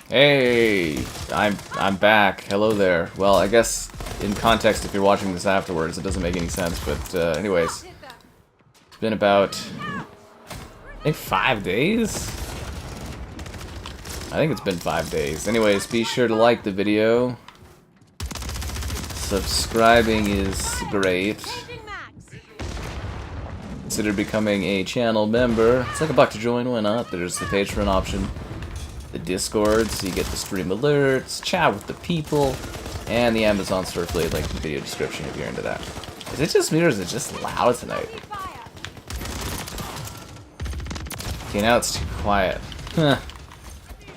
Hey, I'm back. Hello there. Well, I guess in context, if you're watching this afterwards, it doesn't make any sense. But anyways, it's been about I think 5 days. I think it's been 5 days. Anyways, be sure to like the video. Subscribing is great. Consider becoming a channel member. It's like $1 to join, why not? There's the Patreon option. The Discord, so you get the stream alerts, chat with the people, and the Amazon store affiliate link in the video description if you're into that. Is it just me or is it just loud tonight? Okay, now it's too quiet.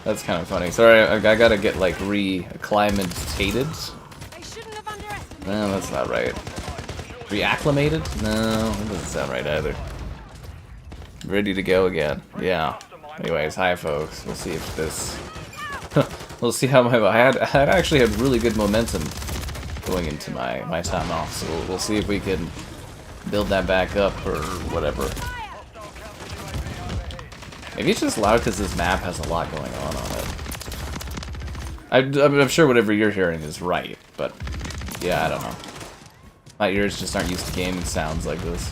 That's kind of funny. Sorry, I gotta get like re-acclimated. No, that's not right. Reacclimated? No, that doesn't sound right either. Ready to go again. Yeah. Anyways, hi folks. We'll see if this... we'll see how I had actually had really good momentum going into my time off, so we'll see if we can build that back up or whatever. Maybe it's just loud because this map has a lot going on it. I'm sure whatever you're hearing is right, but yeah, I don't know. My ears just aren't used to gaming sounds like this.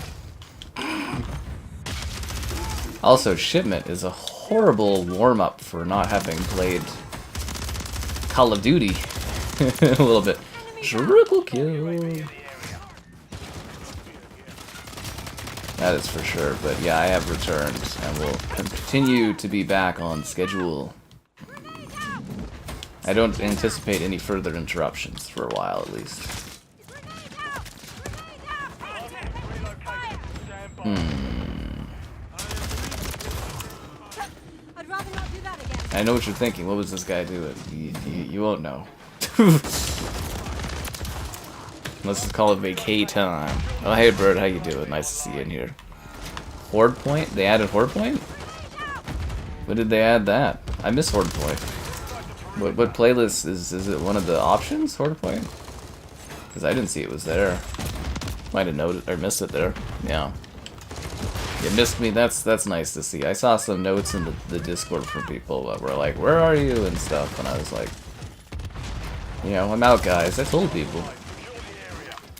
Also, Shipment is a horrible warm-up for not having played Call of Duty a little bit. Triple kill. That is for sure, but yeah, I have returned and will continue to be back on schedule. I don't anticipate any further interruptions for a while at least. I know what you're thinking. What was this guy doing? You won't know. Let's just call it vacay time. Oh, hey, Bird. How you doing? Nice to see you in here. Hordepoint? They added Hordepoint? When did they add that? I miss Hordepoint. What playlist is it? One of the options? Hordepoint? Because I didn't see it was there. Might have noted or missed it there. Yeah. You missed me. That's nice to see. I saw some notes in the Discord from people that were like, "Where are you?" and stuff, and I was like, "You know, I'm out, guys." I told people.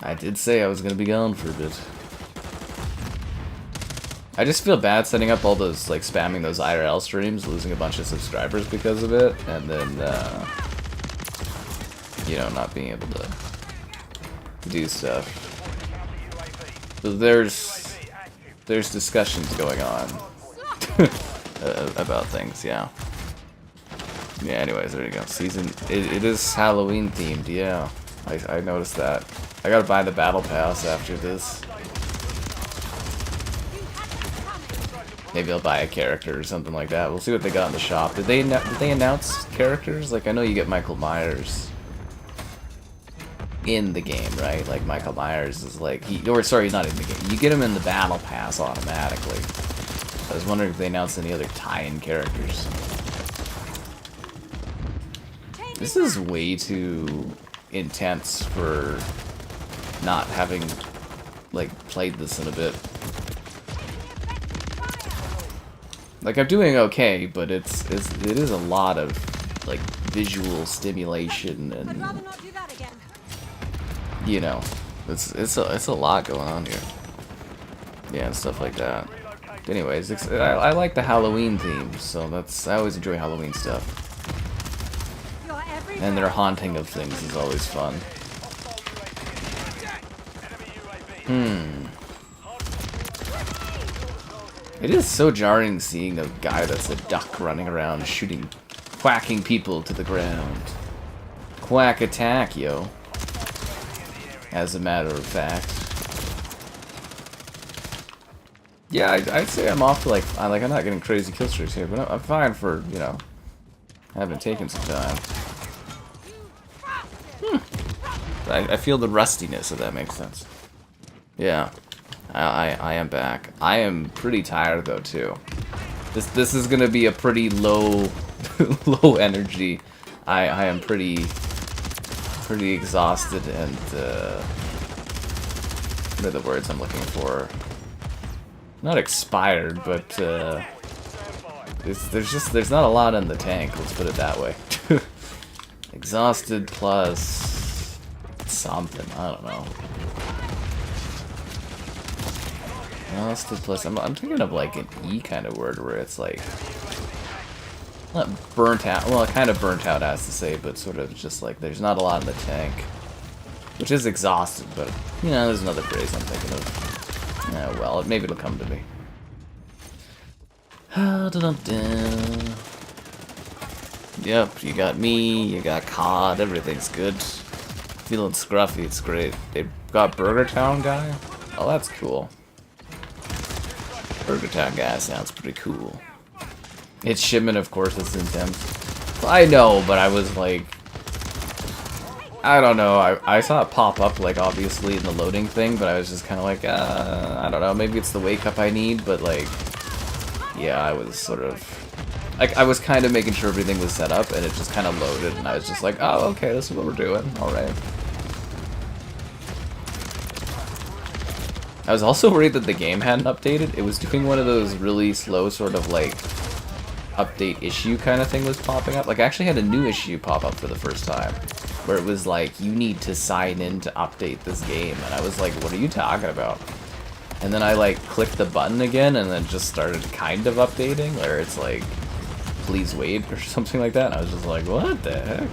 I did say I was gonna be gone for a bit. I just feel bad setting up all those, like, spamming those IRL streams, losing a bunch of subscribers because of it, and then, you know, not being able to do stuff. So there's discussions going on about things, yeah. Yeah, anyways, there you go. Season, it is Halloween themed, yeah. I noticed that. I gotta buy the battle pass after this. Maybe I'll buy a character or something like that. We'll see what they got in the shop. Did they announce characters? Like, I know you get Michael Myers in the game, right? Like, Michael Myers is like, sorry, not in the game. You get him in the battle pass automatically. I was wondering if they announced any other tie-in characters. This is way too intense for not having, like, played this in a bit. Like, I'm doing okay, but it is a lot of, like, visual stimulation and, you know, it's a lot going on here. Yeah, and stuff like that. Anyways, I like the Halloween theme, so I always enjoy Halloween stuff. And their haunting of things is always fun. It is so jarring seeing a guy that's a duck running around shooting, quacking people to the ground. Quack attack, yo. As a matter of fact. Yeah, I'd say I'm off to, like, I'm not getting crazy kill streaks here, but I'm fine for, you know, having taken some time. I feel the rustiness, if that makes sense. Yeah. I am back. I am pretty tired though too. This is gonna be a pretty low low energy. I am pretty exhausted and what are the words I'm looking for? Not expired, but there's not a lot in the tank, let's put it that way. Exhausted plus something, I don't know. Exhausted plus, I'm thinking of like an E kind of word where it's like, not burnt out, well kind of burnt out as to say, but sort of just like there's not a lot in the tank. Which is exhausted, but you know, there's another phrase I'm thinking of. Well, maybe it'll come to me. Yep, you got me, you got COD, everything's good. Feeling scruffy, it's great. They got Burger Town guy? Oh, that's cool. Burger Town guy sounds pretty cool. Its shipment, of course, is intense. I know, but I was like... I don't know, I saw it pop up, like, obviously in the loading thing, but I was just kind of like, I don't know, maybe it's the wake-up I need, but, like, yeah, I was sort of, like, I was kind of making sure everything was set up, and it just kind of loaded, and I was just like, oh, okay, this is what we're doing, alright. I was also worried that the game hadn't updated. It was doing one of those really slow sort of, like, update issue kind of thing was popping up. Like, I actually had a new issue pop up for the first time, where it was like, you need to sign in to update this game, and I was like, what are you talking about? And then I like clicked the button again, and then just started kind of updating, where it's like, please wait, or something like that, and I was just like, what the heck?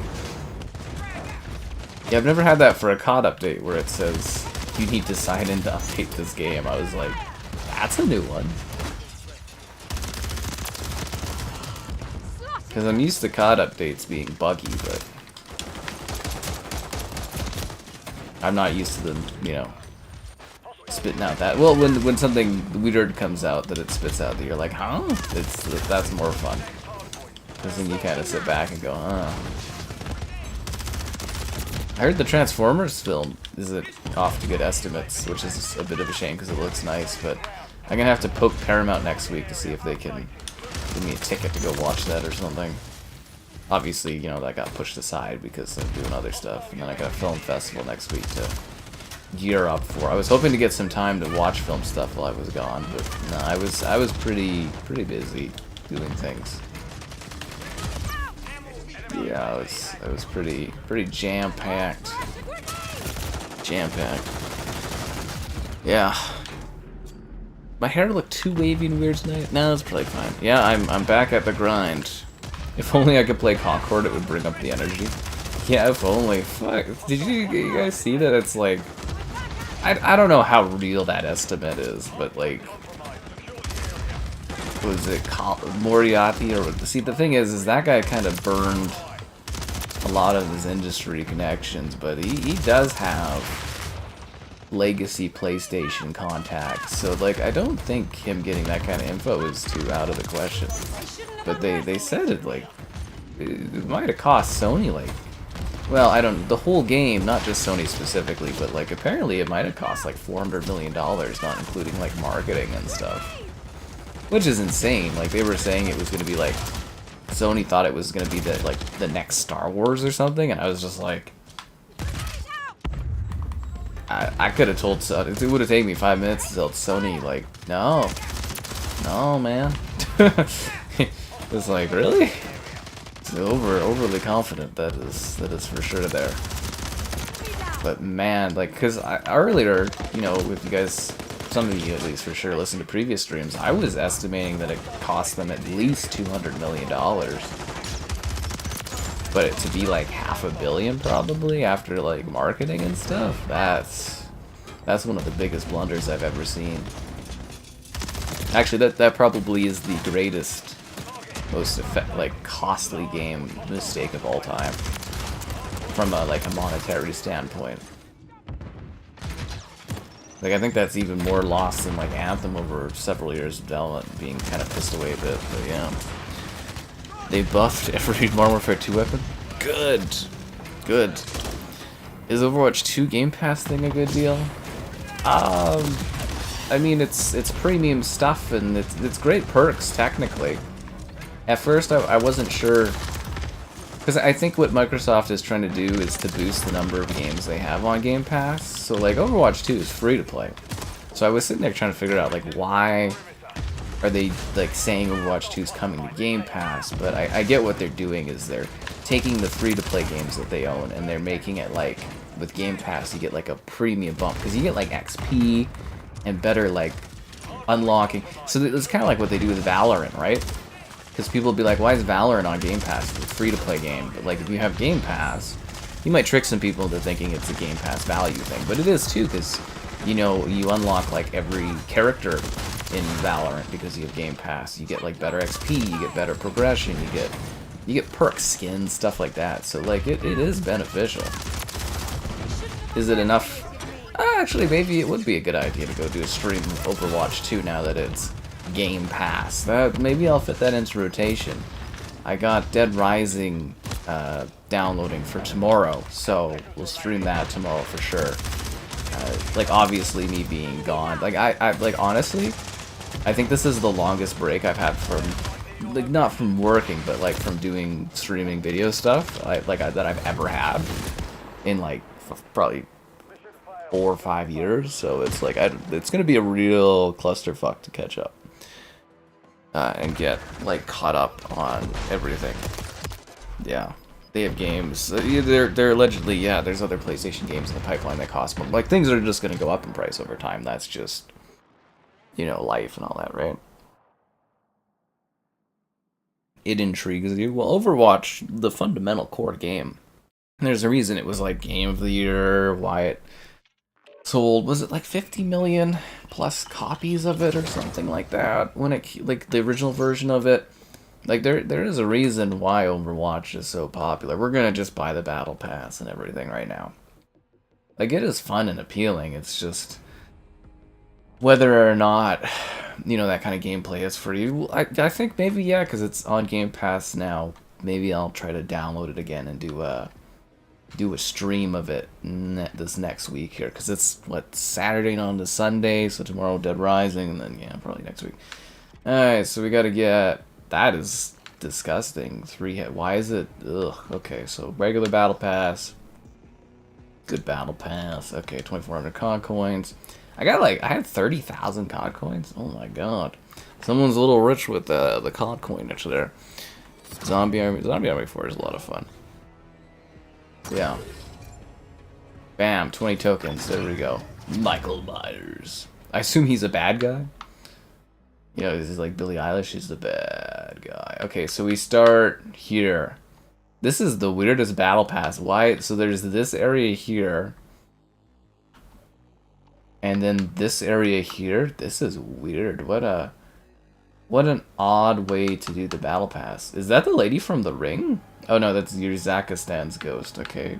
Yeah, I've never had that for a COD update, where it says, you need to sign in to update this game. I was like, that's a new one. Because I'm used to COD updates being buggy, but I'm not used to them, you know, spitting out that. Well, when something weird comes out that it spits out that you're like, huh? That's more fun. Because then you kind of sit back and go, huh. I heard the Transformers film is off to good estimates, which is a bit of a shame because it looks nice, but I'm going to have to poke Paramount next week to see if they can give me a ticket to go watch that or something. Obviously, you know, that got pushed aside because I'm doing other stuff, and then I got a film festival next week to gear up for. I was hoping to get some time to watch film stuff while I was gone, but no, I was pretty busy doing things. Yeah, I was pretty jam-packed. Jam-packed. Yeah. My hair looked too wavy and weird tonight. No, it's probably fine. Yeah, I'm back at the grind. If only I could play Concord, it would bring up the energy. Yeah, if only. Fuck. Did you guys see that? It's like, I don't know how real that estimate is, but like, was it Moriarty or see? The thing is that guy kind of burned a lot of his industry connections, but he does have legacy PlayStation contacts, so like I don't think him getting that kind of info is too out of the question. But they said it like it might have cost Sony like, well, I don't, the whole game, not just Sony specifically, but like apparently it might have cost like $400 million, not including like marketing and stuff, which is insane. Like they were saying it was going to be like, Sony thought it was going to be the next Star Wars or something, and I was just like, I could have told Sony, it would have taken me 5 minutes to tell Sony, like, no, man. It's like, really? It's overly confident, that is for sure there. But man, like, because earlier, you know, if you guys, some of you at least for sure listened to previous streams, I was estimating that it cost them at least $200 million. But it to be like $500 million probably after like marketing and stuff, that's one of the biggest blunders I've ever seen. Actually, that probably is the greatest, most costly game mistake of all time, from a monetary standpoint. Like I think that's even more lost than like Anthem over several years of development being kind of pissed away a bit. But yeah, they buffed every Modern Warfare 2 weapon. Good. Is Overwatch 2 Game Pass thing a good deal? I mean, it's premium stuff and it's great perks technically. At first, I wasn't sure, because I think what Microsoft is trying to do is to boost the number of games they have on Game Pass. So like Overwatch 2 is free to play. So I was sitting there trying to figure out like why are they like saying Overwatch 2 is coming to Game Pass, but I get what they're doing is they're taking the free-to-play games that they own and they're making it like, with Game Pass you get like a premium bump, because you get like XP and better like unlocking. So it's kind of like what they do with Valorant, right? Because people will be like, why is Valorant on Game Pass? It's a free-to-play game. But like if you have Game Pass, you might trick some people into thinking it's a Game Pass value thing, but it is too, because you know, you unlock like every character in Valorant because you have Game Pass. You get like better XP, you get better progression, you get perks, skins, stuff like that. So like it is beneficial. Is it enough? Actually, maybe it would be a good idea to go do a stream of Overwatch 2 now that it's Game Pass. Maybe I'll fit that into rotation. I got Dead Rising downloading for tomorrow, so we'll stream that tomorrow for sure. Like obviously me being gone, like I like honestly, I think this is the longest break I've had from, like not from working, but like from doing streaming video stuff, that I've ever had in like probably 4 or 5 years. So it's like it's gonna be a real clusterfuck to catch up and get like caught up on everything. Yeah. They have games. They're allegedly, yeah, there's other PlayStation games in the pipeline that cost more. Like, things are just going to go up in price over time. That's just, you know, life and all that, right? It intrigues you. Well, Overwatch, the fundamental core game. There's a reason it was, like, Game of the Year, why it sold, was it like 50 million plus copies of it or something like that? When it, like, the original version of it. Like, there is a reason why Overwatch is so popular. We're gonna just buy the Battle Pass and everything right now. Like, it is fun and appealing. It's just whether or not, you know, that kind of gameplay is for you. I think maybe, yeah, because it's on Game Pass now. Maybe I'll try to download it again and do a stream of it this next week here. Because it's, what, Saturday on to Sunday, so tomorrow Dead Rising, and then, yeah, probably next week. Alright, so we gotta get... That is disgusting. 3 hit. Why is it? Ugh. Okay, so regular battle pass. Good battle pass. Okay, 2,400 COD coins. I had 30,000 COD coins. Oh my god. Someone's a little rich with the COD coinage there. Zombie Army 4 is a lot of fun. Yeah. Bam, 20 tokens. There we go. Michael Myers. I assume he's a bad guy. You know, this is like Billie Eilish, she's the bad guy. Okay, so we start here. This is the weirdest battle pass. Why? So there's this area here. And then this area here. This is weird. What an odd way to do the battle pass. Is that the lady from The Ring? Oh no, that's Yurzakistan's ghost. Okay.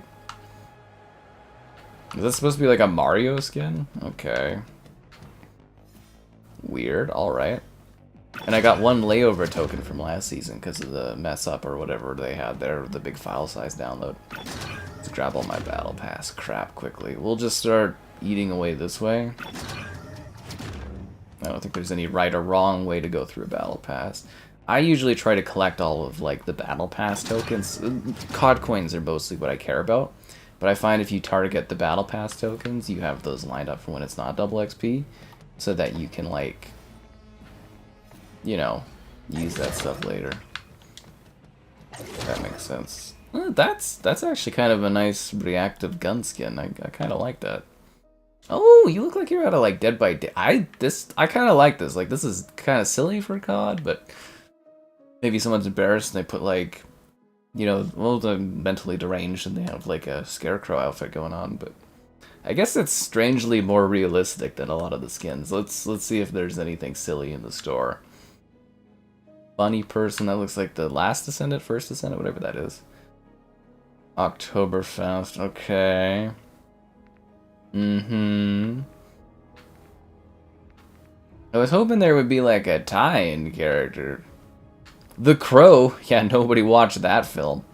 Is that supposed to be like a Mario skin? Okay. Weird, alright. And I got 1 layover token from last season because of the mess up or whatever they had there, the big file size download. Let's grab all my battle pass crap quickly. We'll just start eating away this way. I don't think there's any right or wrong way to go through a battle pass. I usually try to collect all of like the battle pass tokens. COD coins are mostly what I care about. But I find if you target the battle pass tokens, you have those lined up for when it's not double XP. So that you can, like, you know, use that stuff later. That makes sense. That's actually kind of a nice reactive gun skin. I kind of like that. Oh, you look like you're out of, like, Dead by Day. I kind of like this. Like, this is kind of silly for COD, but maybe someone's embarrassed and they put, like, you know, well, they're mentally deranged and they have, like, a scarecrow outfit going on, but... I guess it's strangely more realistic than a lot of the skins. Let's see if there's anything silly in the store. Bunny person, that looks like the last descendant, first descendant, whatever that is. Oktoberfest, okay. I was hoping there would be like a tie-in character. The Crow, yeah, nobody watched that film.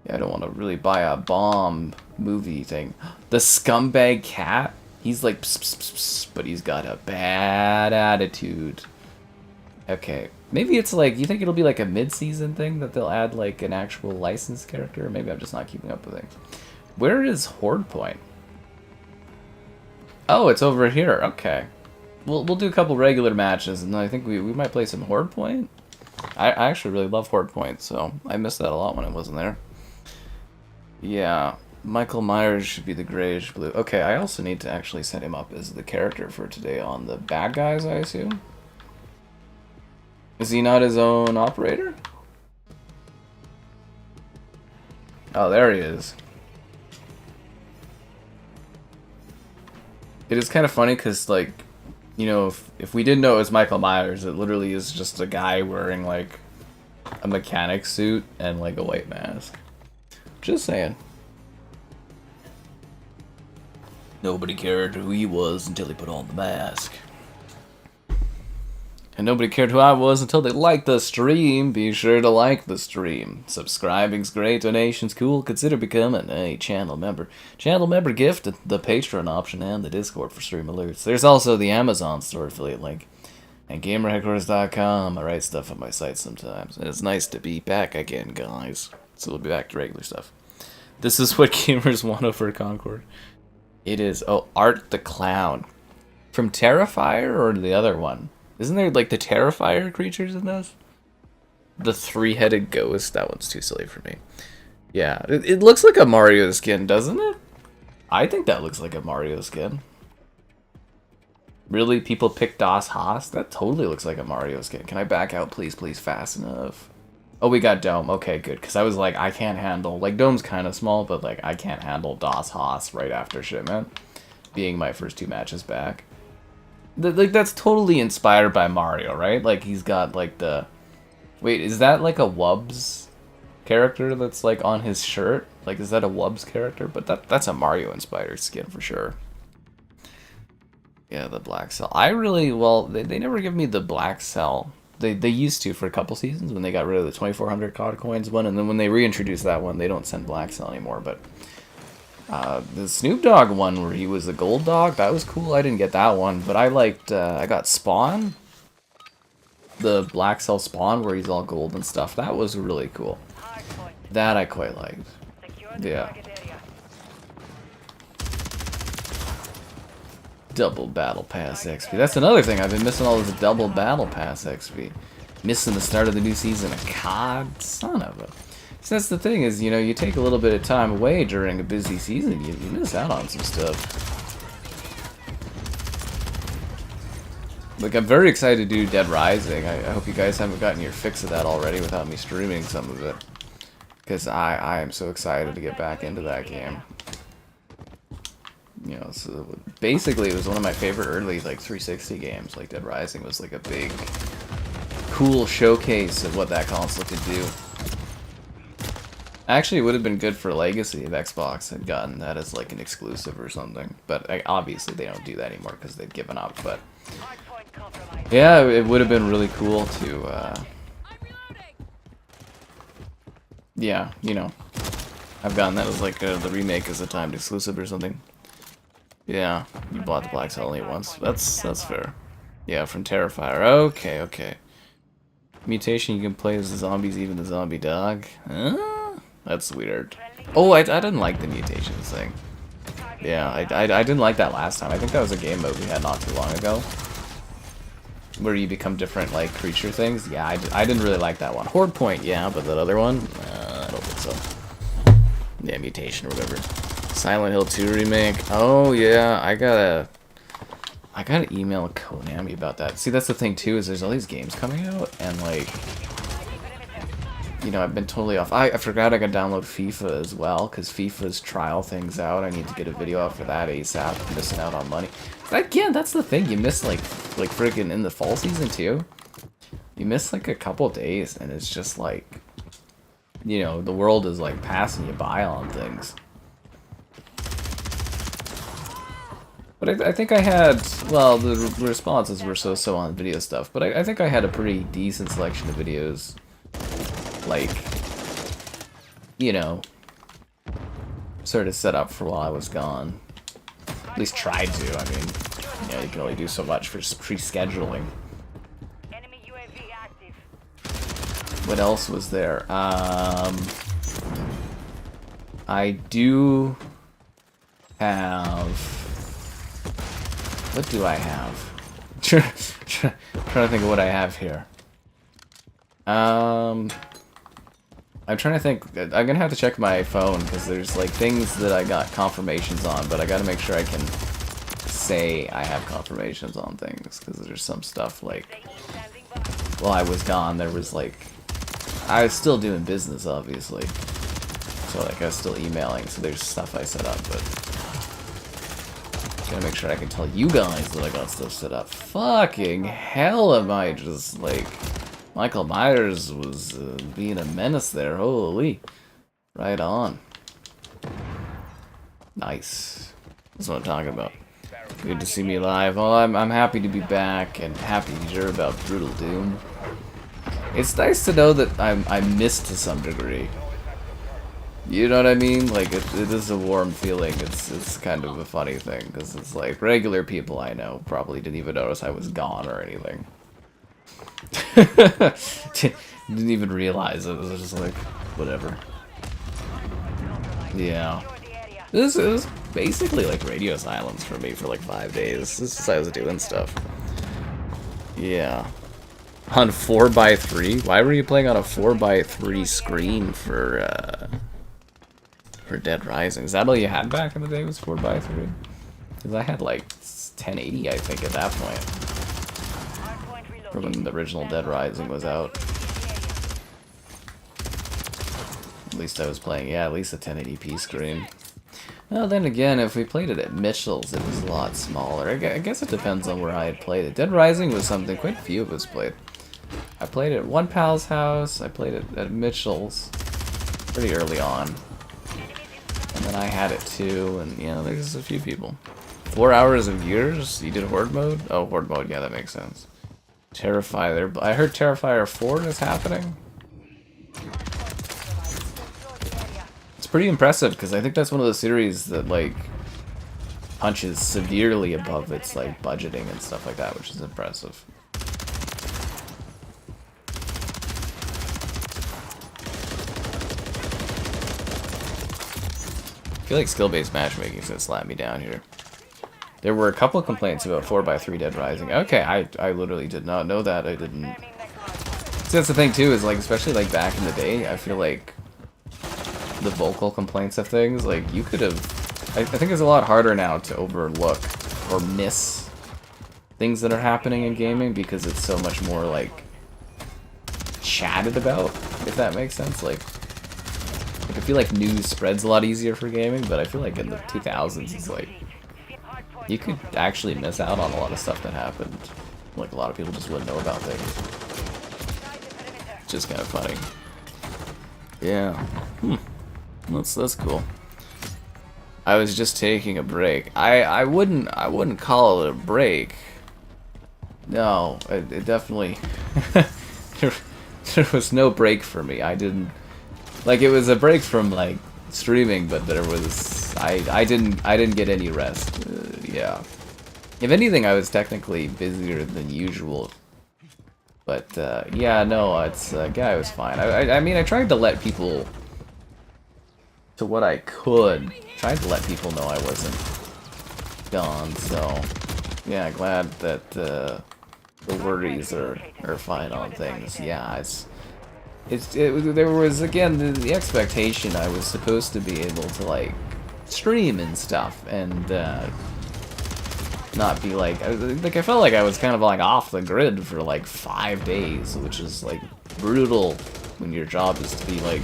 Yeah, I don't want to really buy a bomb movie thing. The scumbag cat, he's like pss, pss, pss, pss, but he's got a bad attitude. Okay, maybe it's like, you think it'll be like a mid-season thing that they'll add like an actual licensed character? Or maybe I'm just not keeping up with things. Where is Hordepoint? Oh, it's over here. Okay. we'll do a couple regular matches, and then I think we might play some Hordepoint. I actually really love Hordepoint, so I missed that a lot when I wasn't there. Yeah, Michael Myers should be the grayish blue. Okay, I also need to actually set him up as the character for today on the bad guys, I assume. Is he not his own operator? Oh, there he is. It is kind of funny because, like, you know, if we didn't know it was Michael Myers, it literally is just a guy wearing, like, a mechanic suit and, like, a white mask. Just saying. Nobody cared who he was until he put on the mask. And nobody cared who I was until they liked the stream. Be sure to like the stream. Subscribing's great, donation's cool. Consider becoming a channel member. Channel member gift, the Patreon option, and the Discord for stream alerts. There's also the Amazon store affiliate link. And GamerHeadquarters.com. I write stuff on my site sometimes. And it's nice to be back again, guys. So we'll be back to regular stuff. This is what gamers want over Concord. It is. Oh, Art the Clown. From Terrifier or the other one? Isn't there, like, the Terrifier creatures in this? The three-headed ghost? That one's too silly for me. Yeah, it looks like a Mario skin, doesn't it? I think that looks like a Mario skin. Really? People pick Das Haas? That totally looks like a Mario skin. Can I back out, please, please, fast enough? Oh, we got Dome. Okay, good. Because I was like, I can't handle... Like, Dome's kind of small, but, like, I can't handle Das Haas right after shipment. Being my first 2 matches back. Like, that's totally inspired by Mario, right? Like, he's got, like, the... Wait, is that, like, a Wubbs character that's, like, on his shirt? Like, is that a Wubbs character? But that's a Mario-inspired skin for sure. Yeah, the Black Cell. I really... Well, they never give me the Black Cell. They used to for a couple seasons when they got rid of the 2,400 COD coins one. And then when they reintroduced that one, they don't send Black Cell anymore, but... the Snoop Dogg one where he was a gold dog, that was cool. I didn't get that one, but I liked, I got Spawn. The Black Cell Spawn where he's all gold and stuff. That was really cool. That I quite liked. Yeah. Double Battle Pass XP. That's another thing. I've been missing all this double Battle Pass XP. Missing the start of the new season of COD. Son of a... So that's the thing is, you know, you take a little bit of time away during a busy season, you miss out on some stuff. Like, I'm very excited to do Dead Rising. I hope you guys haven't gotten your fix of that already without me streaming some of it. Because I am so excited to get back into that game. You know, so basically it was one of my favorite early, like, 360 games. Like, Dead Rising was like a big, cool showcase of what that console could do. Actually, it would have been good for Legacy if Xbox had gotten that as like an exclusive or something. But obviously they don't do that anymore because they've given up. But yeah, it would have been really cool to, yeah, you know, I've gotten that as like the remake as a timed exclusive or something. Yeah, you bought the Black Cell only once. That's fair. Yeah, from Terrifier. Okay, okay. Mutation, you can play as the zombies, even the zombie dog. Huh? That's weird. Oh, I didn't like the mutations thing. Yeah, I didn't like that last time. I think that was a game mode we had not too long ago. Where you become different, like, creature things. Yeah, I didn't really like that one. Hordepoint, yeah, but that other one? I don't think so. Yeah, mutation or whatever. Silent Hill 2 remake. Oh, yeah, I gotta email Konami about that. See, that's the thing, too, is there's all these games coming out, and, like... You know, I've been totally off. I forgot I could download FIFA as well, because FIFA's trial things out. I need to get a video out for that ASAP. I'm missing out on money. Again, that's the thing. You miss, like friggin' in the fall season, too. You miss, like, a couple days, and it's just, like... You know, the world is, like, passing you by on things. But I think I had... Well, the responses were so-so on video stuff, but I think I had a pretty decent selection of videos... Like, you know, sort of set up for while I was gone. At least tried to. I mean, you know, you can only do so much for pre-scheduling. What else was there? I do have... What do I have? Trying to think of what I have here. I'm trying to think. I'm gonna have to check my phone because there's like things that I got confirmations on, but I gotta make sure I can say I have confirmations on things because there's some stuff like while I was gone, there was like I was still doing business, obviously. So like I was still emailing, so there's stuff I set up, but gotta make sure I can tell you guys that I got stuff set up. Fucking hell, am I just like Michael Myers was being a menace there. Holy, right on. Nice. That's what I'm talking about. Good to see me live. Well, I'm happy to be back and happy to hear about Brutal Doom. It's nice to know that I'm missed to some degree. You know what I mean? Like, it is a warm feeling. It's kind of a funny thing, because it's like, regular people I know probably didn't even notice I was gone or anything. Didn't even realize it. It was just like, whatever. Yeah. This is basically like radio silence for me for like 5 days. This is I was doing stuff. Yeah. On 4x3? Why were you playing on a 4x3 screen for Dead Rising? Is that all you had back in the day, was 4x3? Because I had like 1080, I think, at that point. From when the original Dead Rising was out. At least I was playing, yeah, at least a 1080p screen. Well, then again, if we played it at Mitchell's, it was a lot smaller. I guess it depends on where I had played it. Dead Rising was something quite a few of us played. I played it at one pal's house, I played it at Mitchell's pretty early on. And then I had it too, and you know, there's a few people. 4 hours of years? You did Horde mode? Oh, Horde mode, yeah, that makes sense. Terrifier, I heard Terrifier 4 is happening. It's pretty impressive, because I think that's one of the series that, like, punches severely above its, like, budgeting and stuff like that, which is impressive. I feel like skill-based matchmaking is gonna slap me down here. There were a couple complaints about 4x3 Dead Rising. Okay, I literally did not know that. I didn't. See, that's the thing too, is like, especially like back in the day, I feel like the vocal complaints of things, like you could have. I think it's a lot harder now to overlook or miss things that are happening in gaming because it's so much more like chatted about, if that makes sense. Like I feel like news spreads a lot easier for gaming, but I feel like in the 2000s it's like you could actually miss out on a lot of stuff that happened. Like a lot of people just wouldn't know about things. It's just kind of funny. Yeah. That's cool. I was just taking a break. I wouldn't call it a break. No, it definitely there was no break for me. I didn't, like, it was a break from like streaming, but there was I didn't get any rest. Yeah. If anything, I was technically busier than usual. But yeah, no, it's yeah, it was fine. I mean, I tried to let people, to what I could, tried to let people know I wasn't gone. So yeah, glad that the worries are fine on things. Yeah, there was, again, the expectation I was supposed to be able to like stream and stuff and not be like I felt like I was kind of like off the grid for like 5 days, which is like brutal when your job is to be like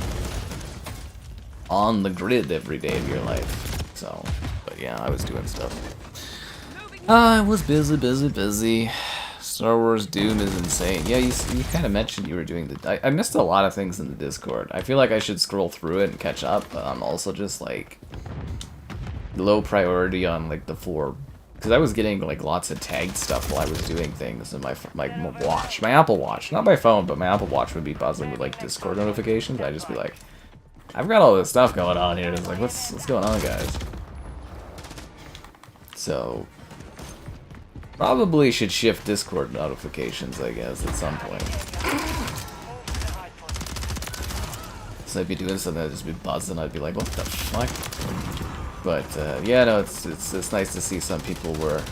on the grid every day of your life. So, but yeah, I was doing stuff. I was busy. Star Wars Doom is insane. Yeah, you kind of mentioned you were doing the... I missed a lot of things in the Discord. I feel like I should scroll through it and catch up, but I'm also just, like, low priority on, like, the 4... Because I was getting, like, lots of tagged stuff while I was doing things in my watch. My Apple Watch. Not my phone, but my Apple Watch would be buzzing with, like, Discord notifications. I'd just be like, I've got all this stuff going on here. It's like, what's going on, guys? So... probably should shift Discord notifications, I guess, at some point. So I'd be doing something, I'd just be buzzing, I'd be like, what the fuck? But, yeah, no, it's nice to see some people were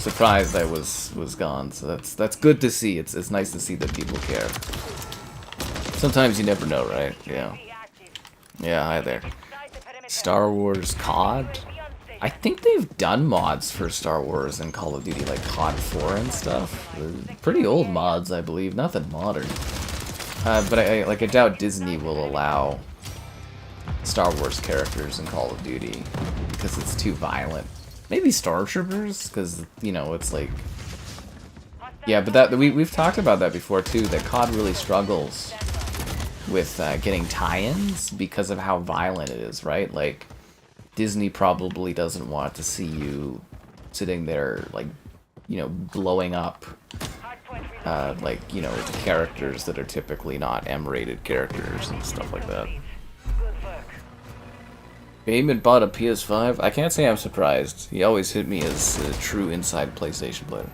surprised I was gone. So that's good to see. It's nice to see that people care. Sometimes you never know, right? Yeah. Yeah, hi there. Star Wars COD? I think they've done mods for Star Wars and Call of Duty, like COD 4 and stuff. Pretty old mods, I believe. Nothing modern. But I doubt Disney will allow Star Wars characters in Call of Duty because it's too violent. Maybe Stormtroopers, because you know it's like, yeah. But we've talked about that before too. That COD really struggles with getting tie-ins because of how violent it is, right? Like Disney probably doesn't want to see you sitting there like, you know, blowing up like, you know, characters that are typically not M-rated characters and stuff like that. Bateman bought a PS5. I can't say I'm surprised. He always hit me as a true inside PlayStation player.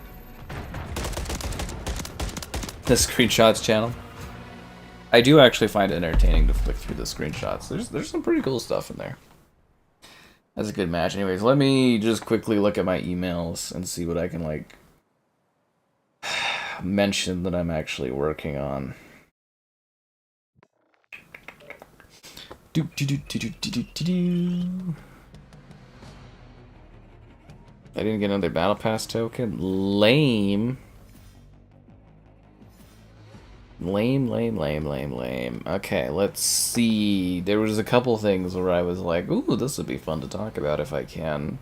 The screenshots channel. I do actually find it entertaining to flick through the screenshots. There's some pretty cool stuff in there. That's a good match. Anyways, let me just quickly look at my emails and see what I can, like, mention that I'm actually working on. I didn't get another battle pass token. Lame. Lame. Okay, let's see. There was a couple things where I was like, ooh, this would be fun to talk about if I can.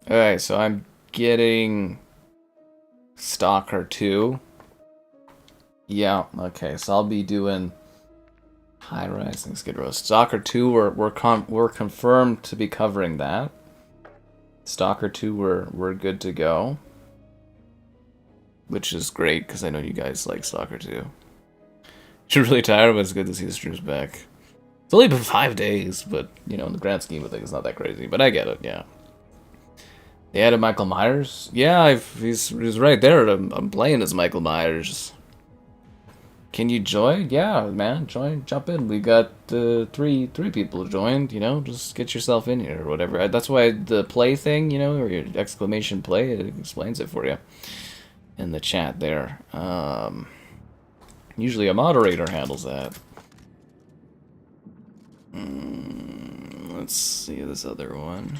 Alright, so I'm getting Stalker 2. Yeah, okay, so I'll be doing High Rising Skidgrow. Stalker 2, we're confirmed to be covering that. Stalker 2, we're good to go. Which is great, because I know you guys like Stalker 2. You're really tired, but it's good to see the streams back. It's only been 5 days, but, you know, in the grand scheme of things, it's not that crazy. But I get it, yeah. They added Michael Myers? Yeah, he's right there. I'm playing as Michael Myers. Can you join? Yeah, man, join, jump in. We got three people joined, you know, just get yourself in here or whatever. That's why the play thing, you know, or your exclamation play, it explains it for you in the chat there. Usually a moderator handles that. Let's see this other one.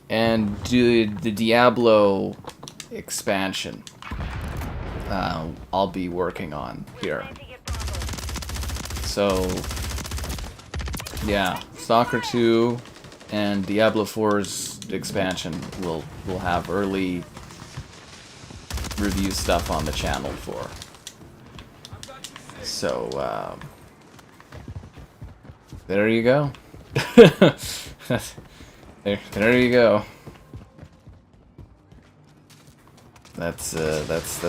And do the Diablo expansion I'll be working on here. So yeah, Stalker 2 and Diablo 4's expansion will have early review stuff on the channel for. So there you go. There you go. That's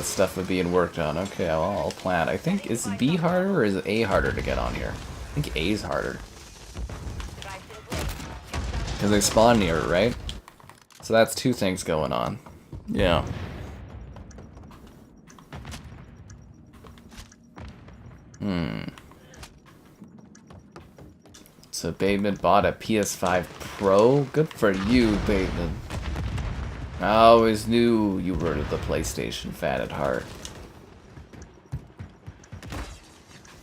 stuff being worked on. Okay, I'll plan. I think, is B harder or is A harder to get on here? I think A's harder. Because they spawn near it, right? So that's two things going on. Yeah. So Bateman bought a PS5 Pro? Good for you, Bateman. I always knew you were the PlayStation fan at heart.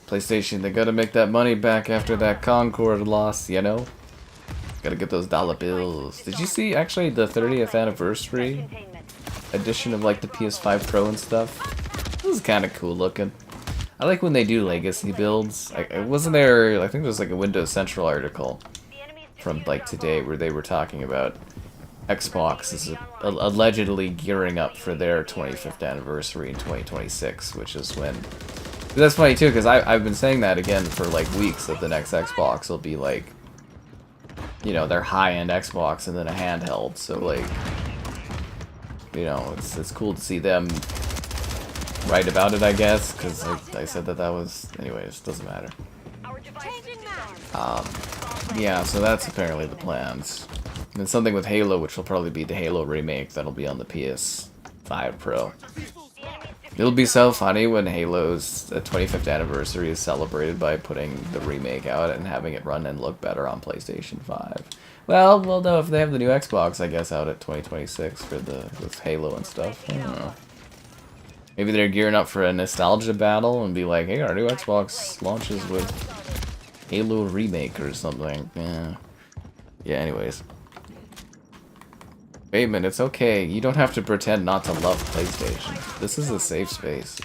PlayStation, they gotta make that money back after that Concord loss, you know? Gotta get those dollar bills. Did you see, actually, the 30th anniversary edition of, like, the PS5 Pro and stuff? This is kind of cool looking. I like when they do legacy builds. Wasn't there, I think there was like a Windows Central article from like today where they were talking about Xbox is allegedly gearing up for their 25th anniversary in 2026, which is when... That's funny too, because I've been saying that again for like weeks, that the next Xbox will be like you know, their high-end Xbox and then a handheld. So like, you know, it's cool to see them write about it, I guess, because I said that was, anyways, doesn't matter. Yeah, so that's apparently the plans. And then something with Halo, which will probably be the Halo remake that'll be on the PS5 Pro. It'll be so funny when Halo's 25th anniversary is celebrated by putting the remake out and having it run and look better on PlayStation 5. Well, no, if they have the new Xbox, I guess, out at 2026 for with Halo and stuff. I don't know. Maybe they're gearing up for a nostalgia battle and be like, hey, our new Xbox launches with Halo remake or something. Yeah, anyways. Bateman, it's okay. You don't have to pretend not to love PlayStation. This is a safe space.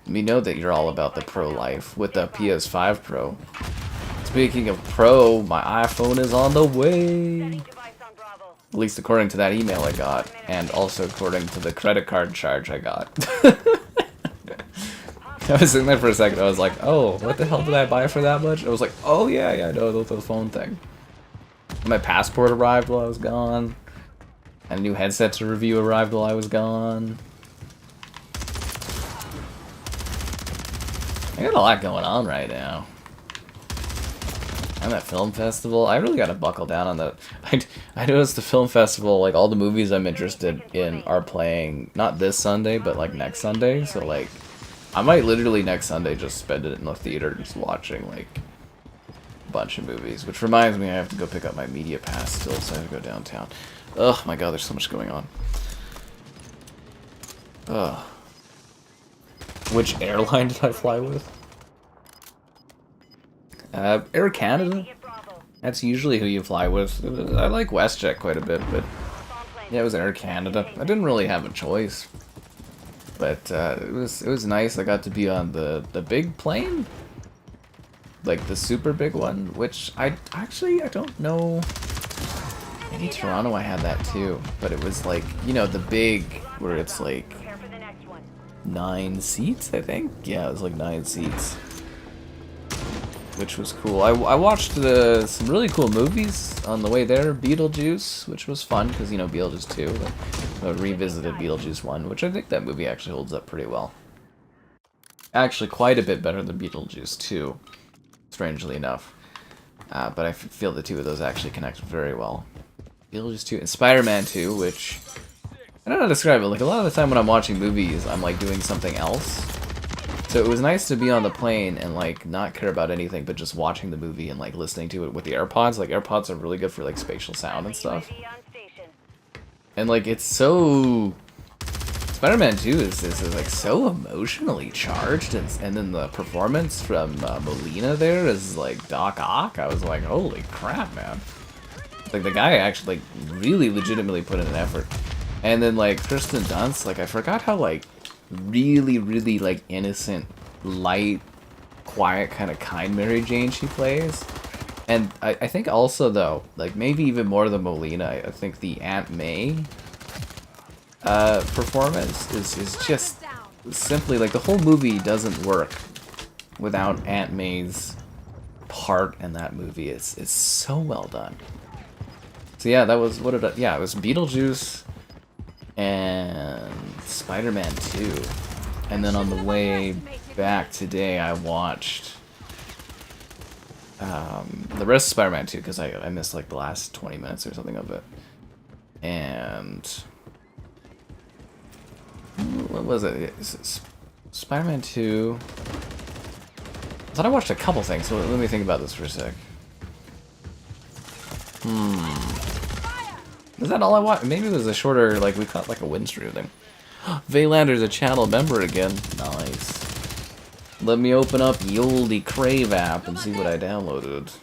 We know that you're all about the pro life with the PS5 Pro. Speaking of pro, my iPhone is on the way. At least according to that email I got, and also according to the credit card charge I got. I was sitting there for a second, I was like, oh, what the hell did I buy for that much? I was like, oh yeah, I know, the phone thing. My passport arrived while I was gone. And a new headset to review arrived while I was gone. I got a lot going on right now. I'm at film festival. I really gotta buckle down on that. I noticed the film festival, like all the movies I'm interested in are playing, not this Sunday, but like next Sunday. So like, I might literally next Sunday just spend it in the theater just watching like a bunch of movies. Which reminds me I have to go pick up my media pass still, so I have to go downtown. Oh my god, there's so much going on. Ugh. Which airline did I fly with? Air Canada. That's usually who you fly with. I like WestJet quite a bit, but yeah, it was Air Canada. I didn't really have a choice, but it was nice. I got to be on the big plane, like the super big one, which I don't know. Maybe Toronto I had that too, but it was like, you know, the big where it's like 9 seats, I think. Yeah, it was like 9 seats. Which was cool. I watched some really cool movies on the way there. Beetlejuice, which was fun, because, you know, Beetlejuice 2. I revisited Beetlejuice 1, which I think that movie actually holds up pretty well. Actually, quite a bit better than Beetlejuice 2, strangely enough. But I feel the two of those actually connect very well. Beetlejuice 2 and Spider-Man 2, which... I don't know how to describe it. Like, a lot of the time when I'm watching movies, I'm, like, doing something else. So it was nice to be on the plane and like not care about anything but just watching the movie and like listening to it with the AirPods. Like AirPods are really good for like spatial sound and stuff. And like it's so... Spider-Man 2 is like so emotionally charged, and then the performance from Molina there is like Doc Ock. I was like, holy crap, man. Like the guy actually like really legitimately put in an effort. And then like Kristen Dunst, like I forgot how like really like innocent, light, quiet, kind of kind Mary Jane she plays. And I think also though, like maybe even more than Molina, I think the Aunt May performance is just simply like the whole movie doesn't work without Aunt May's part in that movie. It's so well done. So yeah, that was it was Beetlejuice and Spider-Man 2. And then on the way back today, I watched the rest of Spider-Man 2 because I missed like the last 20 minutes or something of it. And what was it? Spider-Man 2. I thought I watched a couple things, so let me think about this for a sec. Is that all I watched? Maybe it was a shorter, like, we caught like a win stream thing. Vaylander's a channel member again. Nice. Let me open up the oldie Crave app and see what I downloaded.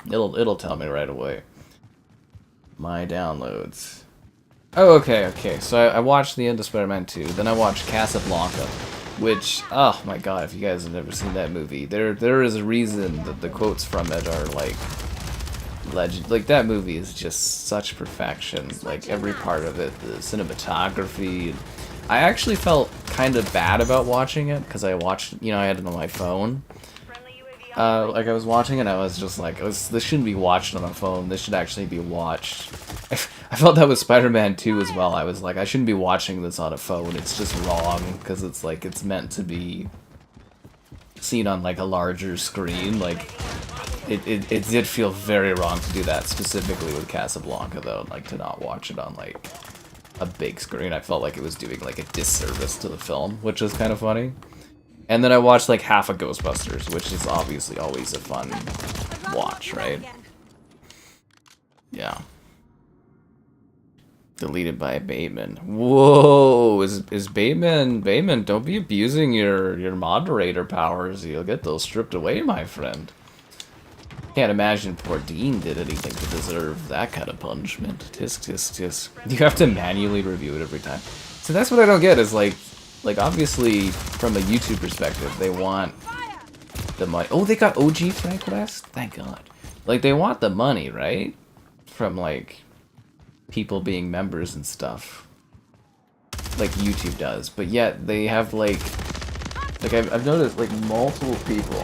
It'll tell me right away. My downloads. Oh, okay. So I watched the end of Spider-Man 2. Then I watched Casablanca, which, oh my god, if you guys have never seen that movie, there is a reason that the quotes from it are like legend. Like that movie is just such perfection. Like every part of it, the cinematography. I actually felt kind of bad about watching it because I watched, you know, I had it on my phone. Like I was watching it, I was just like, this shouldn't be watched on a phone. This should actually be watched. I felt that with Spider-Man 2 as well. I was like, I shouldn't be watching this on a phone. It's just wrong because it's like it's meant to be seen on like a larger screen. Like it did feel very wrong to do that, specifically with Casablanca though. Like to not watch it on like a big screen. I felt like it was doing like a disservice to the film, which was kind of funny. And then I watched like half of Ghostbusters, which is obviously always a fun watch, right? Yeah. Deleted by Bateman. Whoa, is Bateman, don't be abusing your moderator powers. You'll get those stripped away, my friend. Can't imagine poor Dean did anything to deserve that kind of punishment. Tisk, tisk, tisk. You have to manually review it every time. So that's what I don't get, is like obviously from a YouTube perspective, they want the money. Oh, they got OG Frank West? Thank God. Like, they want the money, right? From, like, people being members and stuff. Like YouTube does. But yet, they have, like I've noticed, like, multiple people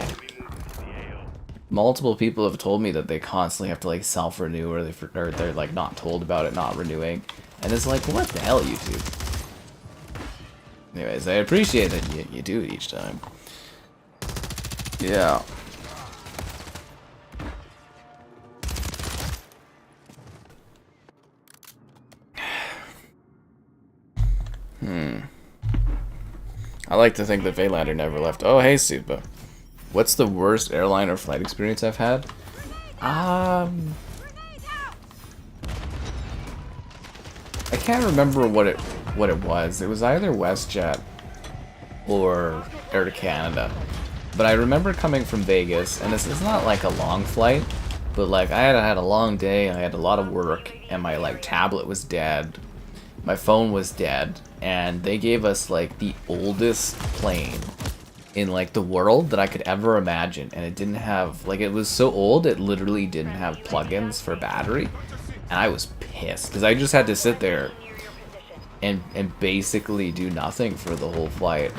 have told me that they constantly have to, like, self-renew, or they're, like, not told about it, not renewing. And it's like, what the hell, YouTube? Anyways, I appreciate that you do it each time. Yeah. I like to think that Vaylander never left. Oh, hey, Supa. What's the worst airline or flight experience I've had? I can't remember what it was. It was either WestJet or Air Canada. But I remember coming from Vegas, and this is not like a long flight, but like I had a long day, I had a lot of work, and my like tablet was dead, my phone was dead, and they gave us like the oldest plane in like the world that I could ever imagine, and it didn't have, like, it was so old it literally didn't have plugins for battery, and I was pissed because I just had to sit there and basically do nothing for the whole flight.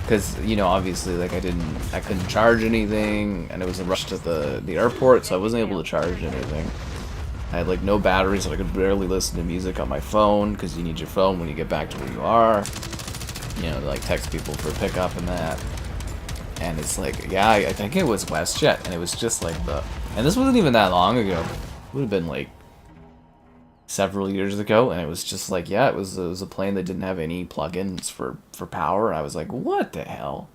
Because, you know, obviously, like, I couldn't charge anything, and it was a rush to the airport, so I wasn't able to charge anything. I had, like, no battery, so I could barely listen to music on my phone, because you need your phone when you get back to where you are. You know, to, like, text people for pickup and that. And it's like, yeah, I think it was WestJet, and it was just like and this wasn't even that long ago. It would have been, like, several years ago, and it was just like, yeah, it was a plane that didn't have any plugins for power, and I was like, what the hell?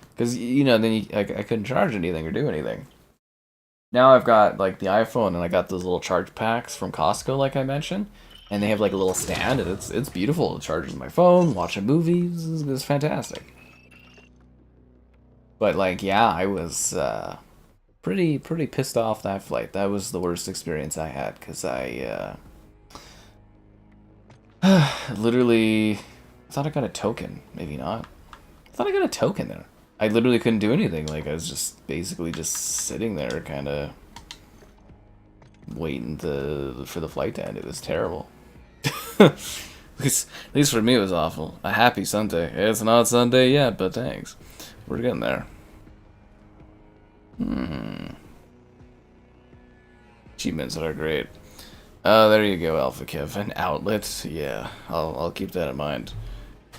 Because, you know, then I couldn't charge anything or do anything. Now I've got, like, the iPhone, and I got those little charge packs from Costco, like I mentioned, and they have, like, a little stand, and it's beautiful. It charges my phone, watching movies, it's fantastic. But, like, yeah, I was pretty pissed off that flight. That was the worst experience I had, because I literally, I thought I got a token. Maybe not. I thought I got a token there. I literally couldn't do anything. Like, I was just basically just sitting there, kind of waiting for the flight to end. It was terrible. at least for me, it was awful. A happy Sunday. It's not Sunday yet, but thanks. We're getting there. Achievements are great. There you go, Alpha Kev. An outlet, yeah. I'll keep that in mind.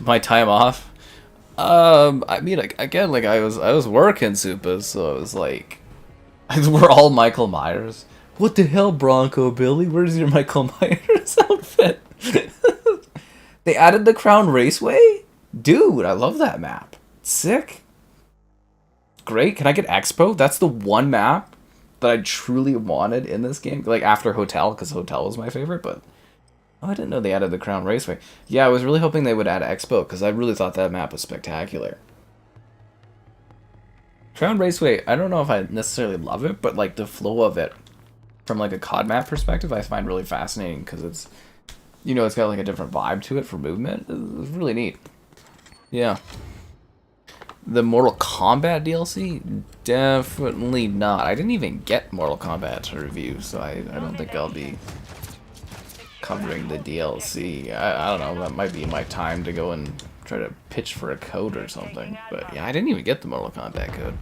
My time off. I mean, again, like I was working, Supas, so it was like, we're all Michael Myers. What the hell, Bronco Billy? Where's your Michael Myers outfit? They added the Crown Raceway, dude. I love that map. Sick. Great. Can I get Expo? That's the one map that I truly wanted in this game, like after Hotel, because Hotel was my favorite, but oh, I didn't know they added the Crown Raceway. Yeah, I was really hoping they would add Expo, because I really thought that map was spectacular. Crown Raceway, I don't know if I necessarily love it, but like the flow of it from like a COD map perspective, I find really fascinating, because it's, you know, it's got like a different vibe to it for movement. It's really neat. Yeah. The Mortal Kombat DLC? Definitely not. I didn't even get Mortal Kombat to review, so I don't think I'll be covering the DLC. I don't know, that might be my time to go and try to pitch for a code or something. But yeah, I didn't even get the Mortal Kombat code.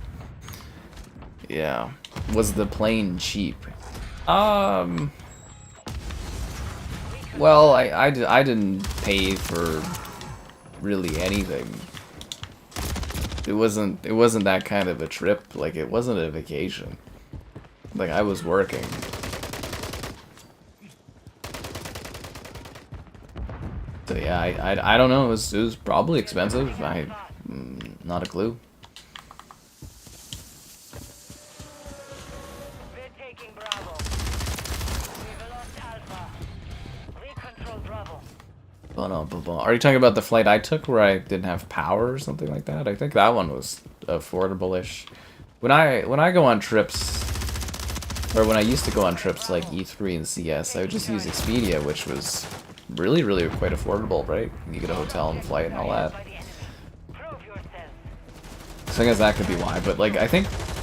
Yeah. Was the plane cheap? Well, I didn't pay for really anything. It wasn't that kind of a trip. Like, it wasn't a vacation. Like, I was working. So yeah, I don't know. It was probably expensive. Not a clue. Are you talking about the flight I took where I didn't have power or something like that? I think that one was affordable-ish. When I go on trips, or when I used to go on trips like E3 and CS, I would just use Expedia, which was really quite affordable, right? You get a hotel and flight and all that. So I guess that could be why. But like, I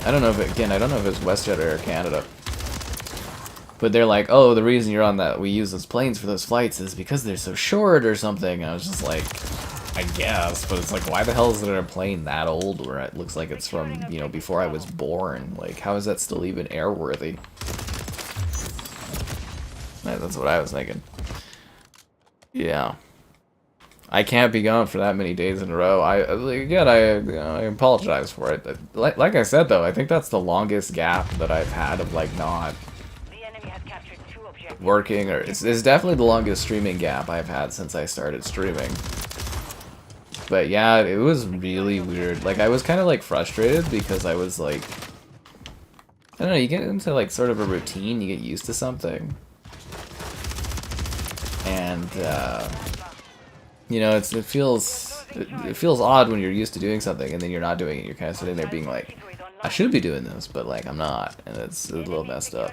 don't know if it, again, I don't know if it's WestJet or Air Canada. But they're like, oh, the reason you're on that, we use those planes for those flights is because they're so short or something. And I was just like, I guess, but it's like, why the hell is there a plane that old where it looks like it's from, you know, before I was born? Like, how is that still even airworthy? That's what I was thinking. Yeah. I can't be gone for that many days in a row. I apologize for it. Like I said, though, I think that's the longest gap that I've had of, like, not working, or it's definitely the longest streaming gap I've had since I started streaming. But yeah, it was really weird. Like, I was kind of like frustrated because I was like, I don't know, you get into like sort of a routine, you get used to something, and you know, it feels odd when you're used to doing something and then you're not doing it. You're kind of sitting there being like, I should be doing this, but like I'm not, and it's a little messed up.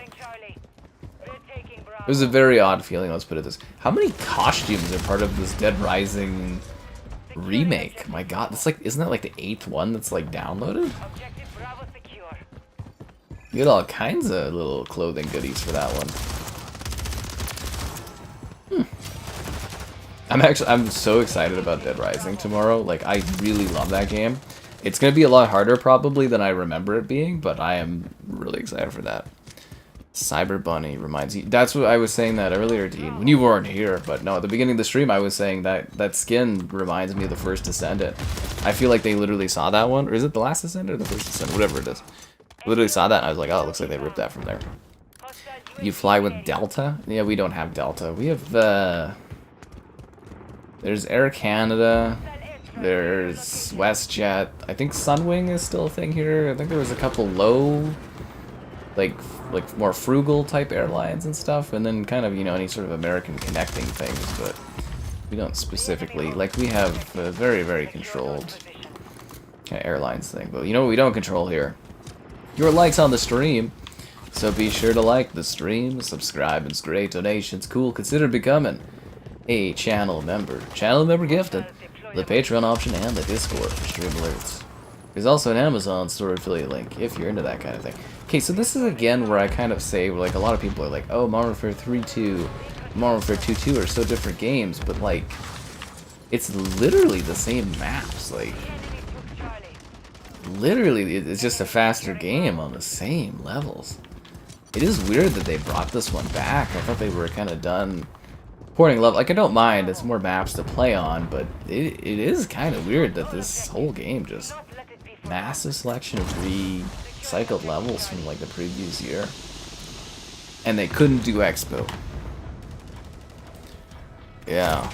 It was a very odd feeling, let's put it this. How many costumes are part of this Dead Rising remake? My god, that's like, isn't that like the 8th one that's like downloaded? You get all kinds of little clothing goodies for that one. I'm so excited about Dead Rising tomorrow. Like, I really love that game. It's gonna be a lot harder probably than I remember it being, but I am really excited for that. Cyber Bunny reminds you. That's what I was saying that earlier, Dean, when you weren't here. But no, at the beginning of the stream, I was saying that skin reminds me of the first Descendant. I feel like they literally saw that one, or is it the last Descendant or the first Descendant? Whatever it is. Literally saw that, and I was like, oh, it looks like they ripped that from there. You fly with Delta? Yeah, we don't have Delta. We have there's Air Canada. There's WestJet. I think Sunwing is still a thing here. I think there was a couple low, like more frugal type airlines and stuff, and then kind of, you know, any sort of American connecting things, but we don't specifically, like, we have a very controlled kind of airlines thing. But you know what we don't control here? Your likes on the stream. So be sure to like the stream, subscribe, and great donations. Cool, consider becoming a channel member. Channel member gifted, the Patreon option, and the Discord for stream alerts. There's also an Amazon store affiliate link if you're into that kind of thing. Okay, so this is again where I kind of say, like, a lot of people are like, oh, Modern Warfare 3.2, Modern Warfare 2.2 are so different games, but like, it's literally the same maps. Like, literally, it's just a faster game on the same levels. It is weird that they brought this one back. I thought they were kind of done porting level. Like, I don't mind, it's more maps to play on, but it is kind of weird that this whole game just massive selection of recycled levels from like the previous year, and they couldn't do Expo. Yeah.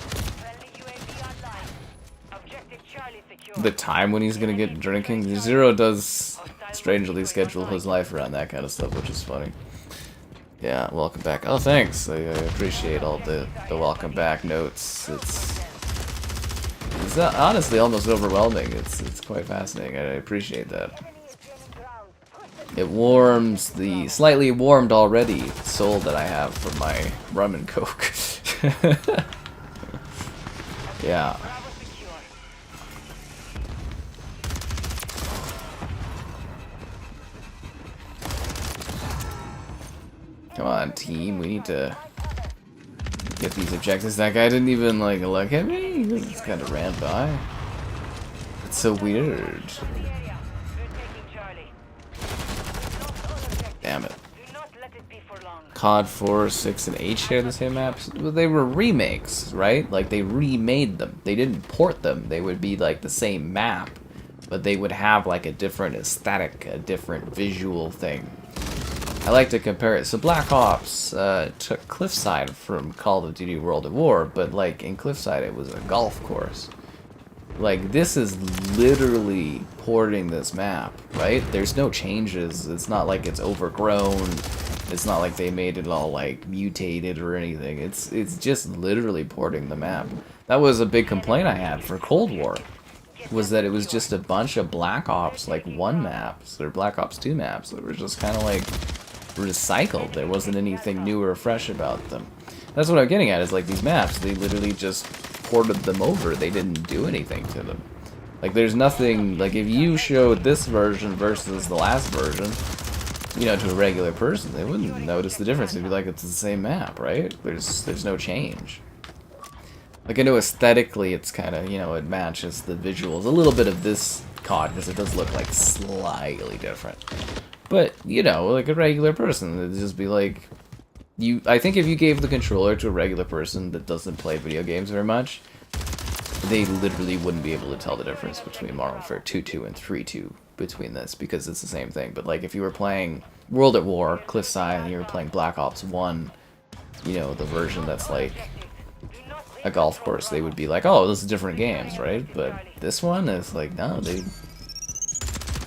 The time when he's gonna get drinking. Zero does strangely schedule his life around that kind of stuff, which is funny. Yeah, welcome back. Oh, thanks. I appreciate all the welcome back notes. It's honestly almost overwhelming. It's quite fascinating. I appreciate that. It warms the slightly warmed already soul that I have from my rum and coke. Yeah. Come on, team. We need to get these objectives. That guy didn't even like look at me. He just kind of ran by. It's so weird. damn it. COD 4, 6, and 8 share the same maps? They were remakes, right? Like, they remade them. They didn't port them. They would be, like, the same map, but they would have, like, a different aesthetic, a different visual thing. I like to compare it. So Black Ops took Cliffside from Call of Duty World at War, but, like, in Cliffside it was a golf course. Like, this is literally porting this map, right? There's no changes. It's not like it's overgrown. It's not like they made it all, like, mutated or anything. It's just literally porting the map. That was a big complaint I had for Cold War, was that it was just a bunch of Black Ops, like, 1 maps, or Black Ops 2 maps that were just kind of, like, recycled. There wasn't anything new or fresh about them. That's what I'm getting at, is, like, these maps, they literally just ported them over. They didn't do anything to them. Like, there's nothing, like, if you showed this version versus the last version, you know, to a regular person, they wouldn't notice the difference. They'd be like, it's the same map, right? There's no change. Like, I know aesthetically it's kind of, you know, it matches the visuals. A little bit of this COD, because it does look, like, slightly different. But, you know, like a regular person, it'd just be like, I think if you gave the controller to a regular person that doesn't play video games very much, they literally wouldn't be able to tell the difference between Modern Warfare 2.2 and 3.2 between this, because it's the same thing. But, like, if you were playing World at War, Cliffside, and you were playing Black Ops 1, you know, the version that's, like, a golf course, they would be like, oh, this is different games, right? But this one is like, no,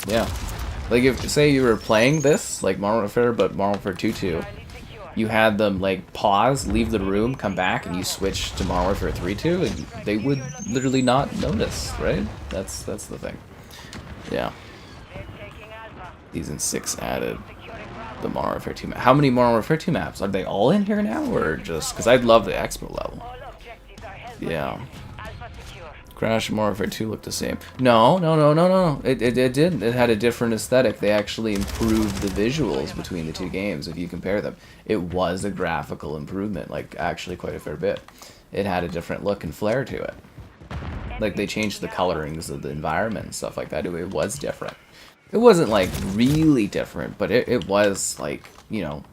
yeah. Like, if, say you were playing this, like Modern Warfare, but Modern Warfare 2.2, you had them, like, pause, leave the room, come back, and you switch to Modern Warfare 3.2, and they would literally not notice, right? That's the thing. Yeah. Season 6 added the Modern Warfare 2 map. How many Modern Warfare 2 maps? Are they all in here now, or just... Because I'd love the Expo level. Yeah. Crash and Modern Warfare 2 looked the same. No. It didn't. It had a different aesthetic. They actually improved the visuals between the two games, if you compare them. It was a graphical improvement, like, actually quite a fair bit. It had a different look and flair to it. Like, they changed the colorings of the environment and stuff like that. It was different. It wasn't, like, really different, but it was, like, you know,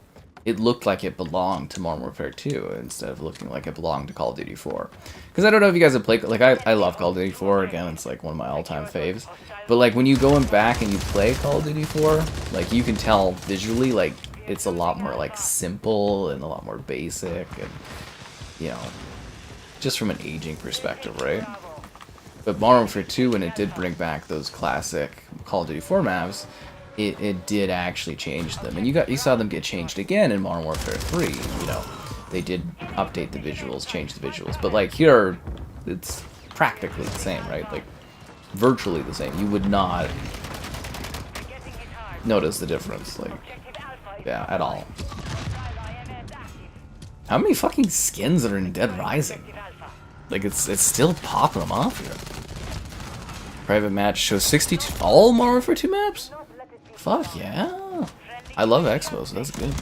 it looked like it belonged to Modern Warfare 2 instead of looking like it belonged to Call of Duty 4. Because I don't know if you guys have played, like, I love Call of Duty 4, again, it's, like, one of my all-time faves. But, like, when you go back and you play Call of Duty 4, like, you can tell visually, like, it's a lot more, like, simple and a lot more basic and, you know, just from an aging perspective, right? But Modern Warfare 2, when it did bring back those classic Call of Duty 4 maps, it did actually change them. And you saw them get changed again in Modern Warfare 3, you know. They did update the visuals, change the visuals. But, like, here, it's practically the same, right? Like, virtually the same. You would not notice the difference, like, yeah, at all. How many fucking skins are in Dead Rising? Like, it's still popping them off here. Private match shows 62. All Modern Warfare 2 maps? Fuck yeah. I love Expo, so that's good.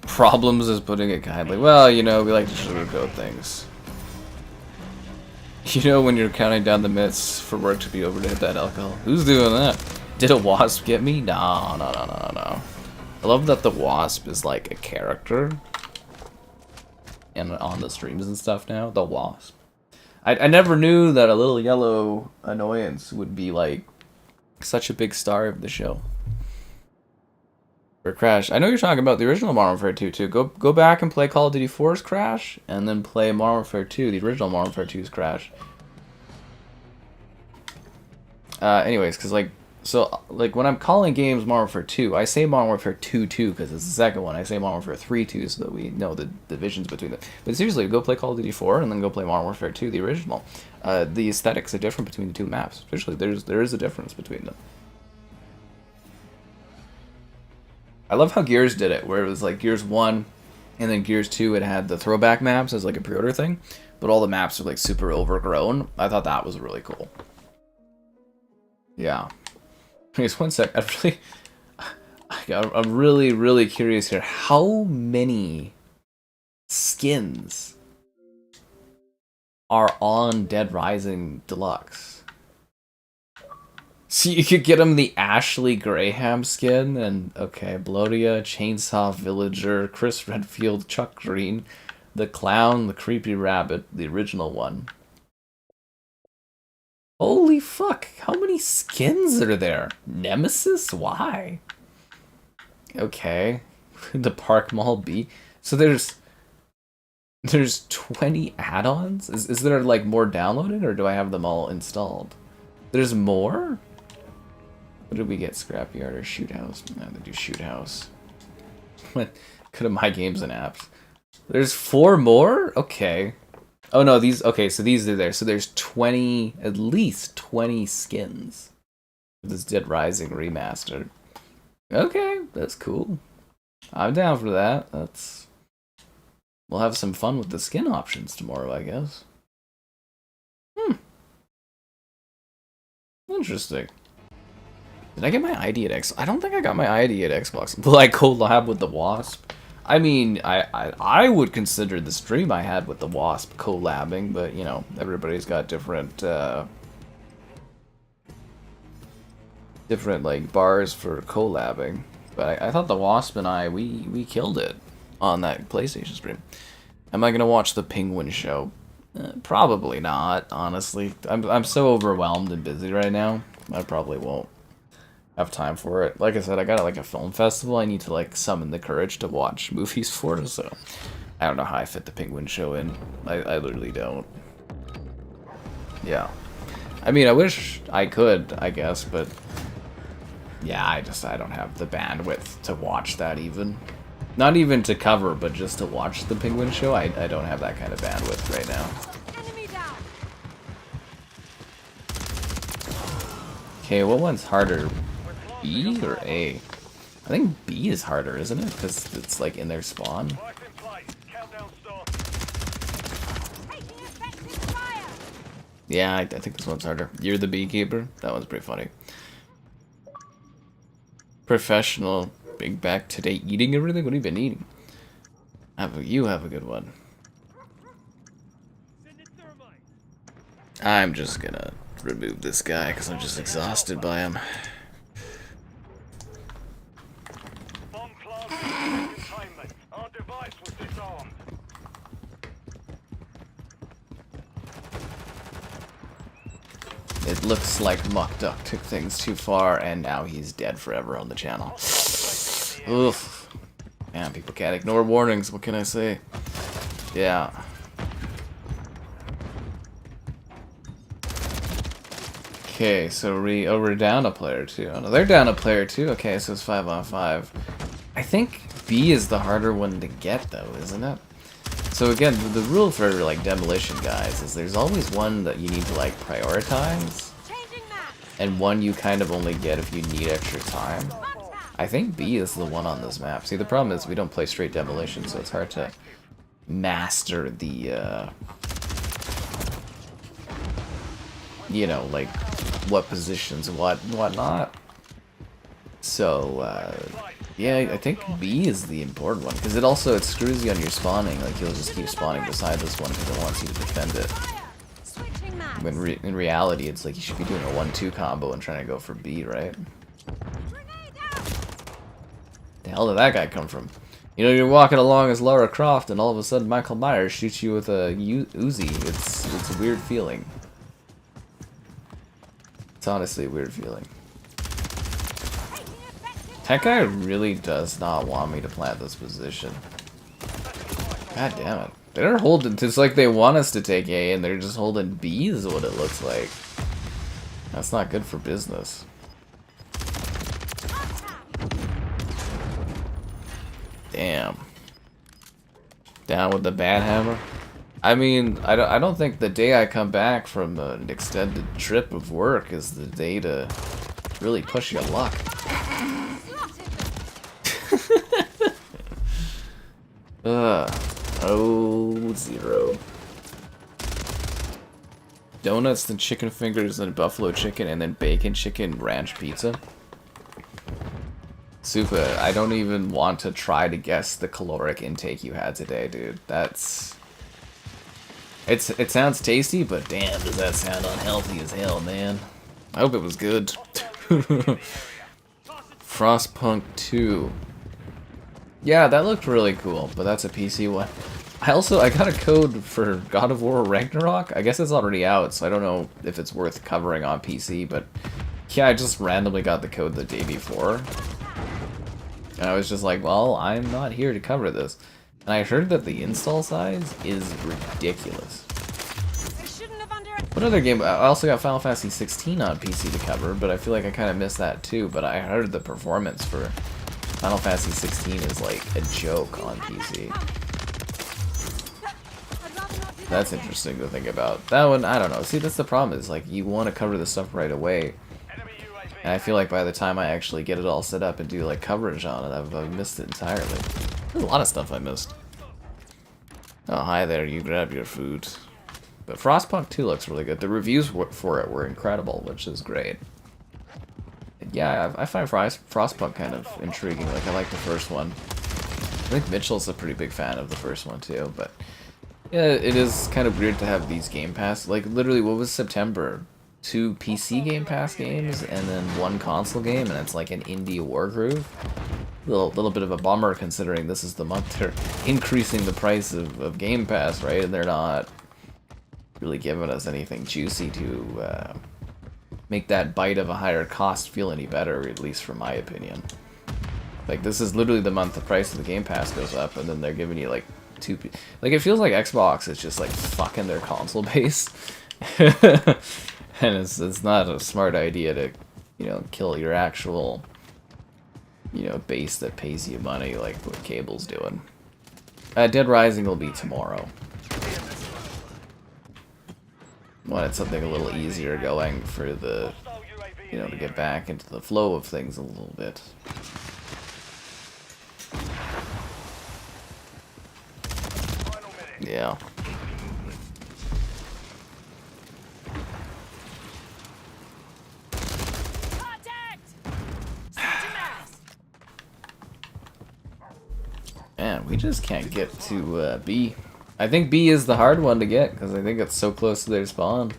Problems is putting it kindly. Well, you know, we like to sugarcoat things. You know, when you're counting down the minutes for work to be over to hit that alcohol. Who's doing that? Did a wasp get me? No. I love that the wasp is like a character. And on the streams and stuff now, the wasp. I never knew that a little yellow annoyance would be like such a big star of the show. Or Crash. I know you're talking about the original Modern Warfare 2 too. Go back and play Call of Duty 4's Crash, and then play Modern Warfare 2, the original Modern Warfare 2's Crash. Anyways, because like, so like when I'm calling games Modern Warfare 2, I say Modern Warfare 2 because it's the second one. I say Modern Warfare 3 so that we know the divisions between them. But seriously, go play Call of Duty 4 and then go play Modern Warfare 2, the original. The aesthetics are different between the two maps. Seriously, there is a difference between them. I love how Gears did it, where it was like Gears 1 and then Gears 2, it had the throwback maps as like a pre-order thing, but all the maps are like super overgrown. I thought that was really cool. Yeah. Just one sec. I'm really curious here. How many skins are on Dead Rising Deluxe? So you could get him the Ashley Graham skin, and okay, Blodia, Chainsaw Villager, Chris Redfield, Chuck Green, the Clown, the Creepy Rabbit, the original one. Holy fuck, how many skins are there? Nemesis? Why? Okay. The Park Mall B. So there's 20 add-ons? Is there like more downloaded, or do I have them all installed? There's more? What did we get? Scrapyard or Shoot House? No, they do Shoot House. What? Could have My Games and Apps. There's 4 more? Okay. Oh no, these, okay, so these are there. So there's 20, at least 20 skins. This Dead Rising Remastered. Okay, that's cool. I'm down for that. We'll have some fun with the skin options tomorrow, I guess. Interesting. Did I get my ID at Xbox? I don't think I got my ID at Xbox. Will I collab with the Wasp? I mean, I would consider the stream I had with the Wasp collabing, but, you know, everybody's got different, different, like, bars for collabing. But I thought the Wasp and I, we killed it on that PlayStation stream. Am I gonna watch the Penguin show? Probably not, honestly. I'm so overwhelmed and busy right now. I probably won't have time for it. Like I said, I got like a film festival I need to like summon the courage to watch movies for, so I don't know how I fit the Penguin show in. I literally don't. Yeah. I mean, I wish I could, I guess, but yeah, I don't have the bandwidth to watch that even. Not even to cover, but just to watch the Penguin show. I don't have that kind of bandwidth right now. Okay, what one's harder? B or A? I think B is harder, isn't it? Because it's like in their spawn. Yeah, I think this one's harder. You're the beekeeper? That one's pretty funny. Professional. Big back today eating everything? What have you been eating? You have a good one. I'm just gonna remove this guy because I'm just exhausted by him. It looks like Muck Duck took things too far and now he's dead forever on the channel. Oof. Man, people can't ignore warnings, what can I say? Yeah. Okay, so we're down a player too. Oh no, they're down a player too. Okay, so it's 5-on-5. I think B is the harder one to get though, isn't it? So again, the rule for like Demolition guys is there's always one that you need to like prioritize, and one you kind of only get if you need extra time. I think B is the one on this map. See, the problem is we don't play straight Demolition, so it's hard to master the, you know, like, what positions, whatnot. So, yeah, I think B is the important one, because it screws you on your spawning. Like, you'll just keep spawning beside this one because it wants you to defend it. When in reality, it's like you should be doing a 1-2 combo and trying to go for B, right? The hell did that guy come from? You know, you're walking along as Lara Croft, and all of a sudden Michael Myers shoots you with a Uzi. It's a weird feeling. It's honestly a weird feeling. That guy really does not want me to plant this position. God damn it. They're holding, it's like they want us to take A, and they're just holding B is what it looks like. That's not good for business. Damn. Down with the bad hammer. I mean, I don't think the day I come back from an extended trip of work is the day to really push your luck. Oh, 0. Donuts, then chicken fingers, then buffalo chicken, and then bacon chicken ranch pizza. Supa, I don't even want to try to guess the caloric intake you had today, dude. It sounds tasty, but damn, does that sound unhealthy as hell, man. I hope it was good. Frostpunk 2. Yeah, that looked really cool, but that's a PC one. I got a code for God of War Ragnarok. I guess it's already out, so I don't know if it's worth covering on PC, but yeah, I just randomly got the code the day before. And I was just like, well, I'm not here to cover this. And I heard that the install size is ridiculous. What other game? I also got Final Fantasy 16 on PC to cover, but I feel like I kind of missed that too. But I heard the performance for Final Fantasy 16 is like a joke on PC. That's interesting to think about. That one, I don't know. See, that's the problem, is like you want to cover this stuff right away. And I feel like by the time I actually get it all set up and do like coverage on it, I've missed it entirely. There's a lot of stuff I missed. Oh, hi there, you grab your food. But Frostpunk 2 looks really good. The reviews for it were incredible, which is great. Yeah, I find Frostpunk kind of intriguing. Like, I like the first one. I think Mitchell's a pretty big fan of the first one too, but yeah, it is kind of weird to have these Game Pass. Like, literally, what was September? 2 PC Game Pass games and then 1 console game, and it's like an indie war groove. Little bit of a bummer, considering this is the month they're increasing the price of Game Pass, right? And they're not really giving us anything juicy to make that bite of a higher cost feel any better, at least from my opinion. Like, this is literally the month the price of the Game Pass goes up, and then they're giving you like 2... Like, it feels like Xbox is just like fucking their console base. And it's not a smart idea to, you know, kill your actual, you know, base that pays you money like what Cable's doing. Dead Rising will be tomorrow. Wanted something a little easier going for the, you know, to get back into the flow of things a little bit. Yeah. Man, we just can't get to B. I think B is the hard one to get, because I think it's so close to their spawn.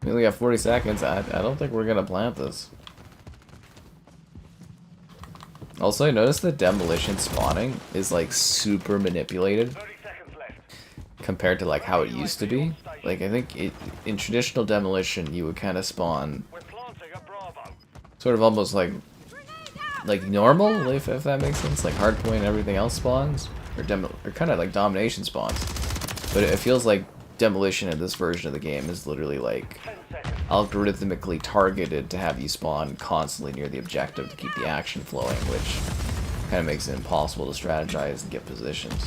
We only got 40 seconds. I don't think we're going to plant this. Also, I noticed that Demolition spawning is like super manipulated compared to like how it used to be. Like, I think in traditional Demolition, you would kind of spawn sort of almost like normal, if that makes sense. Like Hardpoint and everything else spawns, or kind of like Domination spawns. But it feels like Demolition in this version of the game is literally like algorithmically targeted to have you spawn constantly near the objective to keep the action flowing, which kind of makes it impossible to strategize and get positions.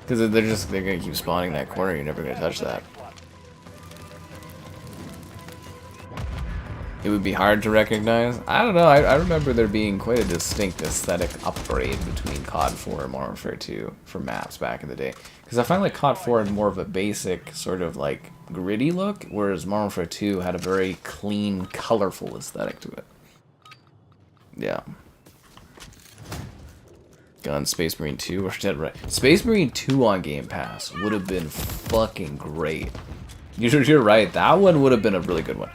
Because they're gonna keep spawning that corner, you're never gonna touch that. It would be hard to recognize. I don't know, I remember there being quite a distinct aesthetic upgrade between COD 4 and Modern Warfare 2 for maps back in the day. Because I find like COD 4 had more of a basic sort of like gritty look, whereas Modern Warfare 2 had a very clean, colorful aesthetic to it. Yeah. Space Marine 2 or Dead Rising. Space Marine 2 on Game Pass would have been fucking great. You're right, that one would have been a really good one.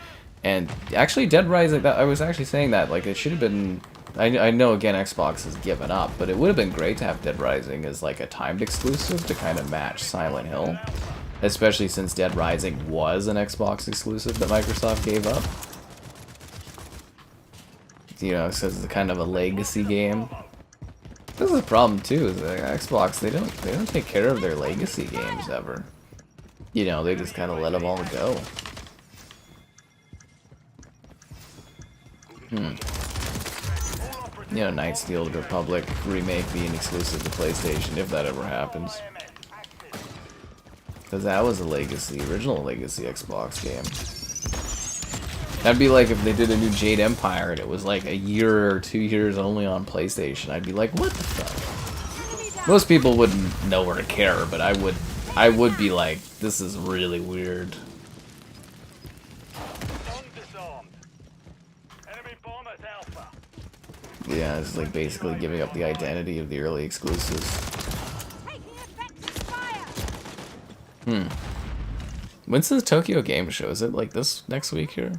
And actually, Dead Rising, I was actually saying that, like, it should have been... I know, again, Xbox has given up, but it would have been great to have Dead Rising as, like, a timed exclusive to kind of match Silent Hill. Especially since Dead Rising was an Xbox exclusive that Microsoft gave up. You know, so it's kind of a legacy game. This is a problem, too, is that Xbox, they don't take care of their legacy games, ever. You know, they just kind of let them all go. You know, Knights of the Old Republic remake being exclusive to PlayStation, if that ever happens. Because that was a original legacy Xbox game. That'd be like if they did a new Jade Empire and it was like a year or 2 years only on PlayStation. I'd be like, what the fuck? Most people wouldn't know or care, but I would be like, this is really weird. Yeah, it's like basically giving up the identity of the early exclusives. When's the Tokyo Game Show? Is it like this next week here?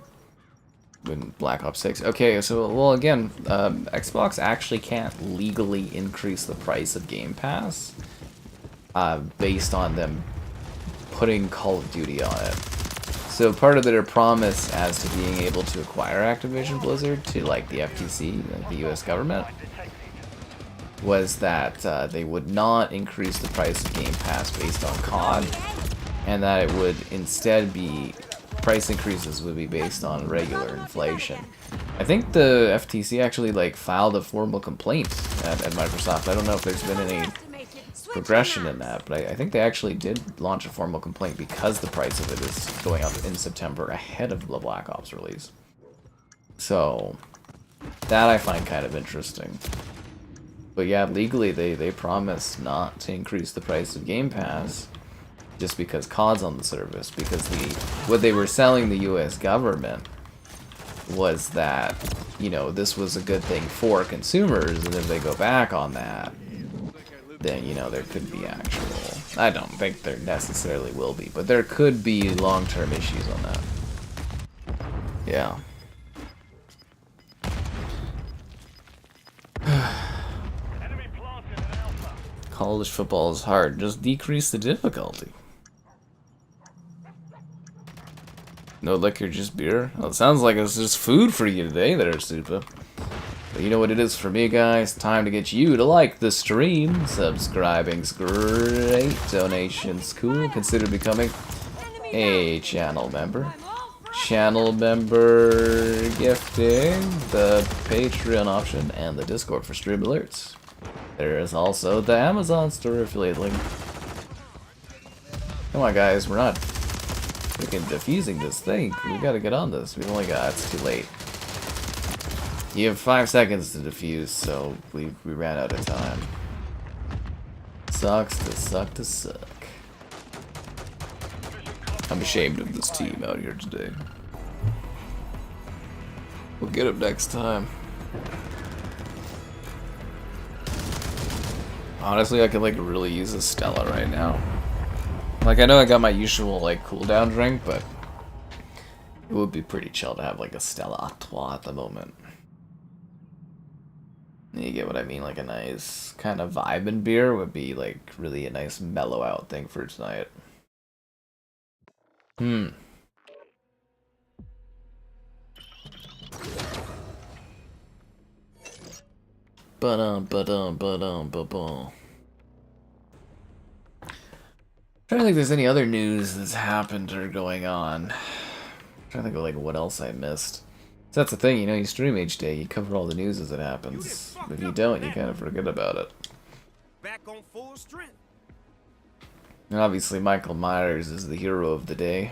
When Black Ops 6. Okay, so, well, again, Xbox actually can't legally increase the price of Game Pass based on them putting Call of Duty on it. So part of their promise as to being able to acquire Activision Blizzard to, like, the FTC, like the US government, was that they would not increase the price of Game Pass based on COD, and that it would instead be price increases would be based on regular inflation. I think the FTC actually like filed a formal complaint at Microsoft. I don't know if there's been any progression in that, but I think they actually did launch a formal complaint because the price of it is going up in September ahead of the Black Ops release. So that I find kind of interesting. But yeah, legally they promised not to increase the price of Game Pass just because COD's on the service, because what they were selling the US government was that, you know, this was a good thing for consumers, and if they go back on that, then, you know, there could be actual... I don't think there necessarily will be, but there could be long-term issues on that. Yeah. College football is hard. Just decrease the difficulty. No liquor, just beer? Well, it sounds like it's just food for you today there, Super. But you know what it is for me, guys? Time to get you to like the stream. Subscribing's great. Donation's cool. Consider becoming a channel member. Channel member gifting, the Patreon option, and the Discord for stream alerts. There is also the Amazon store affiliate link. Come on, guys, we're not freaking defusing this thing. We gotta get on this. We've only got... It's too late. You have 5 seconds to defuse, so we ran out of time. Sucks to suck to suck. I'm ashamed of this team out here today. We'll get him next time. Honestly, I could like really use a Stella right now. Like, I know I got my usual like cooldown drink, but it would be pretty chill to have like a Stella Artois at the moment. You get what I mean? Like a nice kind of vibin' beer would be like really a nice mellow out thing for tonight. Trying to think if there's any other news that's happened or going on. I'm trying to think of like what else I missed. So that's the thing, you know, you stream each day, you cover all the news as it happens. If you don't, you kind of forget about it. Back on full strength. And obviously Michael Myers is the hero of the day.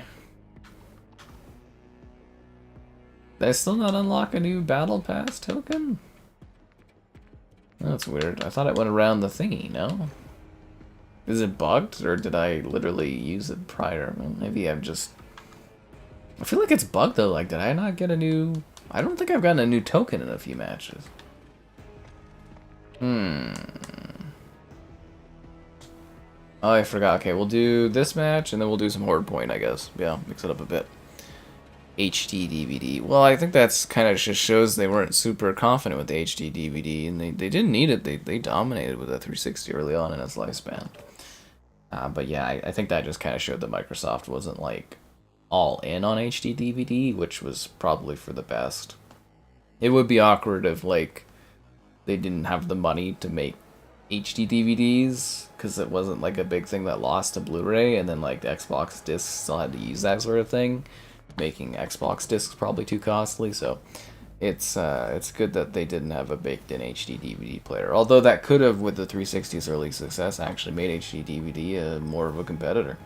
Did I still not unlock a new Battle Pass token? That's weird. I thought it went around the thingy, no? Is it bugged, or did I literally use it prior? Well, maybe I've just... I feel like it's bugged though, like did I not get a new... I don't think I've gotten a new token in a few matches. Oh, I forgot. Okay, we'll do this match, and then we'll do some Hordepoint, I guess. Yeah, mix it up a bit. HD DVD. Well, I think that's kind of just shows they weren't super confident with the HD DVD, and they didn't need it. They dominated with a 360 early on in its lifespan. But yeah, I think that just kind of showed that Microsoft wasn't like all in on HD DVD, which was probably for the best. It would be awkward if like they didn't have the money to make HD DVDs, because it wasn't like a big thing that lost to Blu-ray, and then like the Xbox discs still had to use that sort of thing, making Xbox discs probably too costly. So it's good that they didn't have a baked-in HD DVD player. Although that could have, with the 360's early success, actually made HD DVD more of a competitor.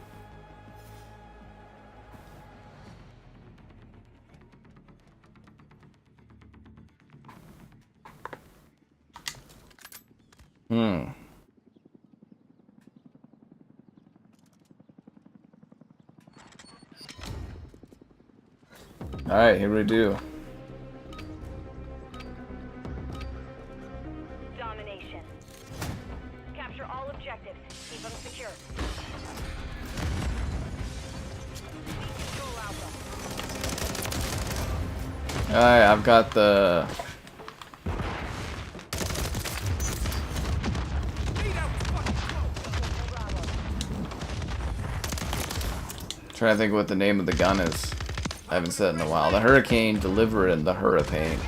Alright, here we do. Domination. Capture all objectives. Keep them secure. Alright, I've got the... Trying to think what the name of the gun is. I haven't said it in a while. The Hurricane, Deliver, and the Hurricane.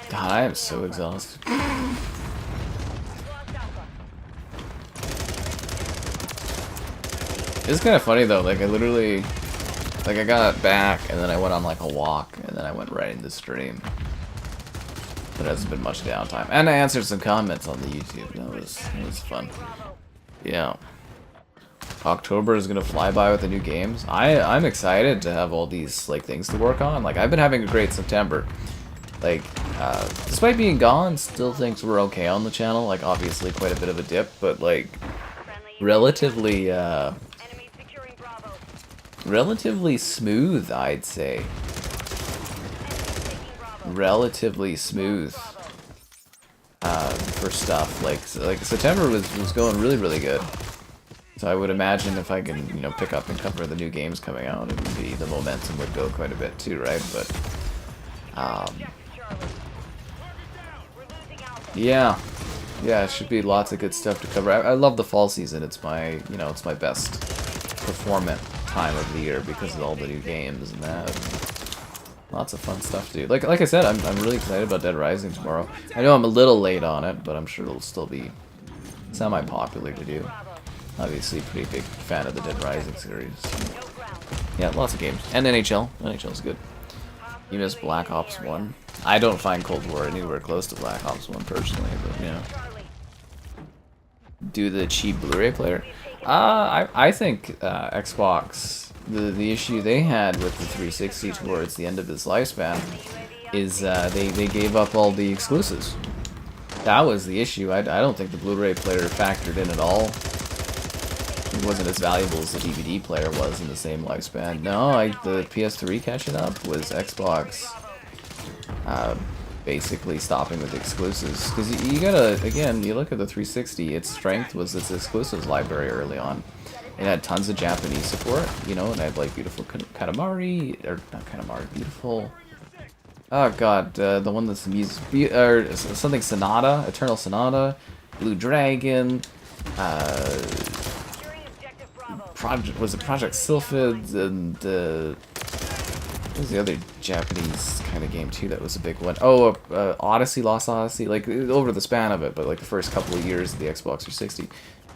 God, I am so exhausted. It's kind of funny though, like I literally, like I got back and then I went on like a walk and then I went right into stream. There hasn't been much downtime. And I answered some comments on the YouTube. That was fun. Yeah. October is gonna fly by with the new games. I'm excited to have all these like things to work on. Like I've been having a great September. Like, despite being gone, still things were okay on the channel. Like obviously quite a bit of a dip, but like relatively relatively smooth, I'd say. Relatively smooth for stuff. Like September was going really good. So I would imagine if I can, you know, pick up and cover the new games coming out, it would be, the momentum would go quite a bit too, right? But yeah, it should be lots of good stuff to cover. I love the fall season. It's my, you know, it's my best performant time of the year because of all the new games and that. Lots of fun stuff to do. Like I said, I'm really excited about Dead Rising tomorrow. I know I'm a little late on it, but I'm sure it'll still be semi-popular to do. Obviously, pretty big fan of the Dead Rising series. Yeah, lots of games. And NHL. NHL's good. You missed Black Ops 1. I don't find Cold War anywhere close to Black Ops 1 personally, but, you know. Do the cheap Blu-ray player? I think Xbox, the issue they had with the 360 towards the end of its lifespan is they gave up all the exclusives. That was the issue. I don't think the Blu-ray player factored in at all. It wasn't as valuable as the DVD player was in the same lifespan. No, the PS3 catching up was Xbox basically stopping with exclusives. Because you gotta, again, you look at the 360, its strength was its exclusives library early on. It had tons of Japanese support, you know, and it had like beautiful Katamari, or not Katamari, beautiful... Oh god, the one that's the music, or something Sonata, Eternal Sonata, Blue Dragon, Project Sylphid, and what was the other Japanese kind of game too that was a big one? Oh, Odyssey, Lost Odyssey, like over the span of it, but like the first couple of years of the Xbox 360.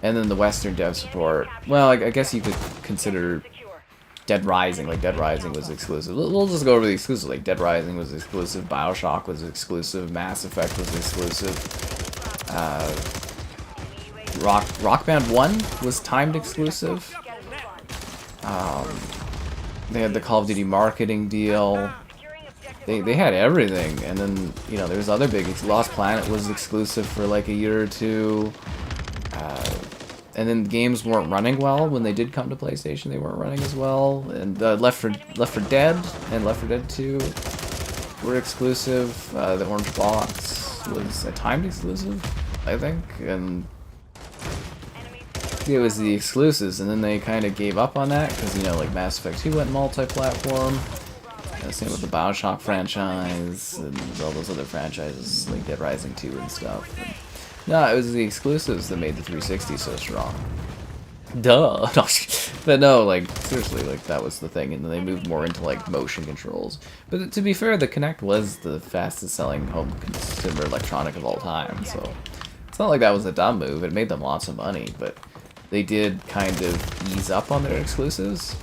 And then the Western dev support, well, I guess you could consider Dead Rising, like Dead Rising was exclusive. We'll just go over the exclusive, like Dead Rising was exclusive, Bioshock was exclusive, Mass Effect was exclusive, Rock Band 1 was timed exclusive. They had the Call of Duty marketing deal. They had everything, and then, you know, there's other big, Lost Planet was exclusive for like a year or two. And then games weren't running well when they did come to PlayStation. They weren't running as well. And Left 4 Dead and Left 4 Dead 2 were exclusive. The Orange Box was a timed exclusive, I think. And it was the exclusives, and then they kind of gave up on that because, you know, like Mass Effect 2 went multi-platform. Same with the Bioshock franchise and all those other franchises like Dead Rising 2 and stuff. And, no, it was the exclusives that made the 360 so strong. Duh. But no, like, seriously, like, that was the thing. And then they moved more into, like, motion controls. But to be fair, the Kinect was the fastest selling home consumer electronic of all time. So it's not like that was a dumb move. It made them lots of money. But they did kind of ease up on their exclusives.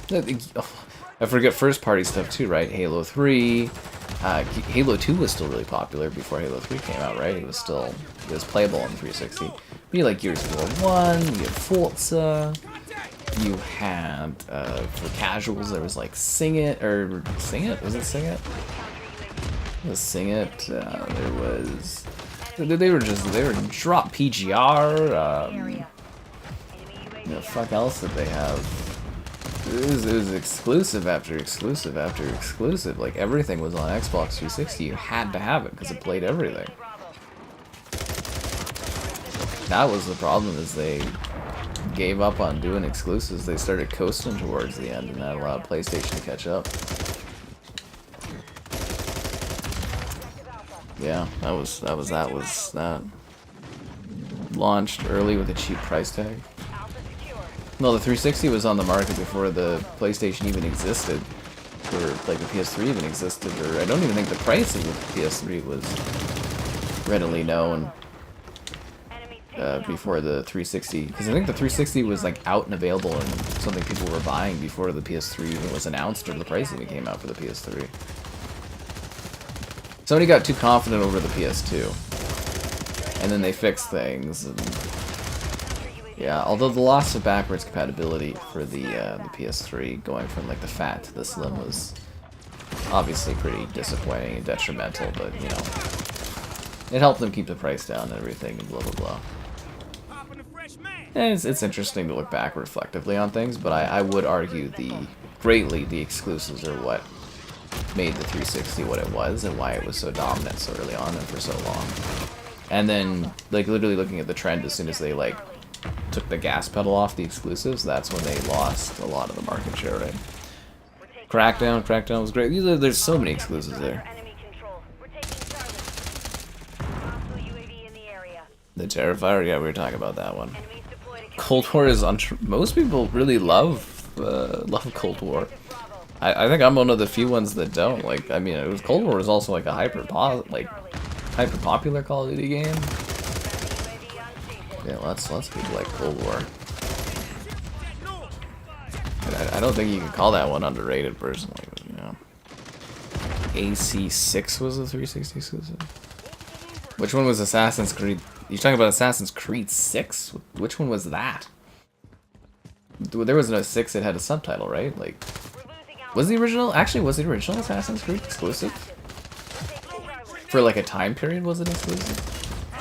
I forget first-party stuff, too, right? Halo 3... Halo 2 was still really popular before Halo 3 came out, right? It was playable on 360. But you like Gears of War 1, you had Forza, you had, for casuals, there was like Sing It? Was it Sing It? It was Sing It, there was... They were drop PGR, you know, fuck else did they have? It was exclusive after exclusive after exclusive. Like, everything was on Xbox 360. You had to have it because it played everything. That was the problem, is they gave up on doing exclusives. They started coasting towards the end, and that allowed PlayStation to catch up. Yeah, that was that. Launched early with a cheap price tag. No, the 360 was on the market before the PlayStation even existed, or like the PS3 even existed, or I don't even think the price of the PS3 was readily known before the 360, because I think the 360 was like out and available and something people were buying before the PS3 even was announced or the price even came out for the PS3. Somebody got too confident over the PS2, and then they fixed things. And yeah, although the loss of backwards compatibility for the PS3, going from like the fat to the slim, was obviously pretty disappointing and detrimental. But you know, it helped them keep the price down and everything, and blah blah blah. And it's interesting to look back reflectively on things, but I would argue greatly the exclusives are what made the 360 what it was and why it was so dominant so early on and for so long. And then, like, literally looking at the trend, as soon as they like took the gas pedal off the exclusives, that's when they lost a lot of the market share, right? Crackdown was great. There's so many exclusives there. The Terrifier, yeah, we were talking about that one. Cold War is most people really love Cold War. I think I'm one of the few ones that don't. Like, I mean, Cold War was also like a hyper popular Call of Duty game. Yeah, lots of people like Cold War. And I don't think you can call that one underrated personally, but, you know. AC6 was a 360 exclusive. Which one was Assassin's Creed? You're talking about Assassin's Creed 6? Which one was that? There was no 6, it had a subtitle, right? Like, was the original Assassin's Creed exclusive? For like a time period, was it exclusive? I'm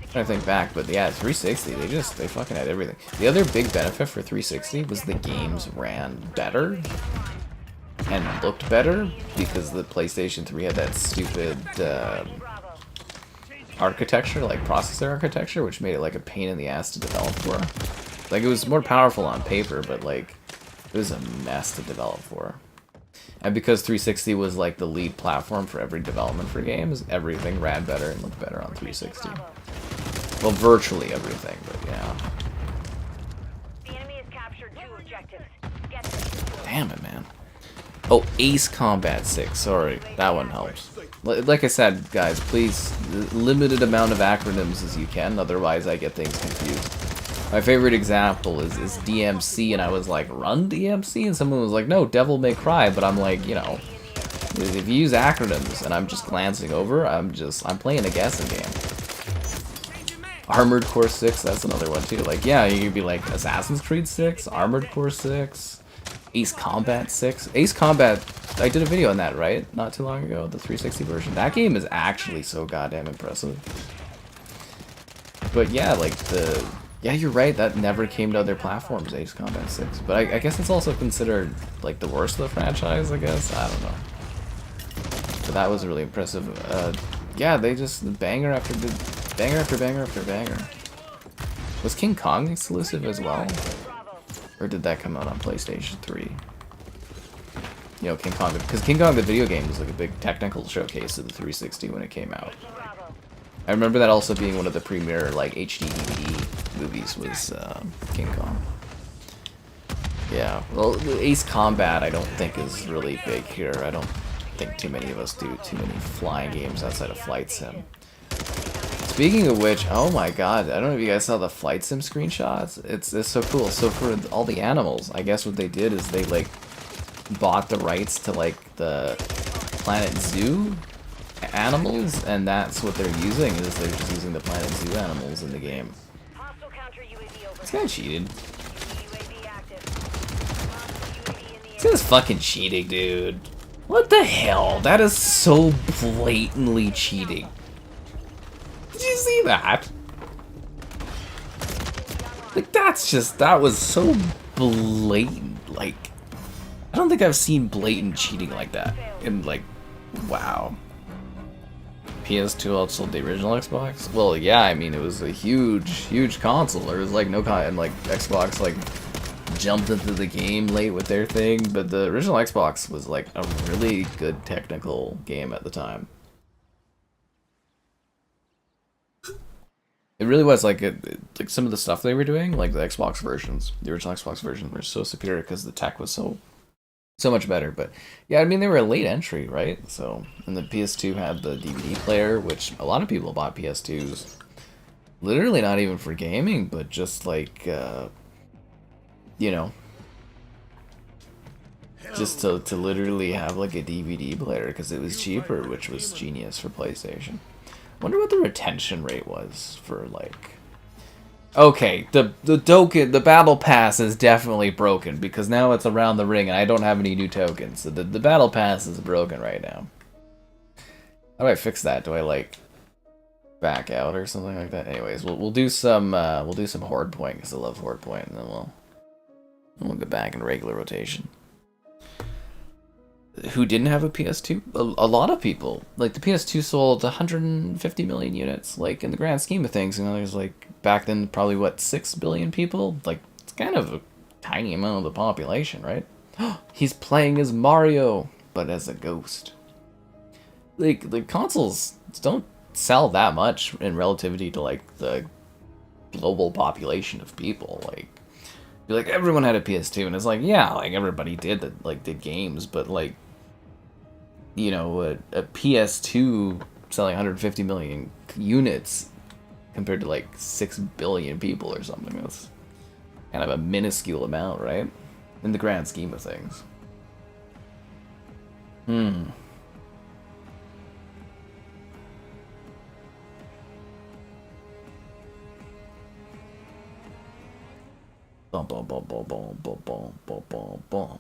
trying to think back, but yeah, 360, they fucking had everything. The other big benefit for 360 was the games ran better and looked better because the PlayStation 3 had that stupid architecture, like processor architecture, which made it like a pain in the ass to develop for. Like, it was more powerful on paper, but like it was a mess to develop for. And because 360 was like the lead platform for every development for games, everything ran better and looked better on 360. Well, virtually everything, but yeah. Damn it, man. Oh, Ace Combat 6. Sorry, that one helps. Like I said, guys, please, limited amount of acronyms as you can, otherwise I get things confused. My favorite example is DMC, and I was like, run DMC? And someone was like, no, Devil May Cry, but I'm like, you know, if you use acronyms and I'm just glancing over, I'm playing a guessing game. Armored Core 6, that's another one too. Like, yeah, you could be like Assassin's Creed 6, Armored Core 6, Ace Combat 6. Ace Combat, I did a video on that, right? Not too long ago, the 360 version. That game is actually so goddamn impressive. But yeah, like yeah, you're right, that never came to other platforms, Ace Combat 6. But I guess it's also considered like the worst of the franchise, I guess? I don't know. But that was really impressive. Yeah, they just banger after banger after banger after banger. Was King Kong exclusive as well? Or did that come out on PlayStation 3? You know, King Kong, because King Kong the video game was like a big technical showcase of the 360 when it came out. I remember that also being one of the premier like HD DVD movies was King Kong. Yeah, well, Ace Combat I don't think is really big here. I don't think too many of us do too many flying games outside of Flight Sim. Speaking of which, oh my god, I don't know if you guys saw the Flight Sim screenshots. It's so cool. So for all the animals, I guess what they did is they like bought the rights to like the Planet Zoo animals, and that's what they're using, is they're just using the Planet Zoo animals in the game. It's kinda cheated. This guy's fucking cheating, dude. What the hell? That is so blatantly cheating. Did you see that? Like, that was so blatant. Like, I don't think I've seen blatant cheating like that. And like, wow. PS2 outsold the original Xbox? Well, yeah, I mean, it was a huge console. There was like no and like Xbox like jumped into the game late with their thing, but the original Xbox was like a really good technical game at the time. It really was like like some of the stuff they were doing, like the Xbox versions, the original Xbox versions were so superior because the tech was so much better. But yeah, I mean they were a late entry, right? So, and the PS2 had the DVD player, which a lot of people bought PS2s, literally not even for gaming, but just like you know, just to literally have like a DVD player because it was cheaper, which was genius for PlayStation. Wonder what the retention rate was for like. Okay, the battle pass is definitely broken because now it's around the ring and I don't have any new tokens. So the battle pass is broken right now. How do I fix that? Do I like back out or something like that? Anyways, we'll do some Hordepoint because I love Hordepoint, and then we'll get back in regular rotation. Who didn't have a PS2? A lot of people. Like, the PS2 sold 150 million units. Like, in the grand scheme of things, you know, there's, like, back then, probably, what, 6 billion people? Like, it's kind of a tiny amount of the population, right? He's playing as Mario, but as a ghost. Like, the consoles don't sell that much in relativity to, like, the global population of people. Like, everyone had a PS2, and it's like, yeah, like, everybody did games, but, like, you know, a PS2 selling 150 million units compared to like 6 billion people or something. That's kind of a minuscule amount, right? In the grand scheme of things. Bum, bum, bum, bum, bum, bum, bum, bum, bum.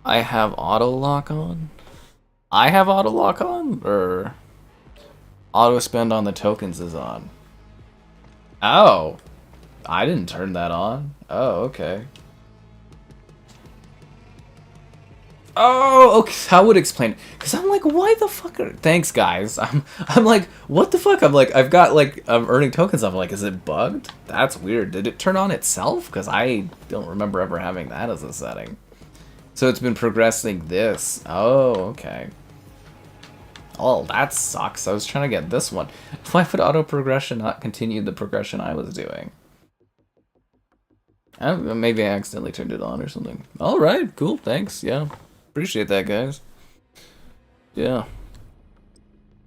I have auto lock on? I have auto lock on? Or auto spend on the tokens is on? Oh! I didn't turn that on. Oh, okay. Oh, okay, that would explain it. Because I'm like, why the fuck are... Thanks, guys. I'm like, what the fuck? I'm like, I'm earning tokens. I'm like, is it bugged? That's weird. Did it turn on itself? Because I don't remember ever having that as a setting. So it's been progressing this. Oh, okay. Oh, that sucks. I was trying to get this one. Why would auto progression not continue the progression I was doing? Maybe I accidentally turned it on or something. Alright, cool, thanks. Yeah. Appreciate that, guys. Yeah.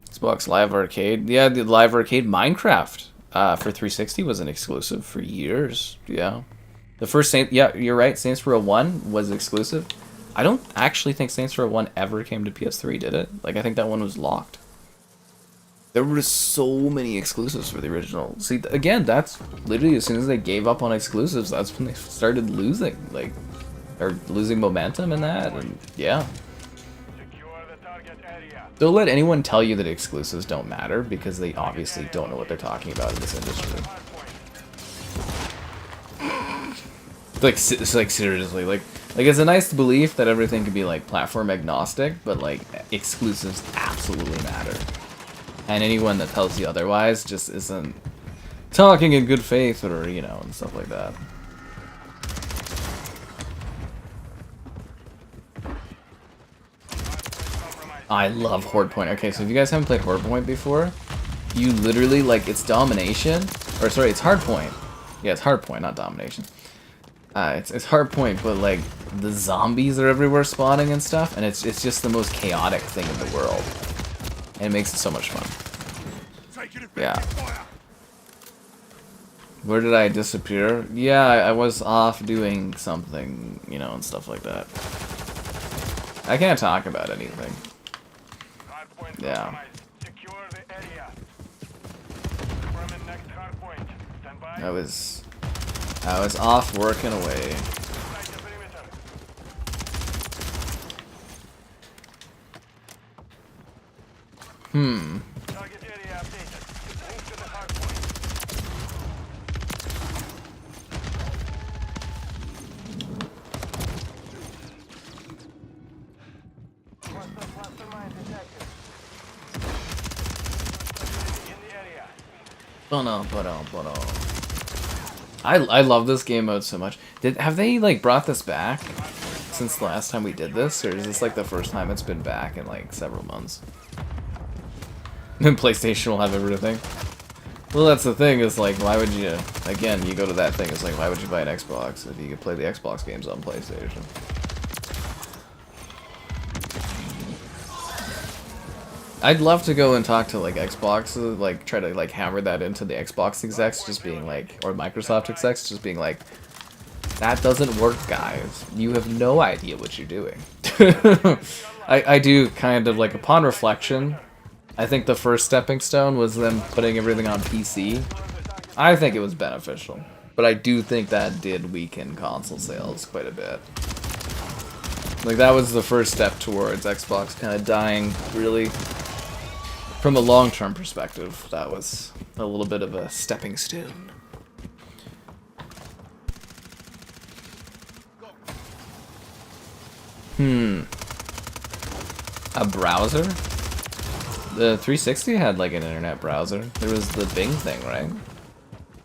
Xbox Live Arcade. Yeah, the Live Arcade Minecraft for 360 was an exclusive for years. Yeah. The first Saints, yeah, you're right, Saints Row 1 was exclusive. I don't actually think Saints Row 1 ever came to PS3, did it? Like, I think that one was locked. There were so many exclusives for the original. See, again, that's literally as soon as they gave up on exclusives, that's when they started losing, like, or losing momentum in that, and yeah. Don't let anyone tell you that exclusives don't matter, because they obviously don't know what they're talking about in this industry. Like seriously, like it's a nice belief that everything can be like platform agnostic, but like exclusives absolutely matter. And anyone that tells you otherwise just isn't talking in good faith, or you know, and stuff like that. I love Hordepoint. Okay, so if you guys haven't played Hordepoint before, you literally like it's Domination, or sorry, it's Hardpoint. Yeah, it's Hardpoint, not Domination. It's Hardpoint, but like the zombies are everywhere spawning and stuff, and it's just the most chaotic thing in the world, and it makes it so much fun. Yeah. Where did I disappear? Yeah, I was off doing something, you know, and stuff like that. I can't talk about anything. Yeah. I was off working away. I love this game mode so much. Have they like brought this back since the last time we did this, or is this like the first time it's been back in like several months? And PlayStation will have everything. Well, that's the thing, is like, why would you, again, you go to that thing, it's like, why would you buy an Xbox if you could play the Xbox games on PlayStation? I'd love to go and talk to like Xbox, like try to like hammer that into the Xbox execs, just being like, or Microsoft execs, just being like, that doesn't work, guys. You have no idea what you're doing. I do kind of like, upon reflection, I think the first stepping stone was them putting everything on PC. I think it was beneficial, but I do think that did weaken console sales quite a bit. Like, that was the first step towards Xbox kind of dying, really. From a long-term perspective, that was a little bit of a stepping stone. A browser? The 360 had like an internet browser. There was the Bing thing, right?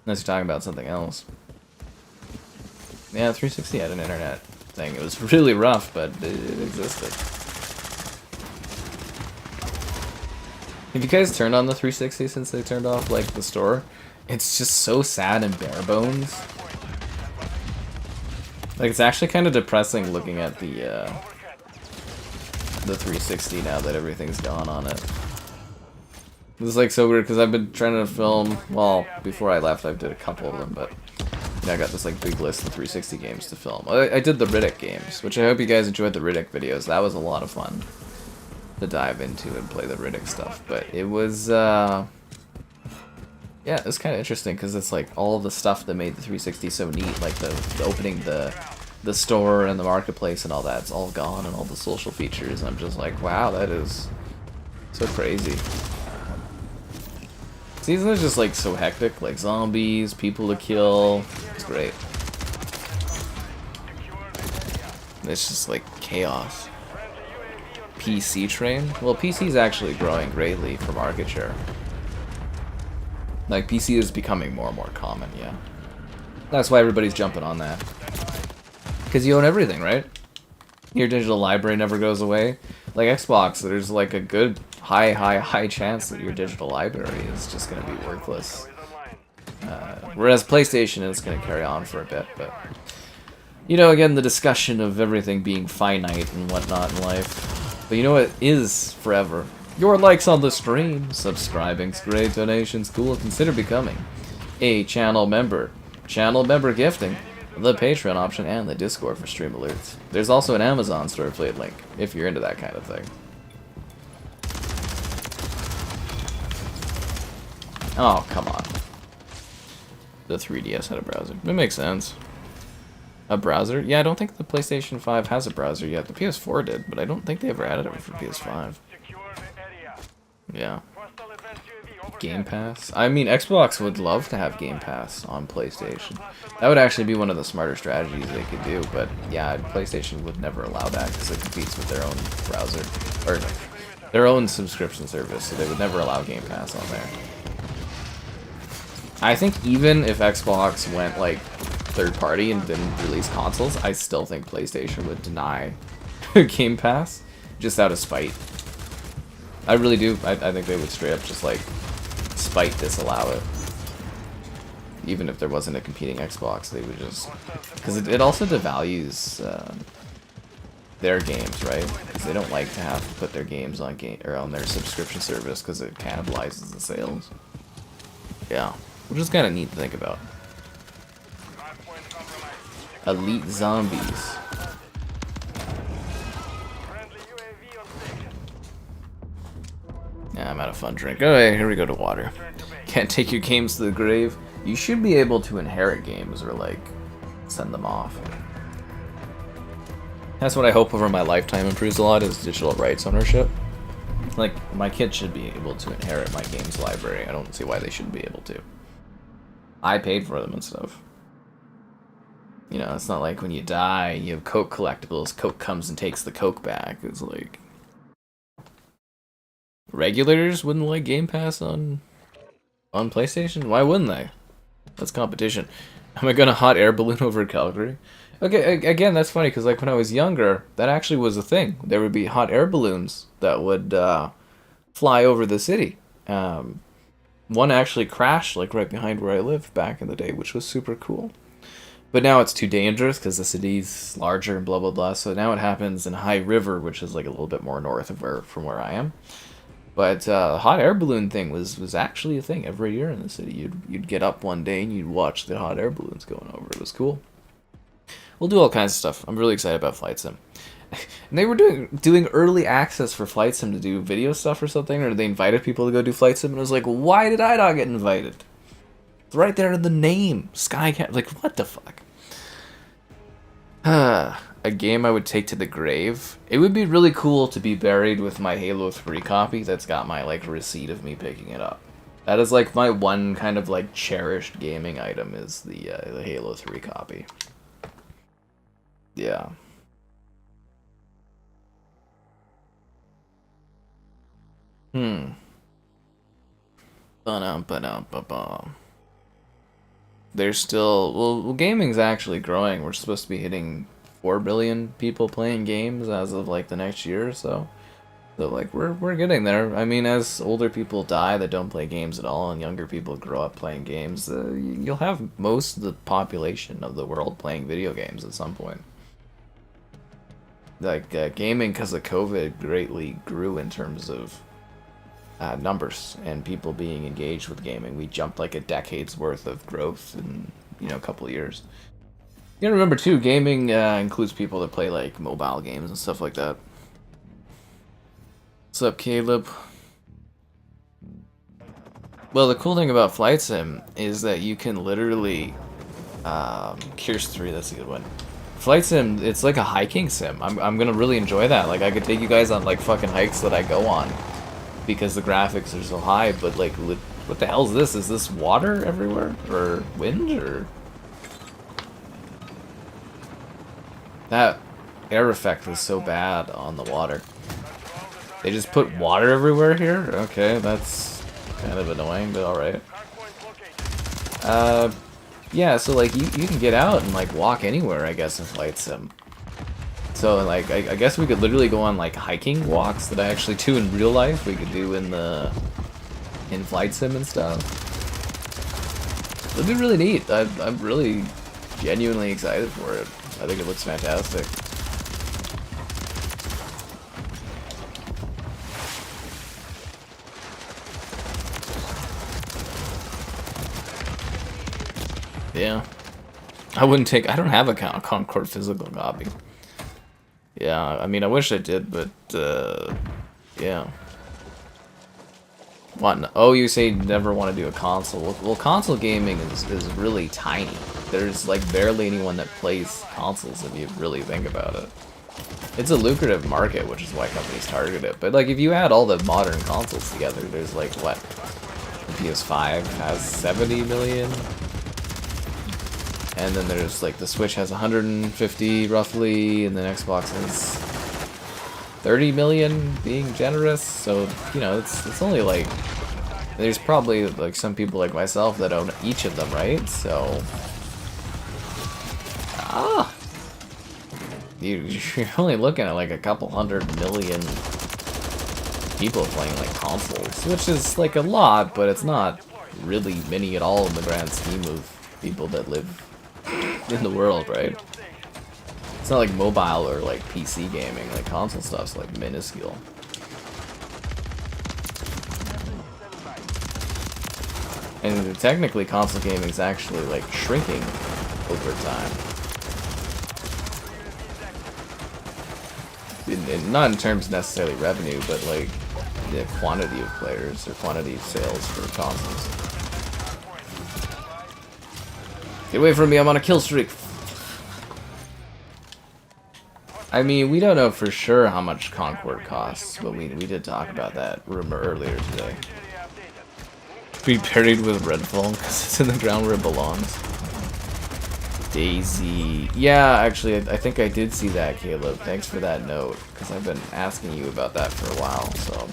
Unless you're talking about something else. Yeah, 360 had an internet thing. It was really rough, but it existed. Have you guys turned on the 360 since they turned off like the store? It's just so sad and bare bones. Like, it's actually kind of depressing looking at the 360 now that everything's gone on it. It's like so weird because I've been trying to film, well, before I left I did a couple of them, but you know, I got this like big list of 360 games to film. I did the Riddick games, which I hope you guys enjoyed the Riddick videos. That was a lot of fun to dive into and play the Riddick stuff, but it was yeah, it was kind of interesting because it's like all the stuff that made the 360 so neat, like the opening the store and the marketplace and all that, it's all gone, and all the social features, and I'm just like, wow, that is so crazy. Season is just like so hectic, like zombies, people to kill, it's great. It's just like chaos. PC train? Well, PC is actually growing greatly for market share. Like, PC is becoming more and more common, yeah. That's why everybody's jumping on that. Because you own everything, right? Your digital library never goes away. Like Xbox, there's like a good high chance that your digital library is just going to be worthless. Whereas PlayStation is going to carry on for a bit, but... You know, again, the discussion of everything being finite and whatnot in life. But you know what is forever? Your likes on the stream, subscribing's great, donations cool, consider becoming a channel member. Channel member gifting, the Patreon option, and the Discord for stream alerts. There's also an Amazon store affiliate link, if you're into that kind of thing. Oh, come on. The 3DS had a browser. It makes sense. A browser? Yeah, I don't think the PlayStation 5 has a browser yet. The PS4 did, but I don't think they ever added it for PS5. Yeah. Game Pass? I mean, Xbox would love to have Game Pass on PlayStation. That would actually be one of the smarter strategies they could do, but yeah, PlayStation would never allow that because it competes with their own browser, or their own subscription service, so they would never allow Game Pass on there. I think even if Xbox went like third party and didn't release consoles, I still think PlayStation would deny Game Pass just out of spite. I really do. I think they would straight up just like spite disallow it. Even if there wasn't a competing Xbox, they would just, because it also devalues their games, right? Because they don't like to have to put their games on on their subscription service because it cannibalizes the sales. Yeah, which is kind of neat to think about. Elite zombies. Yeah, I'm out of fun drink. Okay, here we go to water. Can't take your games to the grave. You should be able to inherit games or like send them off. That's what I hope over my lifetime improves a lot, is digital rights ownership. Like, my kids should be able to inherit my games library. I don't see why they shouldn't be able to. I paid for them and stuff. You know, it's not like when you die, you have Coke collectibles, Coke comes and takes the Coke back. It's like... Regulators wouldn't like Game Pass on On PlayStation? Why wouldn't they? That's competition. Am I gonna hot air balloon over Calgary? Okay, again, that's funny, because like when I was younger, that actually was a thing. There would be hot air balloons that would fly over the city. One actually crashed like right behind where I lived back in the day, which was super cool. But now it's too dangerous because the city's larger and blah blah blah. So now it happens in High River, which is like a little bit more north of from where I am. But hot air balloon thing was actually a thing every year in the city. You'd get up one day and you'd watch the hot air balloons going over. It was cool. We'll do all kinds of stuff. I'm really excited about Flight Sim. And they were doing early access for Flight Sim to do video stuff or something, or they invited people to go do Flight Sim, and I was like, why did I not get invited? It's right there in the name. Skycat. Like, what the fuck? A game I would take to the grave. It would be really cool to be buried with my Halo 3 copy that's got my, like, receipt of me picking it up. That is, like, my one kind of, like, cherished gaming item is the Halo 3 copy. Yeah. Ba-dum-ba-dum-ba-bum. There's still... Well, gaming's actually growing. We're supposed to be hitting 4 billion people playing games as of, like, the next year or so. So, like, we're getting there. I mean, as older people die that don't play games at all, and younger people grow up playing games, you'll have most of the population of the world playing video games at some point. Like, gaming, because of COVID, greatly grew in terms of numbers and people being engaged with gaming. We jumped like a decade's worth of growth in, you know, a couple of years. You gotta remember too, gaming includes people that play like mobile games and stuff like that. What's up, Caleb? Well, the cool thing about Flight Sim is that you can literally Cures 3, that's a good one. Flight Sim, it's like a hiking sim. I'm gonna really enjoy that. Like, I could take you guys on like fucking hikes that I go on because the graphics are so high, but like, what the hell is this? Is this water everywhere? Or wind? Or... That air effect was so bad on the water. They just put water everywhere here? Okay, that's kind of annoying, but alright. Yeah, so like, you can get out and like walk anywhere, I guess, in Flight Sim. So like, I guess we could literally go on like hiking walks that I actually do in real life. We could do in Flight Sim and stuff. It'd be really neat. I'm really genuinely excited for it. I think it looks fantastic. Yeah. I don't have a Concord physical copy. Yeah, I mean, I wish I did, but, yeah. What? Oh, you say you never want to do a console. Well, console gaming is really tiny. There's, like, barely anyone that plays consoles if you really think about it. It's a lucrative market, which is why companies target it. But, like, if you add all the modern consoles together, there's, like, what? The PS5 has 70 million? And then there's, like, the Switch has 150, roughly, and the Xbox has 30 million, being generous. So, you know, it's only, like, there's probably, like, some people like myself that own each of them, right? So, you're only looking at, like, a couple 100 million people playing, like, consoles, which is, like, a lot, but it's not really many at all in the grand scheme of people that live in the world, right? It's not like mobile or like PC gaming. Like, console stuff's like minuscule. And technically console gaming is actually like shrinking over time. Not in terms of necessarily revenue, but like the quantity of players or quantity of sales for consoles. Get away from me, I'm on a kill streak. I mean, we don't know for sure how much Concord costs, but we did talk about that rumor earlier today. Be buried with Redfall because it's in the ground where it belongs. Daisy. Yeah, actually, I think I did see that, Caleb. Thanks for that note, because I've been asking you about that for a while, so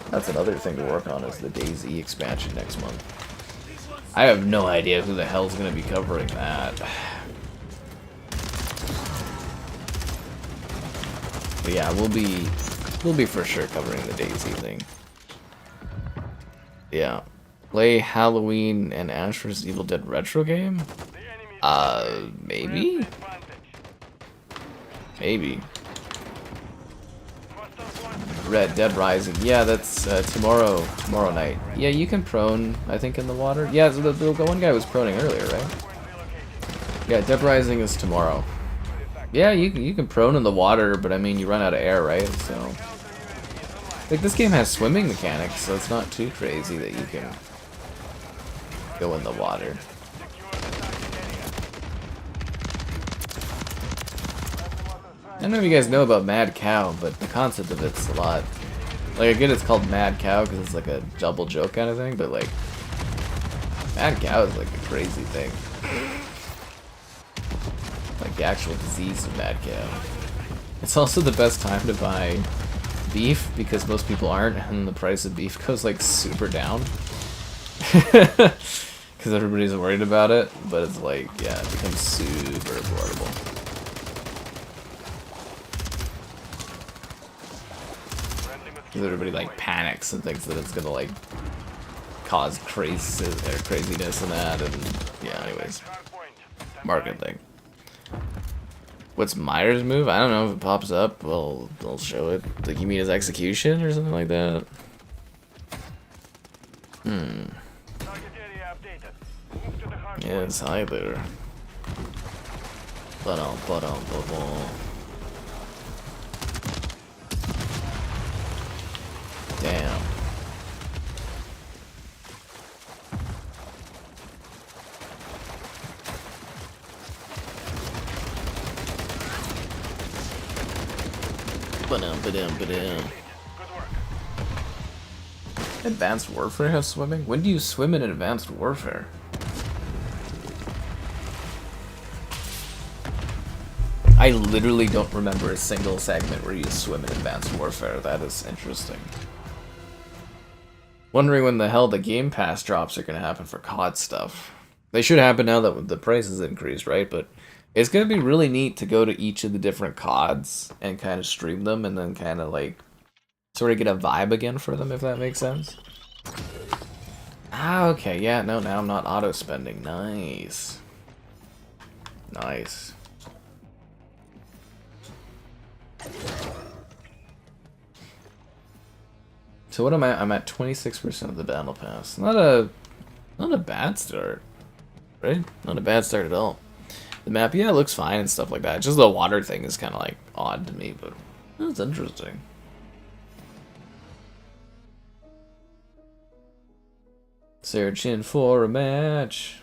that's another thing to work on is the Daisy expansion next month. I have no idea who the hell's gonna be covering that. But yeah, we'll be for sure covering the Daisy thing. Yeah. Play Halloween and Ash vs. Evil Dead retro game? Maybe? Maybe. Red Dead Rising. Yeah, that's tomorrow night. Yeah, you can prone, I think, in the water. Yeah, so the one guy was proning earlier, right? Yeah, Dead Rising is tomorrow. Yeah, you can prone in the water, but I mean, you run out of air, right? So, like, this game has swimming mechanics, so it's not too crazy that you can go in the water. I don't know if you guys know about Mad Cow, but the concept of it's a lot. Like, I get it's called Mad Cow because it's like a double joke kind of thing, but like, Mad Cow is like a crazy thing. Like the actual disease of Mad Cow. It's also the best time to buy beef because most people aren't, and the price of beef goes like super down. Because everybody's worried about it, but it's like, yeah, it becomes super affordable. Because everybody like panics and thinks that it's gonna like cause craziness and that, and yeah, anyways. Market thing. What's Myers' move? I don't know if it pops up. Well, they'll show it. Like, you mean his execution or something like that? Yes, hi there. Damn. Advanced Warfare has swimming? When do you swim in Advanced Warfare? I literally don't remember a single segment where you swim in Advanced Warfare. That is interesting. Wondering when the hell the Game Pass drops are going to happen for COD stuff. They should happen now that the price has increased, right? But it's going to be really neat to go to each of the different CODs and kind of stream them and then kind of like sort of get a vibe again for them, if that makes sense. Ah, okay. Yeah, no, now I'm not auto-spending. Nice. Nice. So what am I? I'm at 26% of the battle pass. Not a bad start, right? Not a bad start at all. The map, yeah, it looks fine and stuff like that. Just the water thing is kind of like odd to me, but it's interesting. Searching for a match.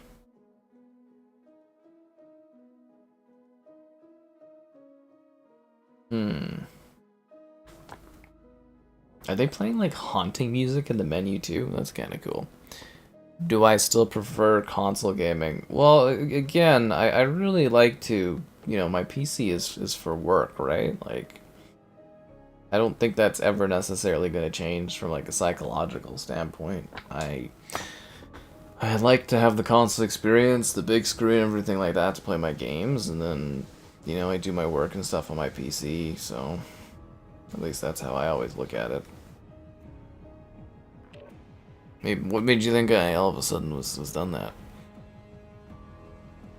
Are they playing like haunting music in the menu too? That's kind of cool. Do I still prefer console gaming? Well, again, I really like to, you know, my PC is for work, right? Like, I don't think that's ever necessarily going to change from like a psychological standpoint. I like to have the console experience, the big screen, everything like that to play my games, and then, you know, I do my work and stuff on my PC, so at least that's how I always look at it. Maybe, what made you think I all of a sudden was done that?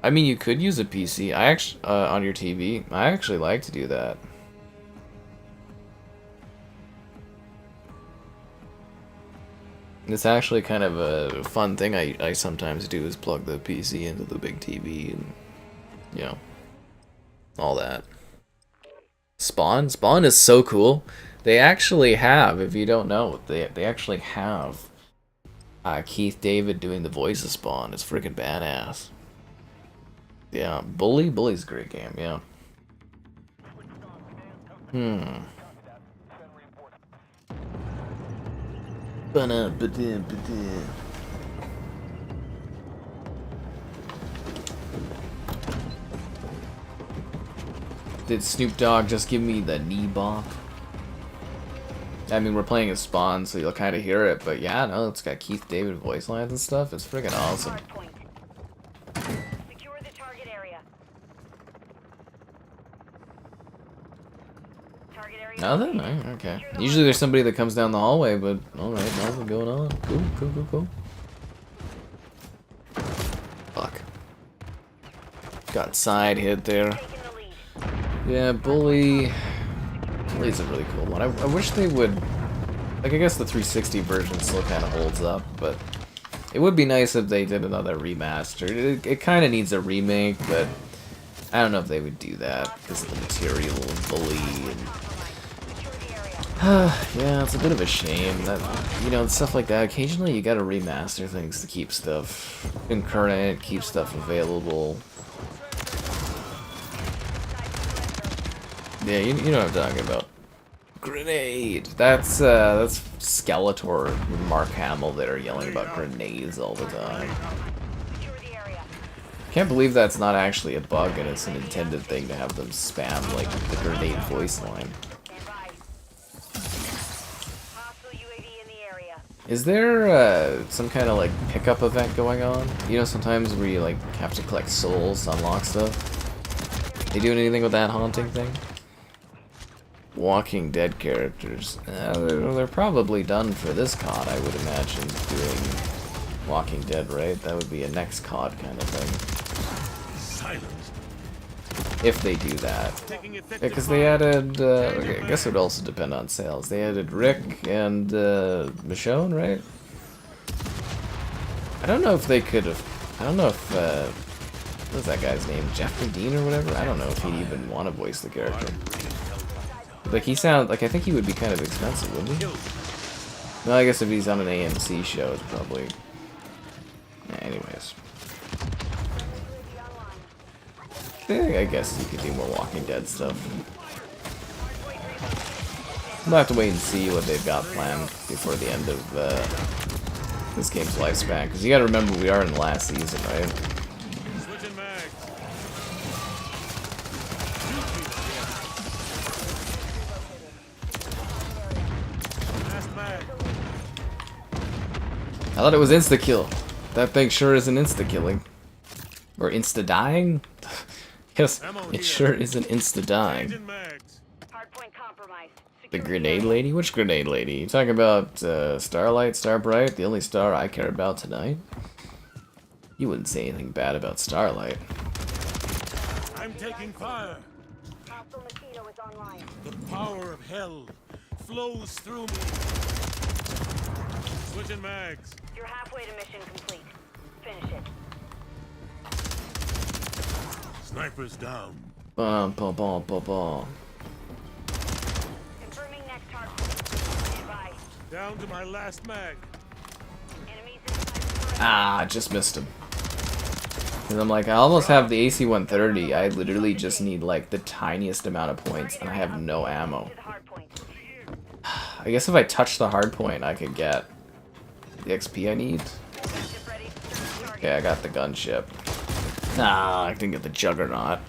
I mean, you could use a PC. I actually on your TV. I actually like to do that. It's actually kind of a fun thing I sometimes do is plug the PC into the big TV and, you know, all that. Spawn is so cool. They actually have, if you don't know, they actually have Keith David doing the voice of Spawn. It's freaking badass. Yeah, Bully's a great game, yeah. Did Snoop Dogg just give me the knee bop? I mean, we're playing as Spawn, so you'll kind of hear it, but yeah, no, it's got Keith David voice lines and stuff. It's freaking awesome. Secure the target area. Target area. Nothing? Okay. Usually there's somebody that comes down the hallway, but alright, nothing going on. Cool, cool, cool, cool. Fuck. Got side hit there. Yeah, Bully's a really cool one. I wish they would... Like, I guess the 360 version still kind of holds up, but... It would be nice if they did another remaster. It kind of needs a remake, but... I don't know if they would do that, because of the material and Bully and... yeah, it's a bit of a shame that, you know, stuff like that. Occasionally you gotta remaster things to keep stuff concurrent, keep stuff available. Yeah, you know what I'm talking about. Grenade! That's Skeletor and Mark Hamill that are yelling about grenades all the time. Can't believe that's not actually a bug and it's an intended thing to have them spam, like, the grenade voice line. Is there some kind of like pickup event going on? You know, sometimes where you like have to collect souls to unlock stuff. They doing anything with that haunting thing? Walking Dead characters. They're probably done for this COD, I would imagine, doing Walking Dead, right? That would be a next COD kind of thing. Silence. If they do that. Because they added, okay, I guess it would also depend on sales. They added Rick and Michonne, right? I don't know if they could have, I don't know if, what's that guy's name? Jeffrey Dean or whatever? I don't know if he'd even want to voice the character. Like, he sounds, like, I think he would be kind of expensive, wouldn't he? No, I guess if he's on an AMC show, it's probably... Anyways. I guess you could do more Walking Dead stuff. We'll have to wait and see what they've got planned before the end of this game's lifespan. Because you gotta remember, we are in the last season, right? I thought it was insta-kill. That thing sure isn't insta-killing. Or insta-dying? Yes, it sure isn't insta-dying. The grenade lady? Which grenade lady? You talking about Starlight, Starbright? The only star I care about tonight? You wouldn't say anything bad about Starlight. I'm taking fire. The power of hell flows through me. Switching mags. You're halfway to mission complete. Finish it. Snipers down. Bum, bum, bum, bum, bum. Confirming next target. Stand by. Down to my last mag. Enemies inside. Ah, I just missed him. Cause I'm like, I almost have the AC-130. I literally just need like the tiniest amount of points, and I have no ammo. I guess if I touch the hard point, I could get the XP I need. Okay, I got the gunship. Nah, I didn't get the Juggernaut.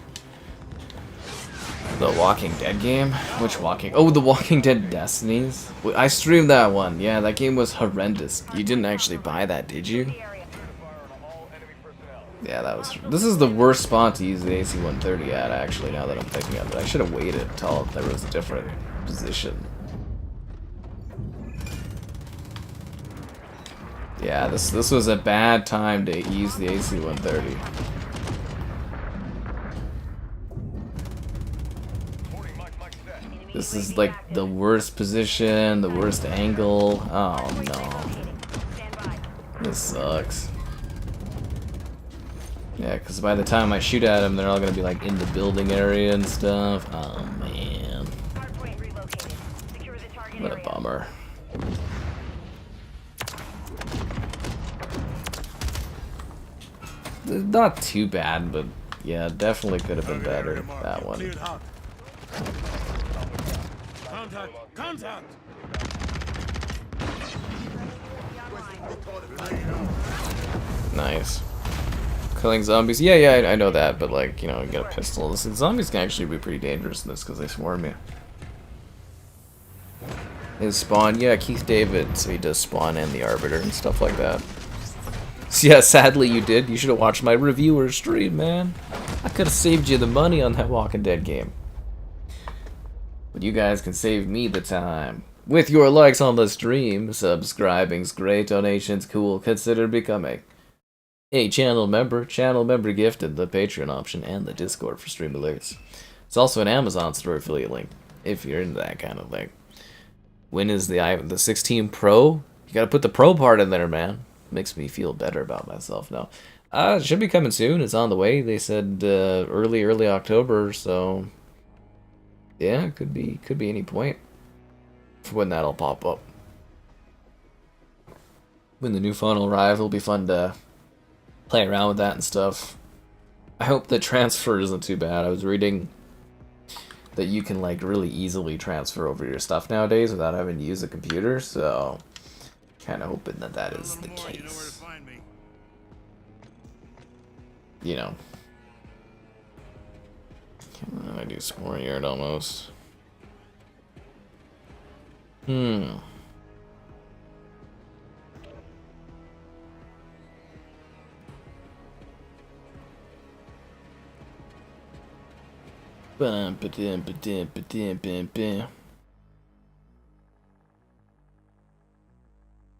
The Walking Dead game? Which Walking? Oh, the Walking Dead Destinies? I streamed that one. Yeah, that game was horrendous. You didn't actually buy that, did you? Yeah, that was... This is the worst spot to use the AC-130 at, actually, now that I'm thinking of it. I should have waited until there was a different position. Yeah, this was a bad time to use the AC-130. This is like the worst position, the worst angle. Oh no. This sucks. Yeah, because by the time I shoot at them, they're all going to be like in the building area and stuff. Oh man. What a bummer. Not too bad, but yeah, definitely could have been better, that one. Contact! Contact! Nice. Killing zombies? Yeah, I know that, but like, you know, you got a pistol. Zombies can actually be pretty dangerous in this because they swarm you. His spawn, yeah, Keith David, so he does spawn and the Arbiter and stuff like that. So yeah, sadly you did. You should have watched my reviewer stream, man. I could have saved you the money on that Walking Dead game. But you guys can save me the time. With your likes on the stream, subscribing's great, donations cool, consider becoming a channel member gifted, the Patreon option, and the Discord for stream alerts. It's also an Amazon store affiliate link, if you're into that kind of thing. When is the 16 Pro? You gotta put the Pro part in there, man. Makes me feel better about myself now. It should be coming soon. It's on the way. They said early October, so yeah, could be any point for when that'll pop up. When the new phone will arrive, it'll be fun to play around with that and stuff. I hope the transfer isn't too bad. I was reading that you can like really easily transfer over your stuff nowadays without having to use a computer, so kind of hoping that that is the case. You know. I do Sporeyard almost.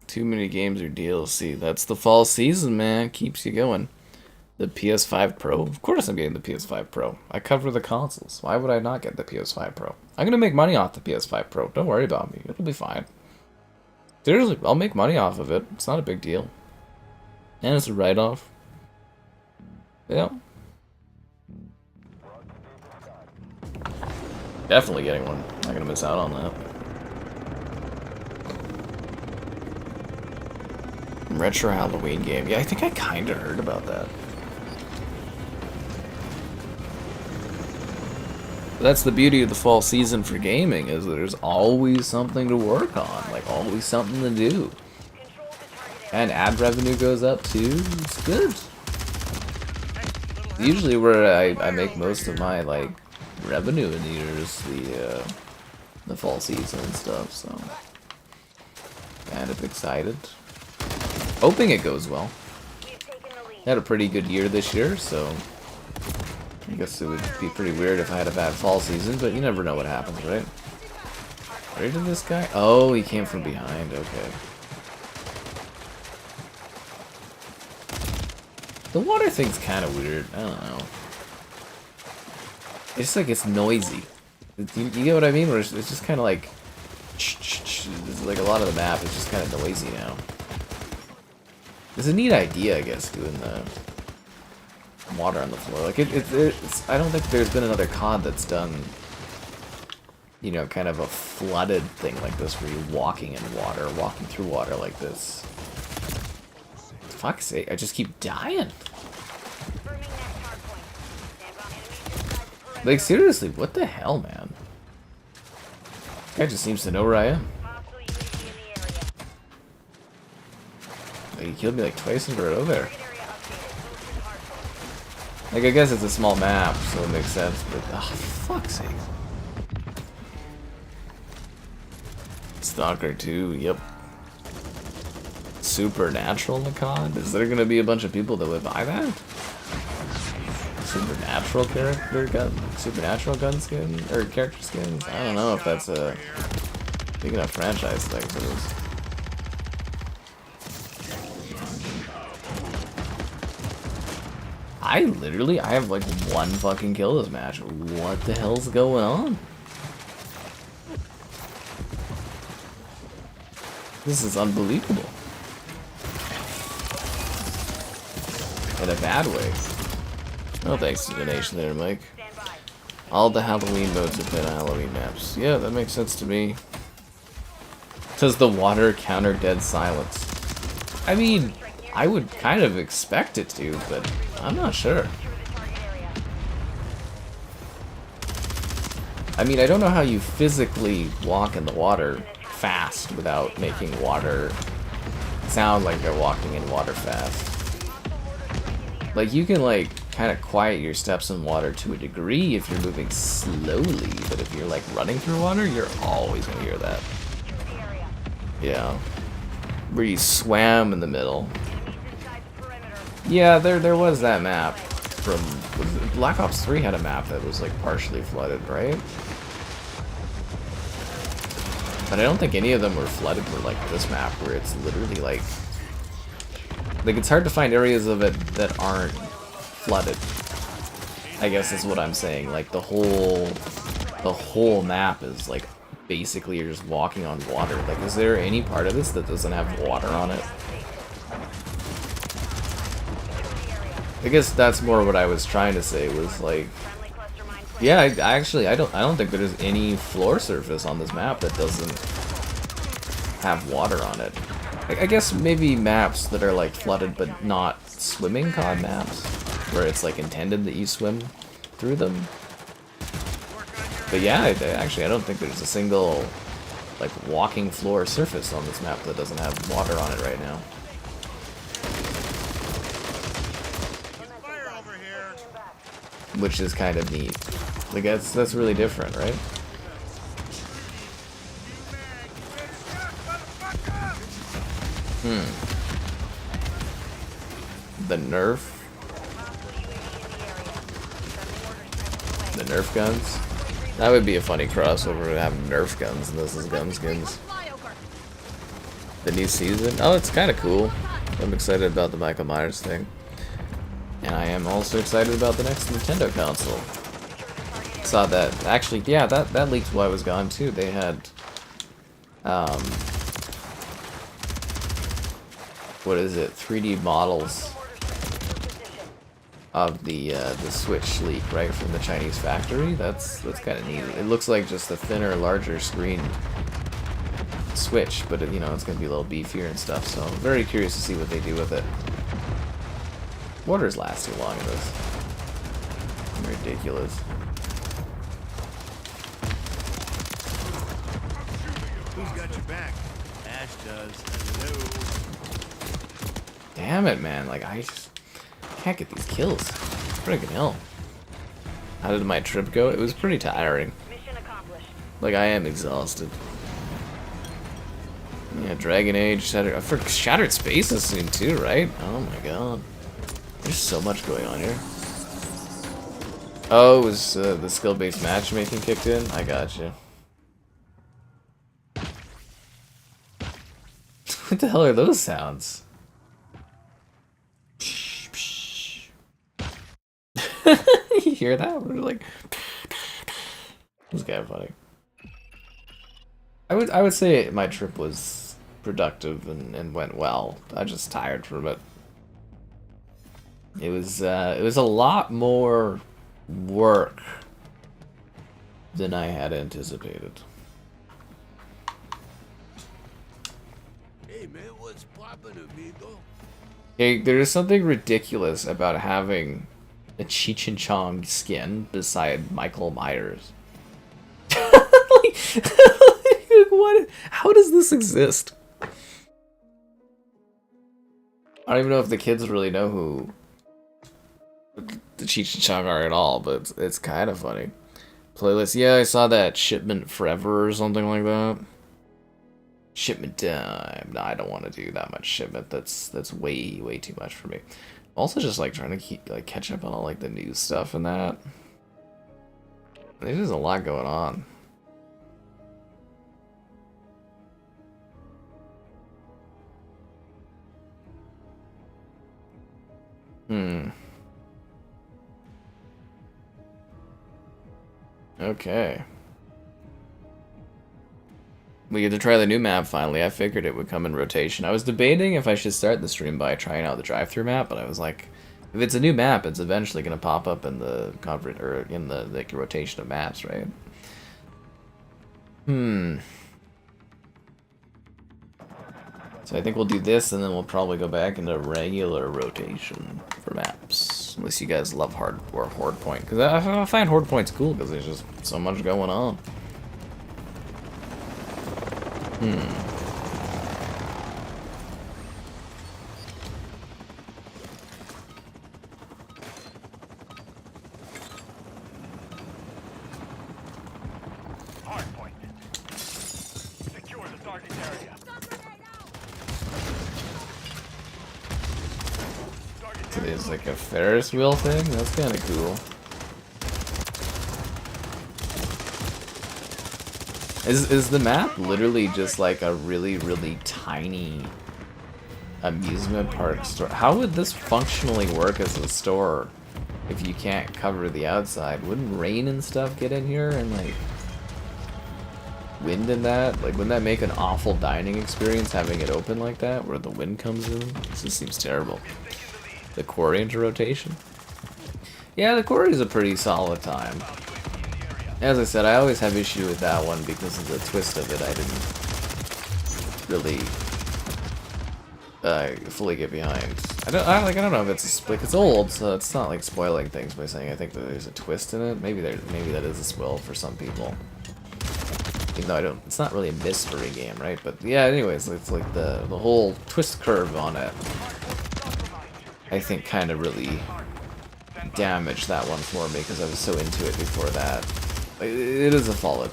Too many games or DLC. That's the fall season, man. Keeps you going. The PS5 Pro? Of course I'm getting the PS5 Pro. I cover the consoles. Why would I not get the PS5 Pro? I'm gonna make money off the PS5 Pro. Don't worry about me. It'll be fine. Seriously, I'll make money off of it. It's not a big deal. And it's a write-off. Yeah. Definitely getting one. Not gonna miss out on that. Retro Halloween game. Yeah, I think I kinda heard about that. But that's the beauty of the fall season for gaming, is that there's always something to work on, like always something to do. And ad revenue goes up too. It's good. Usually where I make most of my like revenue in the year is the fall season and stuff, so kind of excited. Hoping it goes well. Had a pretty good year this year, so I guess it would be pretty weird if I had a bad fall season, but you never know what happens, right? Where did this guy? Oh, he came from behind, okay. The water thing's kind of weird, I don't know. It's like it's noisy. You get what I mean? Where it's just kind of like... It's like a lot of the map is just kind of noisy now. It's a neat idea, I guess, doing the water on the floor. Like it's I don't think there's been another COD that's done, you know, kind of a flooded thing like this where you're walking in water, walking through water like this. Fuck's sake, I just keep dying. Like seriously, what the hell, man? This guy just seems to know where I am. He killed me like twice in a row there. Like, I guess it's a small map, so it makes sense, but oh, fuck's sake. Stalker 2, yep. Supernatural in the COD? Is there gonna be a bunch of people that would buy that? Supernatural supernatural gun skin? Or character skins? I don't know if that's a big enough franchise thing for this. I have like one fucking kill this match. What the hell's going on? This is unbelievable. In a bad way. Oh, thanks to donation there, Mike. All the Halloween modes have been Halloween maps. Yeah, that makes sense to me. Does the water counter dead silence? I mean, I would kind of expect it to, but I'm not sure. I mean, I don't know how you physically walk in the water fast without making water sound like they're walking in water fast. Like, you can, like, kind of quiet your steps in water to a degree if you're moving slowly, but if you're, like, running through water, you're always gonna hear that. Yeah. Where you swam in the middle. Enemies inside the perimeter. Yeah, there was that map from Black Ops 3 had a map that was like partially flooded, right? But I don't think any of them were flooded for like this map where it's literally like it's hard to find areas of it that aren't flooded. I guess is what I'm saying. Like the whole map is like basically you're just walking on water. Like is there any part of this that doesn't have water on it? I guess that's more what I was trying to say was like Friendly cluster mine placed. yeah, I don't think there's any floor surface on this map that doesn't have water on it. I guess maybe maps that are like flooded but not swimming COD maps, where it's like intended that you swim through them. But yeah, actually I don't think there's a single like walking floor surface on this map that doesn't have water on it right now. Fire over here. Which is kind of neat. Like that's really different, right? The Nerf? The Nerf guns? That would be a funny crossover to have Nerf guns and this is gun skins. The new season? Oh, it's kind of cool. I'm excited about the Michael Myers thing. And I am also excited about the next Nintendo console. Saw that. Actually, yeah, that leaked while I was gone too. They had what is it? 3D models of the Switch leak right from the Chinese factory. That's kind of neat. It looks like just a thinner, larger screen Switch, but you know it's gonna be a little beefier and stuff. So I'm very curious to see what they do with it. Orders last too long in this. Ridiculous. Who's got your back? Ash does. Hello. Damn it, man! Like I just can't get these kills. Friggin' hell. How did my trip go? It was pretty tiring. Mission accomplished. Like I am exhausted. Yeah, Dragon Age, Shattered Spaces soon too, right? Oh my god. There's so much going on here. Oh, it was the skill-based matchmaking kicked in? I gotcha. What the hell are those sounds? You hear that? We're like... This guy funny. I would say my trip was productive and went well. I just tired from it. It was a lot more work than I had anticipated. Hey man, what's poppin', amigo? Hey, there is something ridiculous about having a Cheech and Chong skin beside Michael Myers. like, what? How does this exist? I don't even know if the kids really know who the Cheech and Chong are at all, but it's kind of funny. Playlist, yeah, I saw that Shipment Forever or something like that. Shipment time. No, I don't want to do that much shipment. That's way too much for me. Also, just like trying to catch up on all like the news stuff and that. There's just a lot going on. Okay. We get to try the new map finally. I figured it would come in rotation. I was debating if I should start the stream by trying out the drive-thru map, but I was like, if it's a new map, it's eventually going to pop up in the in the like rotation of maps, right? So I think we'll do this, and then we'll probably go back into regular rotation for maps. Unless you guys love Hordepoint, because I find Hordepoint's cool because there's just so much going on. Hardpoint. Secure the target area. It's like a Ferris wheel thing? That's kind of cool. Is the map literally just like a really, really tiny amusement park store? How would this functionally work as a store if you can't cover the outside? Wouldn't rain and stuff get in here and like wind in that? Like, wouldn't that make an awful dining experience having it open like that where the wind comes in? This just seems terrible. The quarry into rotation? Yeah, the quarry is a pretty solid time. As I said, I always have issue with that one because of the twist of it. I didn't really fully get behind. I don't know if it's like it's old, so it's not like spoiling things by saying I think that there's a twist in it. Maybe that is a spoil for some people. Even though I don't, it's not really a mystery game, right? But yeah, anyways, it's like the whole twist curve on it, I think, kind of really damaged that one for me because I was so into it before that. It is a solid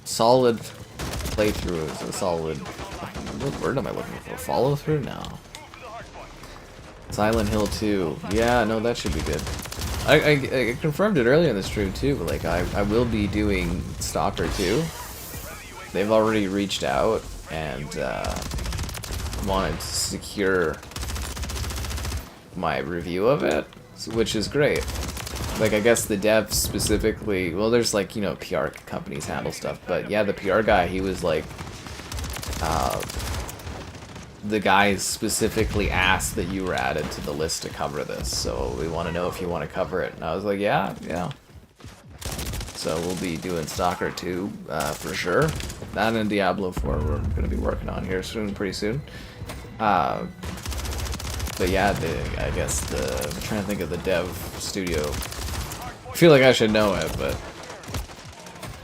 playthrough. It's a solid. What word am I looking for? Follow through? No. Silent Hill 2. Yeah, no, that should be good. I confirmed it earlier in the stream too, but like I will be doing Stalker 2. They've already reached out and wanted to secure my review of it, which is great. Like, I guess the dev specifically, well, there's like, you know, PR companies handle stuff, but yeah, the PR guy, he was like, the guys specifically asked that you were added to the list to cover this, so we want to know if you want to cover it. And I was like, yeah. So we'll be doing Stalker 2 for sure. That and Diablo 4 we're going to be working on here pretty soon. But yeah, I guess I'm trying to think of the dev studio. I feel like I should know it, but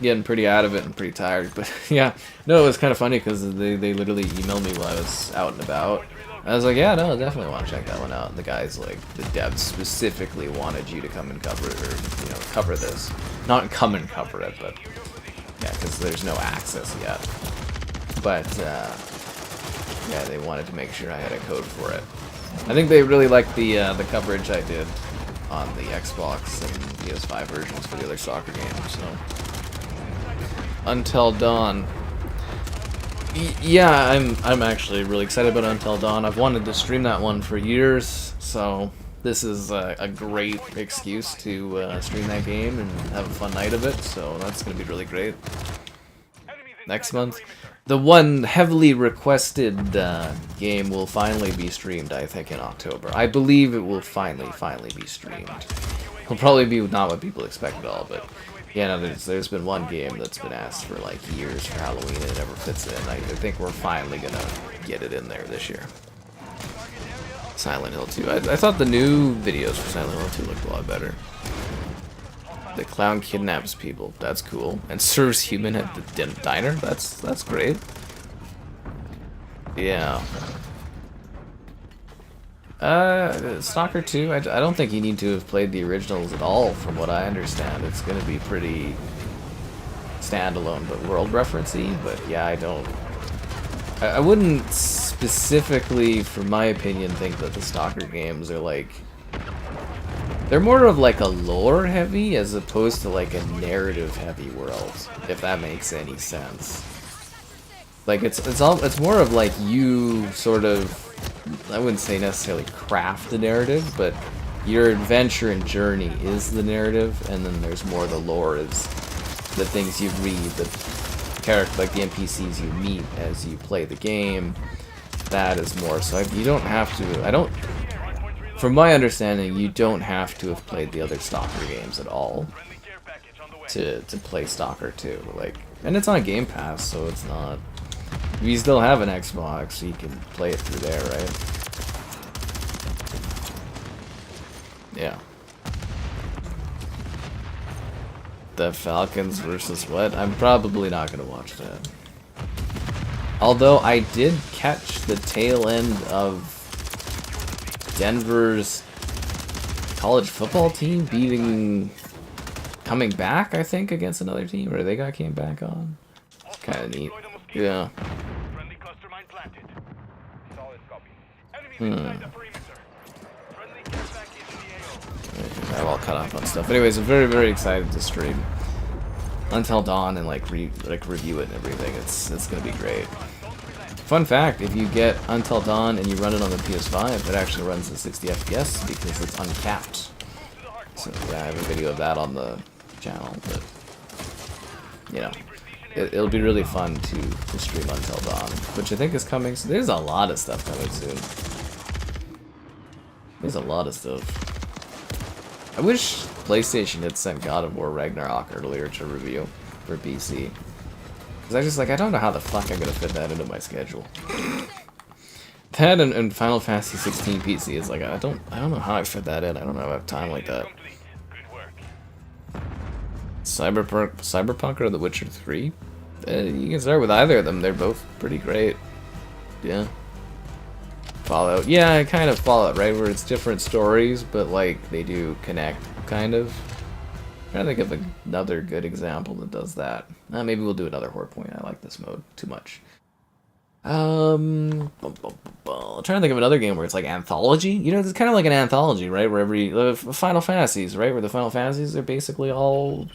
getting pretty out of it and pretty tired. But yeah, no, it was kind of funny because they literally emailed me while I was out and about. I was like, yeah, no, I definitely want to check that one out. And the guys, like, the devs specifically wanted you to come and cover it, or, you know, cover this. Not come and cover it, but yeah, because there's no access yet. But yeah, they wanted to make sure I had a code for it. I think they really liked the coverage I did on the Xbox and PS5 versions for the other soccer games. So Until Dawn. Yeah, I'm actually really excited about Until Dawn. I've wanted to stream that one for years, so this is a great excuse to stream that game and have a fun night of it. So that's going to be really great. Next month. The one heavily requested game will finally be streamed, I think, in October. I believe it will finally be streamed. It'll probably be not what people expect at all, but yeah, no, there's been one game that's been asked for like years for Halloween and it never fits in. I think we're finally gonna get it in there this year. Silent Hill 2. I thought the new videos for Silent Hill 2 looked a lot better. The clown kidnaps people. That's cool. And serves human at the diner. That's great. Yeah. Stalker 2. I don't think you need to have played the originals at all. From what I understand, it's going to be pretty standalone, but world referencey. But yeah, I wouldn't specifically, for my opinion, think that the Stalker games are like. They're more of like a lore heavy as opposed to like a narrative heavy world, if that makes any sense. Like it's more of like you sort of, I wouldn't say necessarily craft the narrative, but your adventure and journey is the narrative, and then there's more the lore is the things you read, the character, like the NPCs you meet as you play the game. That is more so. You don't have to. From my understanding, you don't have to have played the other Stalker games at all to play Stalker 2. Like, and it's on Game Pass, so it's not. You still have an Xbox, so you can play it through there, right? Yeah. The Falcons versus what? I'm probably not gonna watch that. Although I did catch the tail end of Denver's college football team coming back, I think, against another team, or they came back on. It's kind of neat. Yeah. I'm all cut off on stuff. Anyways, I'm very, very excited to stream Until Dawn and like review it and everything. It's gonna be great. Fun fact: if you get Until Dawn and you run it on the PS5, it actually runs at 60 FPS because it's uncapped. So yeah, I have a video of that on the channel, but you know, it'll be really fun to stream Until Dawn, which I think is coming. So there's a lot of stuff coming soon. There's a lot of stuff. I wish PlayStation had sent God of War Ragnarok earlier to review for PC. Because I don't know how the fuck I'm gonna fit that into my schedule. That and Final Fantasy 16 PC is like, I don't know how I fit that in. I don't know if I have time like that. Cyberpunk or The Witcher 3? You can start with either of them. They're both pretty great. Yeah. Fallout. Yeah, kind of Fallout, right? Where it's different stories, but like they do connect, kind of. I'm trying to think of another good example that does that. Maybe we'll do another Hordepoint. I like this mode too much. I'm trying to think of another game where it's like anthology. You know, it's kind of like an anthology, right? Where every Final Fantasies, right? Where the Final Fantasies are basically all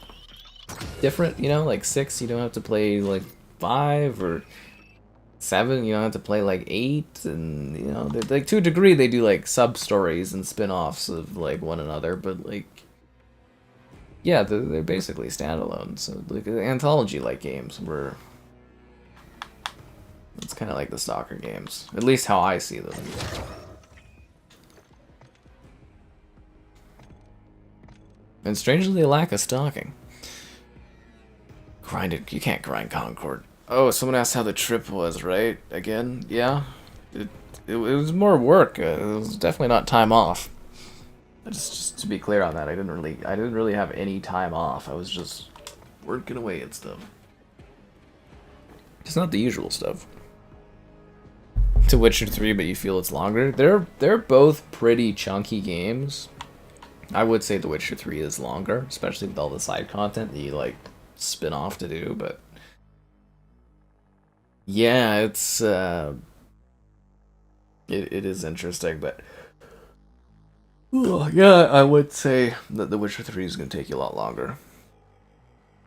different. You know, like 6, you don't have to play like 5 or 7, you don't have to play like 8, and you know, like to a degree they do like sub stories and spin-offs of like one another, but like yeah, they're basically standalone. So like anthology like games where it's kind of like the Stalker games, at least how I see them. And strangely, they lack a stalking. You can't grind Concord. Oh, someone asked how the trip was, right? Again, yeah. It was more work. It was definitely not time off. Just to be clear on that, I didn't really have any time off. I was just working away and stuff. It's not the usual stuff. To Witcher 3, but you feel it's longer. They're both pretty chunky games. I would say The Witcher 3 is longer, especially with all the side content that you like spin off to do, but yeah, it's it is interesting, but yeah, I would say that The Witcher 3 is going to take you a lot longer.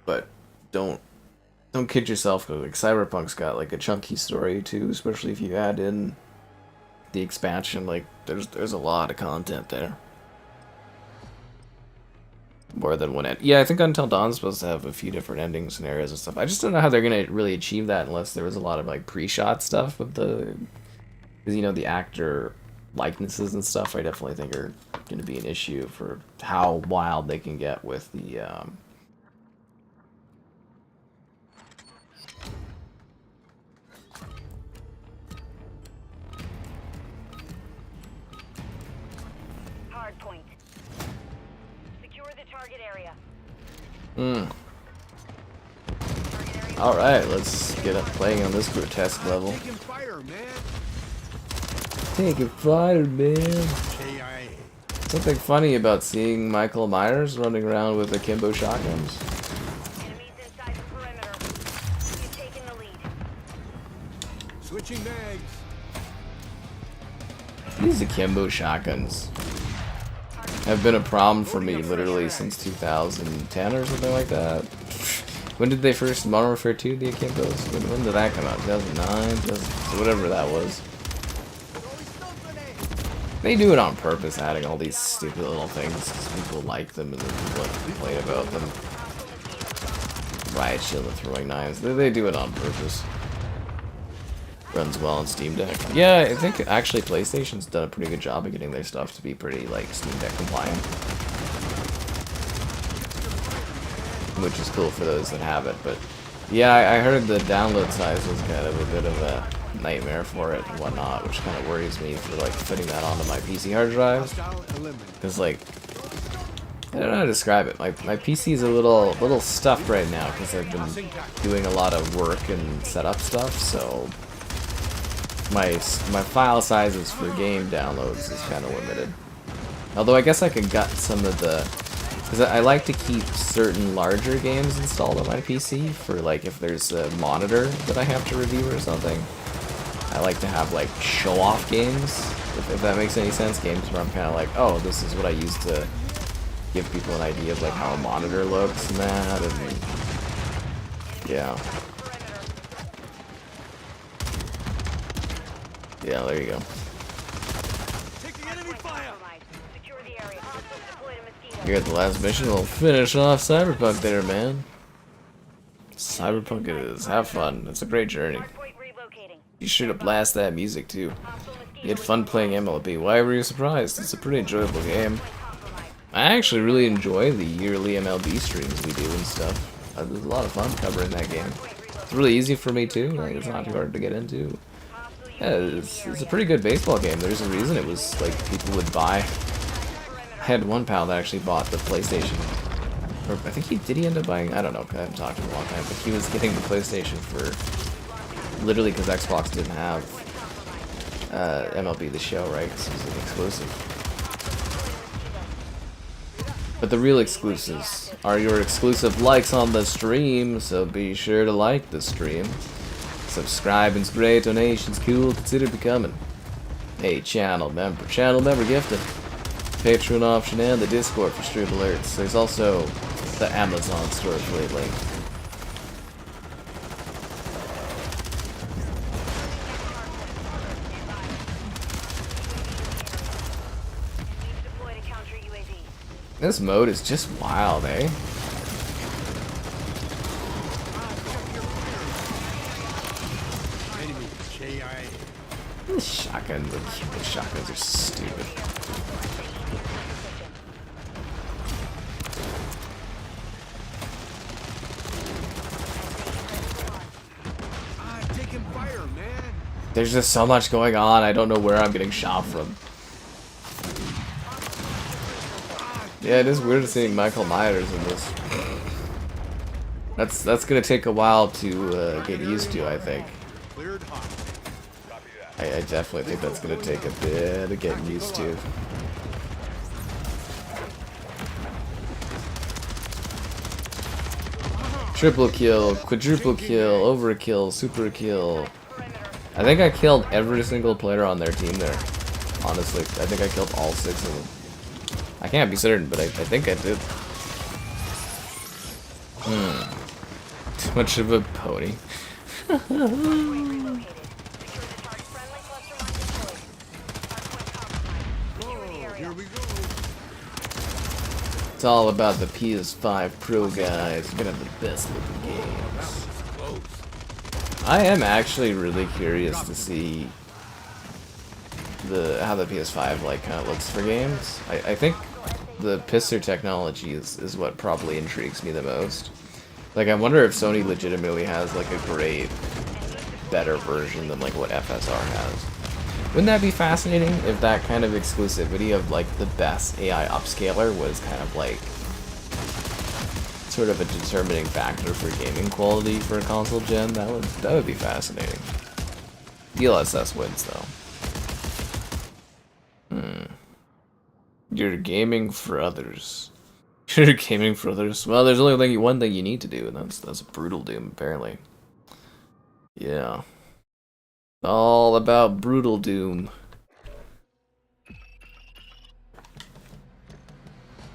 But don't kid yourself, because like Cyberpunk's got like a chunky story too, especially if you add in the expansion. Like there's a lot of content there. More than one end. Yeah, I think Until Dawn's supposed to have a few different ending scenarios and stuff. I just don't know how they're gonna really achieve that unless there was a lot of like pre-shot stuff with the, because you know the actor likenesses and stuff. I definitely think are gonna be an issue for how wild they can get with the. Hardpoint. Secure the target area. Alright, let's get up playing on this grotesque level. Taking fire, man. Taking fire, man. KIA. Something funny about seeing Michael Myers running around with akimbo shotguns. Enemies inside the perimeter. You've taken the lead. Switching mags. These akimbo shotguns have been a problem for me literally since 2010 or something like that. When did they first Modern Warfare 2, the akimbos? When did that come out? 2009? Whatever that was. They do it on purpose, adding all these stupid little things because people like them and then people complain about them. Riot Shield and throwing knives. They do it on purpose. Runs well on Steam Deck. Yeah, I think actually PlayStation's done a pretty good job of getting their stuff to be pretty like Steam Deck compliant. Which is cool for those that have it, but yeah, I heard the download size was kind of a bit of a nightmare for it and whatnot, which kind of worries me for like putting that onto my PC hard drive. Because like, I don't know how to describe it. My PC is a little stuffed right now because I've been doing a lot of work and setup stuff, so my file sizes for game downloads is kind of limited. Although I guess I could gut some of the, because I like to keep certain larger games installed on my PC for like if there's a monitor that I have to review or something. I like to have like show-off games If that makes any sense, games where I'm kind of like, oh, this is what I use to give people an idea of like how a monitor looks and that, and yeah. Yeah, there you go. Taking enemy fire. Secure the area. Hostiles deployed a mosquito. You're at the last mission. We'll finish off Cyberpunk there, man. Cyberpunk it is. Have fun. It's a great journey. Hardpoint relocating. You sure to blast that music too. Hostile mosquito You had fun playing MLB. Why were you surprised? It's a pretty enjoyable game. I actually really enjoy the yearly MLB streams we do and stuff. It was a lot of fun covering that game. It's really easy for me too. Like, it's not too hard to get into. Yeah, it's a pretty good baseball game. There's a reason it was like people would buy. I had one pal that actually bought the PlayStation. Or I think did he end up buying? I don't know. 'Cause I haven't talked to him in a long time. But he was getting the PlayStation for literally because Xbox didn't have MLB The Show, right? Because it was an exclusive. But the real exclusives are your exclusive likes on the stream, so be sure to like the stream. Subscribing's great, donations cool, consider becoming a channel member. Channel member gifted. Patreon option and the Discord for stream alerts. There's also the Amazon store affiliate link. deployed a counter UAV. This mode is just wild, eh? Enemy KIA. The shotguns are stupid. Taking fire, man. There's just so much going on, I don't know where I'm getting shot from. Yeah, it is weird seeing Michael Myers in this. That's gonna take a while to get used to, I think. Cleared hot. I definitely think that's gonna take a bit of getting used to. Triple kill, quadruple kill, overkill, super kill. I think I killed every single player on their team there. Honestly, I think I killed all 6 of them. I can't be certain, but I think I did. Too much of a pony. Here we go. It's all about the PS5 Pro guys. You're gonna have the best looking games. I am actually really curious to see how the PS5 like kind of looks for games. I think the pisser technology is what probably intrigues me the most. Like, I wonder if Sony legitimately has like a great, better version than like what FSR has. Wouldn't that be fascinating if that kind of exclusivity of like the best AI upscaler was kind of like sort of a determining factor for gaming quality for a console gen? That would be fascinating. DLSS wins though. You're gaming for others. You're gaming for others. Well, there's only one thing you need to do, and that's Brutal Doom, apparently. Yeah. All about Brutal Doom.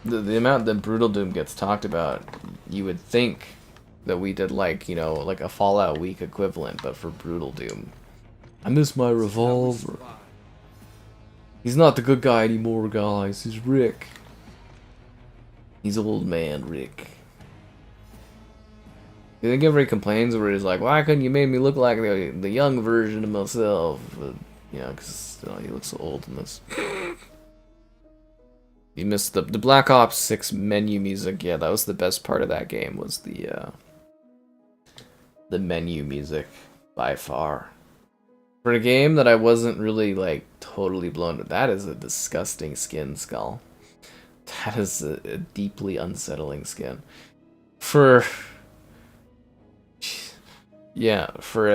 The amount that Brutal Doom gets talked about, you would think that we did like, you know, like a Fallout Week equivalent, but for Brutal Doom. I miss my revolver. He's not the good guy anymore, guys. He's Rick. He's old man Rick. You think everybody complains where he's like, why couldn't you make me look like the young version of myself? But, you know, because he looks so old in this. You missed the Black Ops 6 menu music. Yeah, that was the best part of that game, was the menu music, by far. For a game that I wasn't really, like, totally blown to, that is a disgusting skin, Skull. That is a deeply unsettling skin. Yeah, for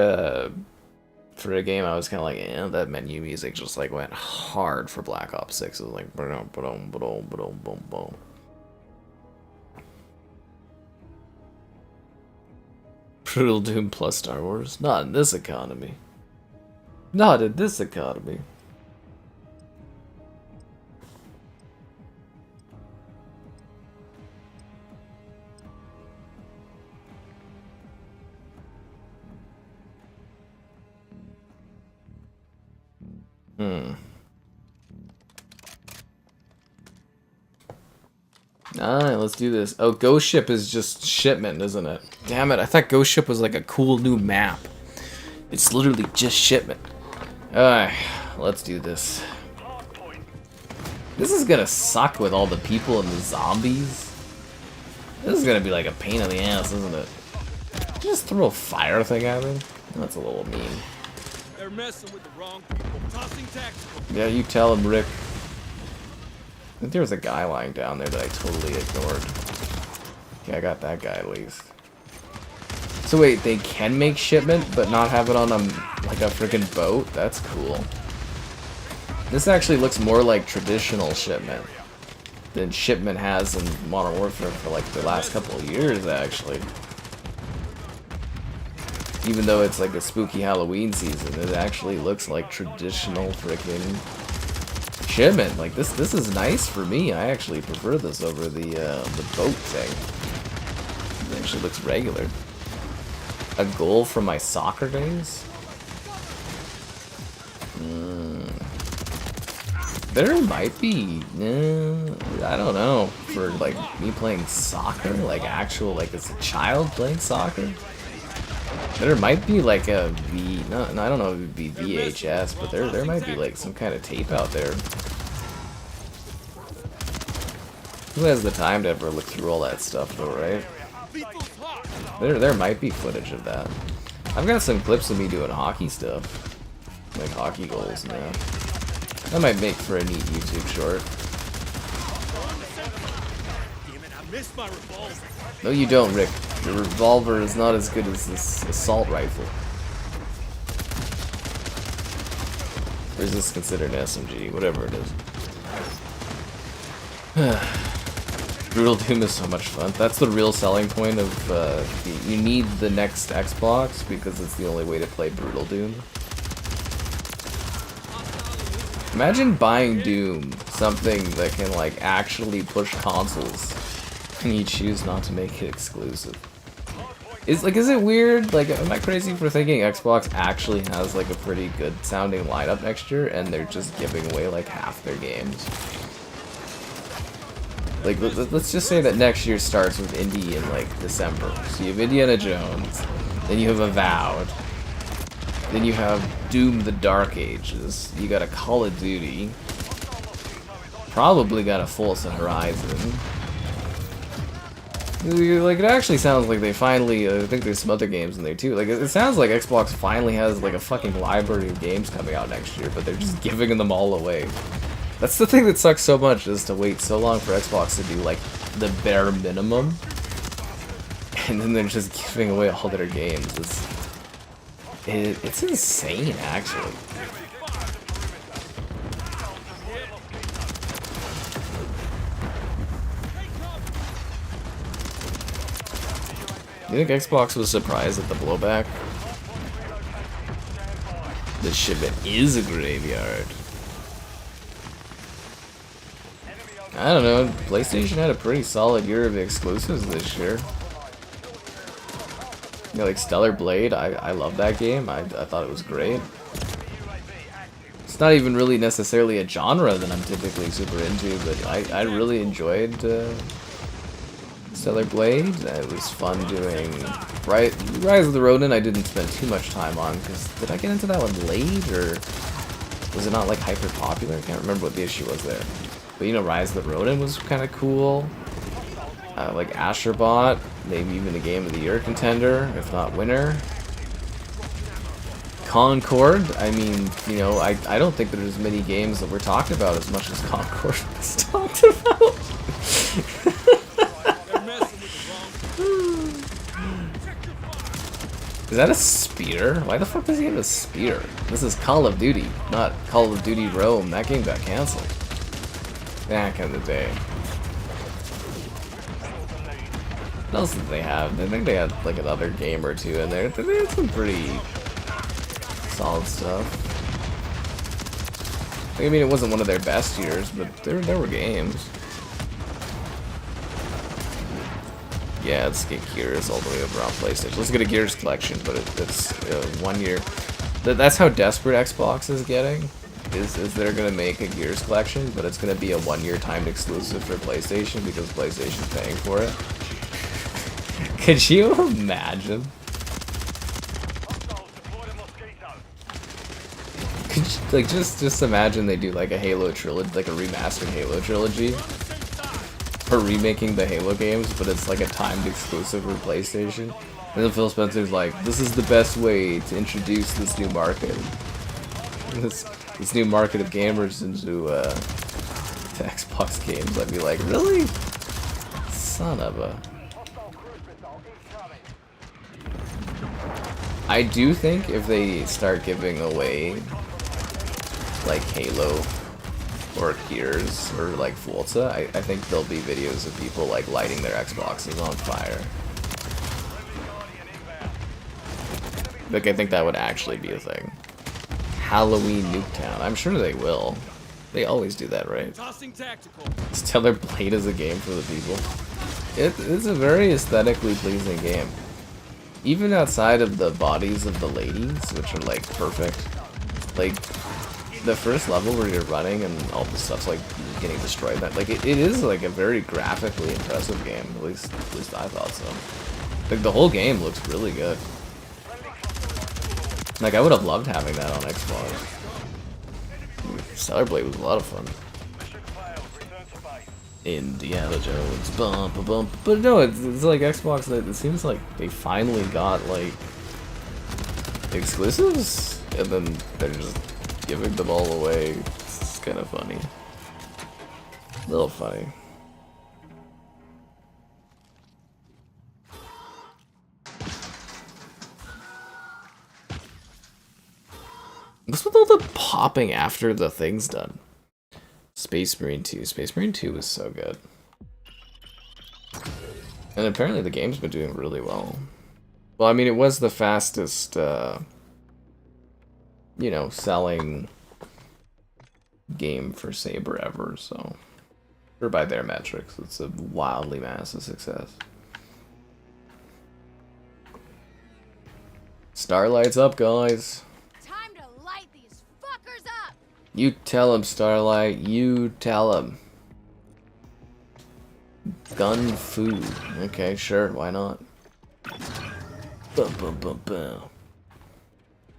a game I was kind of like, that menu music just like went hard for Black Ops 6. It was like, boom, boom, boom, boom, boom, boom. Brutal Doom plus Star Wars? Not in this economy. Not in this economy. Alright, let's do this. Oh, Ghost Ship is just shipment, isn't it? Damn it, I thought Ghost Ship was like a cool new map. It's literally just shipment. Alright, let's do this. This is gonna suck with all the people and the zombies. This is gonna be like a pain in the ass, isn't it? Just throw a fire thing at me? That's a little mean. They're messing with the wrong people. Tossing tactical. Yeah, you tell him, Rick. I think there was a guy lying down there that I totally ignored. Okay, I got that guy at least. So wait, they can make shipment, but not have it on a like a freaking boat? That's cool. This actually looks more like traditional shipment than shipment has in Modern Warfare for like the last couple of years, actually. Even though it's like a spooky Halloween season, it actually looks like traditional freaking shipment. Like this is nice for me. I actually prefer this over the boat thing. It actually looks regular. A goal from my soccer days? There might be, I don't know, for like me playing soccer, like actual, like as a child playing soccer. There might be like a no, I don't know if it would be VHS, but there might be like some kind of tape out there. Who has the time to ever look through all that stuff though, right? There might be footage of that. I've got some clips of me doing hockey stuff. Like hockey goals now. That might make for a neat YouTube short. Damn it, I missed my revolver. No you don't, Rick. The revolver is not as good as this assault rifle. Or is this considered an SMG? Whatever it is. Brutal Doom is so much fun. That's the real selling point of, you need the next Xbox because it's the only way to play Brutal Doom. Imagine buying Doom, something that can like actually push consoles, and you choose not to make it exclusive. Is it weird? Like, am I crazy for thinking Xbox actually has like a pretty good sounding lineup next year, and they're just giving away like half their games? Like, let's just say that next year starts with Indie in like December. So you have Indiana Jones, then you have Avowed, then you have Doom: The Dark Ages, you got a Call of Duty, probably got a Forza Horizon. Like, it actually sounds like they finally, I think there's some other games in there too. Like, it sounds like Xbox finally has like a fucking library of games coming out next year, but they're just giving them all away. That's the thing that sucks so much, is to wait so long for Xbox to do like the bare minimum, and then they're just giving away all their games. It's insane, actually. You think Xbox was surprised at the blowback? The shipment is a graveyard. I don't know, PlayStation had a pretty solid year of exclusives this year. You know, like Stellar Blade, I love that game. I thought it was great. It's not even really necessarily a genre that I'm typically super into, but I really enjoyed Stellar Blade. It was fun doing Rise of the Ronin. I didn't spend too much time on, because did I get into that one late, or was it not like hyper popular? I can't remember what the issue was there. But you know, Rise of the Ronin was kind of cool. Like Astrobot, maybe even a Game of the Year contender, if not winner. Concord, I mean, you know, I don't think that there's many games that we're talking about as much as Concord is talked about. Is that a spear? Why the fuck does he have a spear? This is Call of Duty, not Call of Duty Rome. That game got cancelled back in the day. What else did they have? I think they had like another game or two in there. They had some pretty solid stuff. I mean, it wasn't one of their best years, but there were games. Yeah, let's get Gears all the way over on PlayStation. Let's get a Gears collection, but it's 1 year. That's how desperate Xbox is getting. is they're gonna make a Gears collection, but it's gonna be a 1-year timed exclusive for PlayStation because PlayStation's paying for it. Could you imagine? Could you, like just imagine they do like a Halo trilogy, like a remastered Halo trilogy, for remaking the Halo games, but it's like a timed exclusive for PlayStation. And then Phil Spencer's like, this is the best way to introduce this new market. This new market of gamers into to Xbox games. I'd be like, really? Son of a... I do think if they start giving away like Halo or Gears or like Forza, I think there'll be videos of people like lighting their Xboxes on fire. Like, I think that would actually be a thing. Halloween Nuketown. I'm sure they will. They always do that, right? Stellar Blade is a game for the people. It's a very aesthetically pleasing game. Even outside of the bodies of the ladies, which are like perfect. Like, the first level where you're running and all the stuff's like getting destroyed, that like it is like a very graphically impressive game. At least I thought so. Like, the whole game looks really good. Like, I would have loved having that on Xbox. Stellar Blade was a lot of fun. Indiana Jones, bump, bump. But no, it's like Xbox, it seems like they finally got, like, exclusives, and then they're just giving them all away. It's kind of funny. A little funny. What's with all the popping after the thing's done? Space Marine 2. Space Marine 2 was so good. And apparently the game's been doing really well. Well, I mean, it was the fastest, you know, selling game for Saber ever, so... Or by their metrics, it's a wildly massive success. Starlight's up, guys. You tell him, Starlight. You tell him. Gun food. Okay, sure. Why not? Bum, bum, bum, bum.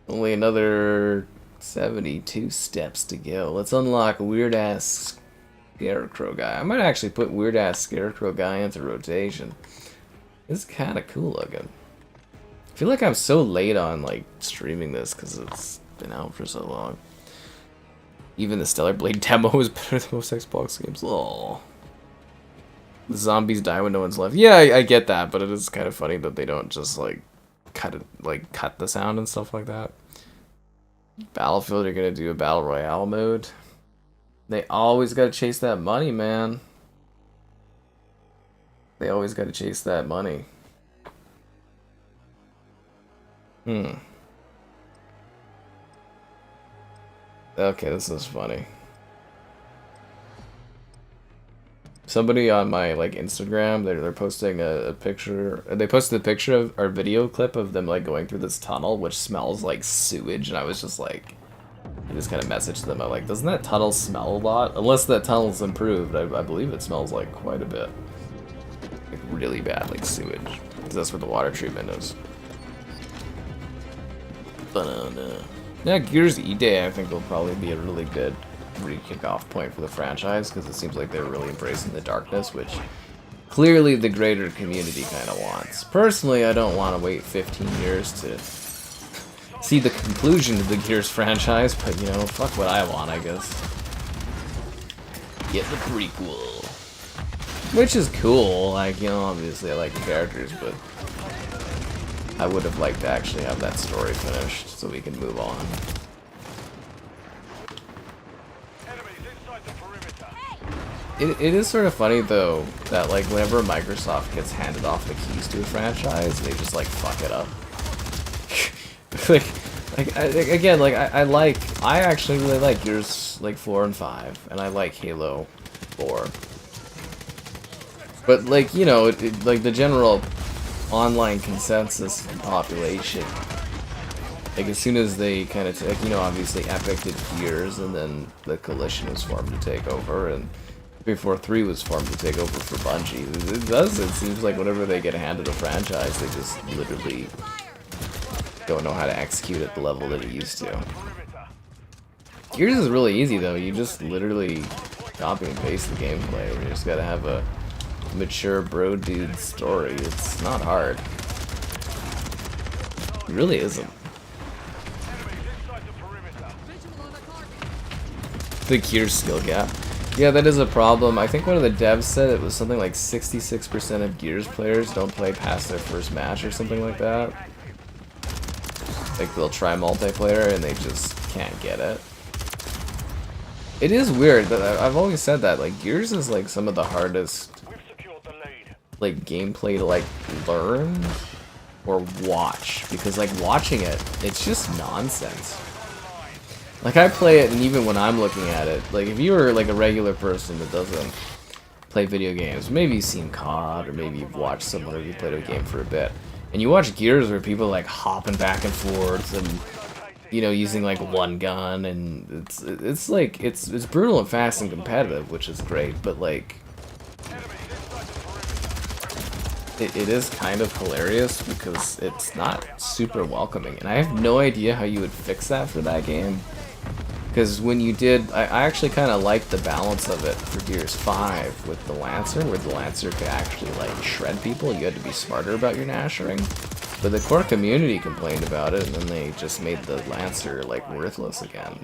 Only another 72 steps to go. Let's unlock weird-ass Scarecrow guy. I might actually put weird-ass Scarecrow guy into rotation. This is kind of cool looking. I feel like I'm so late on like streaming this because it's been out for so long. Even the Stellar Blade demo is better than most Xbox games. Oh, the zombies die when no one's left. Yeah, I get that, but it is kind of funny that they don't just like cut the sound and stuff like that. Battlefield, you're gonna do a battle royale mode. They always gotta chase that money, man. They always gotta chase that money. Okay, this is funny. Somebody on my like Instagram, they're posting a picture. They posted a picture of or video clip of them like going through this tunnel, which smells like sewage, and I was just like, I just kind of messaged them. I'm like, doesn't that tunnel smell a lot? Unless that tunnel's improved, I believe it smells like quite a bit, like really bad, like sewage. Because that's where the water treatment is. Banana. Yeah, Gears E-Day I think will probably be a really good re-kick-off point for the franchise, because it seems like they're really embracing the darkness, which clearly the greater community kind of wants. Personally, I don't want to wait 15 years to see the conclusion of the Gears franchise, but you know, fuck what I want, I guess. Get the prequel. Which is cool, like, you know, obviously I like the characters, but I would have liked to actually have that story finished so we can move on. It is sort of funny though that like whenever Microsoft gets handed off the keys to a franchise, they just like fuck it up. I actually really like Gears like 4 and 5, and I like Halo 4. But like, you know, like the general online consensus and population Like as soon as they kind of, like, you know, obviously Epic did Gears, and then the Coalition was formed to take over, and before 3 was formed to take over for Bungie. It seems like whenever they get handed a franchise, they just literally don't know how to execute at the level that it used to. Gears is really easy though, you just literally copy and paste the gameplay. You just gotta have a mature bro dude story. It's not hard. It really isn't. The Gears skill gap. Yeah, that is a problem. I think one of the devs said it was something like 66% of Gears players don't play past their first match or something like that. Like they'll try multiplayer and they just can't get it. It is weird, but I've always said that, like, Gears is like some of the hardest like gameplay to like learn or watch, because like watching it, it's just nonsense. Like I play it, and even when I'm looking at it, like if you were like a regular person that doesn't play video games, maybe you've seen COD, or maybe you've watched someone who played a game for a bit, and you watch Gears where people are like hopping back and forth and, you know, using like one gun, and it's like it's brutal and fast and competitive, which is great, but like it is kind of hilarious because it's not super welcoming, and I have no idea how you would fix that for that game. Because when you did, I actually kind of liked the balance of it for Gears 5 with the Lancer, where the Lancer could actually like shred people. You had to be smarter about your nashering. But the core community complained about it, and then they just made the Lancer like worthless again.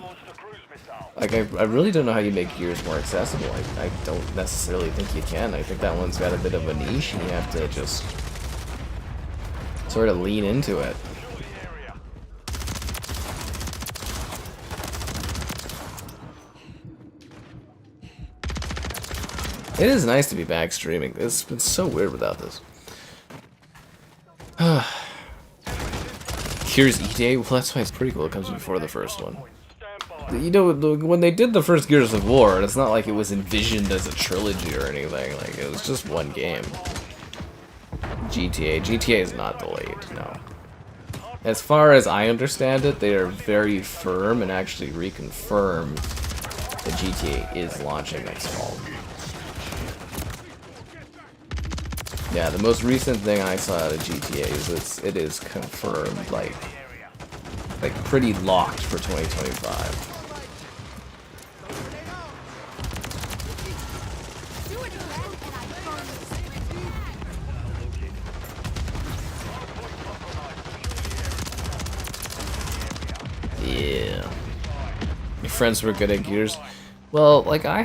Like I really don't know how you make Gears more accessible. I don't necessarily think you can. I think that one's got a bit of a niche, and you have to just sort of lean into it. It is nice to be back streaming. It's been so weird without this. Gears ETA? Well, that's why it's pretty cool. It comes before the first one. You know, when they did the first Gears of War, it's not like it was envisioned as a trilogy or anything. Like, it was just one game. GTA is not delayed, no. As far as I understand it, they are very firm and actually reconfirmed that GTA is launching next fall. Yeah, the most recent thing I saw out of GTA is it is confirmed, like pretty locked for 2025. Yeah. Your friends were good at Gears. Well, like I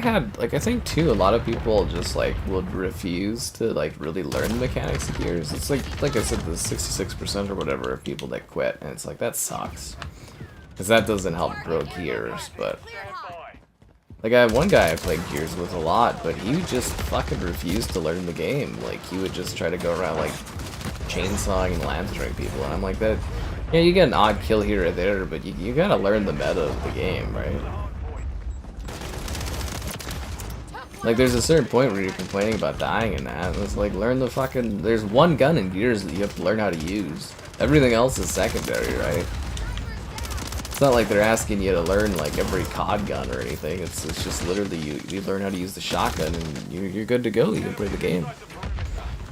think too, a lot of people just like would refuse to like really learn the mechanics of Gears. It's like I said, the 66% or whatever of people that quit, and it's like that sucks, because that doesn't help grow Gears. But like I have one guy I played Gears with a lot, but he just fucking refused to learn the game. Like he would just try to go around like chainsawing and lancering people, and I'm like, that, yeah, you get an odd kill here or there, but you gotta learn the meta of the game, right? Like, there's a certain point where you're complaining about dying in that, and it's like, learn the fucking... There's one gun in Gears that you have to learn how to use. Everything else is secondary, right? It's not like they're asking you to learn, like, every COD gun or anything. It's just literally you learn how to use the shotgun, and you're good to go. You can play the game.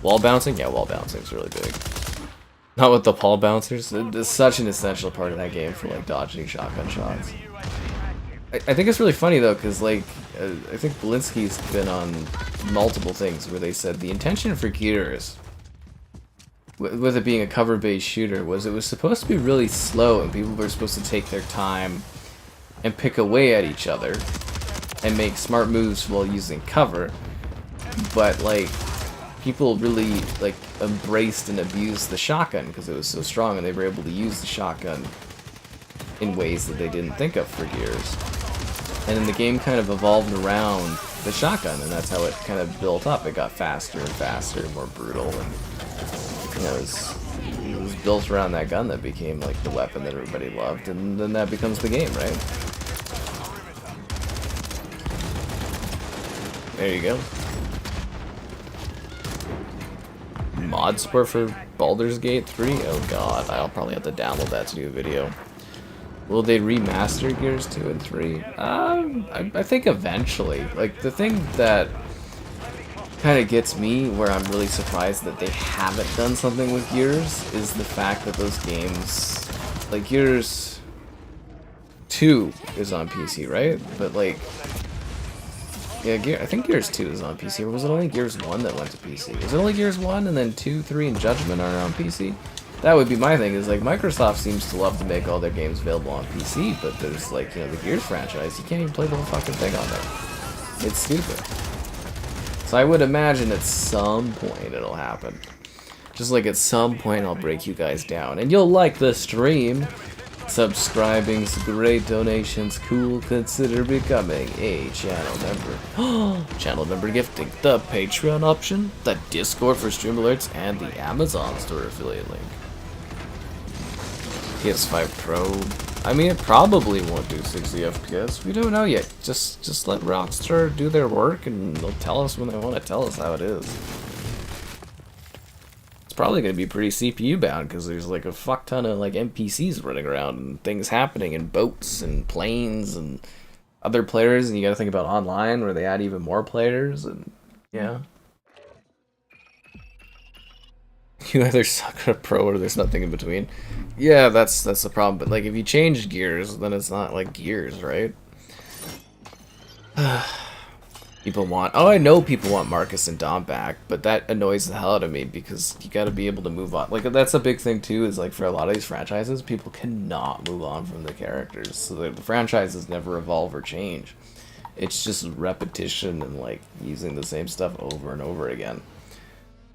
Wall bouncing? Yeah, wall bouncing's really big. Not with the pole bouncers. It's such an essential part of that game for, like, dodging shotgun shots. I think it's really funny though, because like I think Belinsky's been on multiple things where they said the intention for Gears, with it being a cover-based shooter, was it was supposed to be really slow, and people were supposed to take their time and pick away at each other and make smart moves while using cover. But like people really like embraced and abused the shotgun because it was so strong, and they were able to use the shotgun in ways that they didn't think of for Gears. And then the game kind of evolved around the shotgun, and that's how it kind of built up. It got faster and faster, more brutal, and you know, it was built around that gun that became like the weapon that everybody loved, and then that becomes the game, right? There you go. Mod support for Baldur's Gate 3? Oh god, I'll probably have to download that to do a video. Will they remaster Gears 2 and 3? I think eventually. Like, the thing that kind of gets me, where I'm really surprised that they haven't done something with Gears, is the fact that those games, like Gears 2 is on PC, right? But like, yeah, I think Gears 2 is on PC, or was it only Gears 1 that went to PC? Was it only Gears 1 and then 2, 3, and Judgment are on PC? That would be my thing, is like Microsoft seems to love to make all their games available on PC, but there's like, you know, the Gears franchise, you can't even play the whole fucking thing on there. It's stupid. So I would imagine at some point it'll happen. Just like at some point I'll break you guys down. And you'll like the stream. Subscribing's great, donations cool, consider becoming a channel member. Channel member gifting, the Patreon option, the Discord for stream alerts, and the Amazon store affiliate link. PS5 Pro. I mean, it probably won't do 60 FPS. We don't know yet. Just let Rockstar do their work, and they'll tell us when they want to tell us how it is. It's probably going to be pretty CPU bound, because there's like a fuck ton of like NPCs running around and things happening, and boats and planes and other players, and you got to think about online where they add even more players, and yeah. You either suck at a pro or there's nothing in between. Yeah, that's the problem. But like, if you change Gears, then it's not like Gears, right? People want... Oh, I know people want Marcus and Dom back, but that annoys the hell out of me because you got to be able to move on. Like, that's a big thing too. Is like for a lot of these franchises, people cannot move on from the characters, so the franchises never evolve or change. It's just repetition and like using the same stuff over and over again.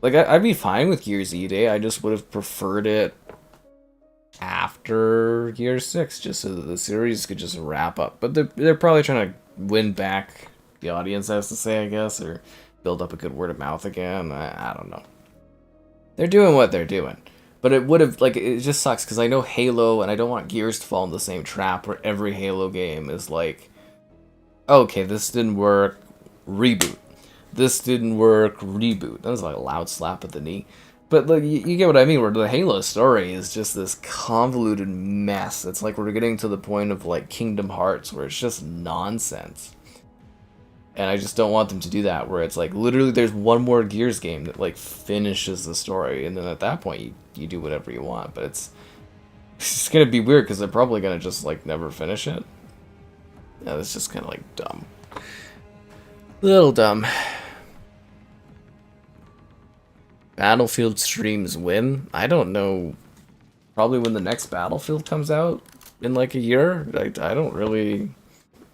Like, I'd be fine with Gears E-Day, I just would have preferred it after Gears 6, just so that the series could just wrap up. But they're probably trying to win back the audience, has to say, I guess, or build up a good word of mouth again. I don't know. They're doing what they're doing. But it would have, like, it just sucks, because I know Halo, and I don't want Gears to fall in the same trap where every Halo game is like, okay, this didn't work, reboot. This didn't work, reboot. That was like a loud slap at the knee. But like, you get what I mean, where the Halo story is just this convoluted mess. It's like we're getting to the point of like Kingdom Hearts, where it's just nonsense. And I just don't want them to do that, where it's like, literally there's one more Gears game that like finishes the story, and then at that point you do whatever you want. But it's just gonna be weird, because they're probably gonna just like never finish it. Yeah, that's just kind of like dumb. Little dumb. Battlefield streams win? I don't know. Probably when the next Battlefield comes out in like a year. I don't really...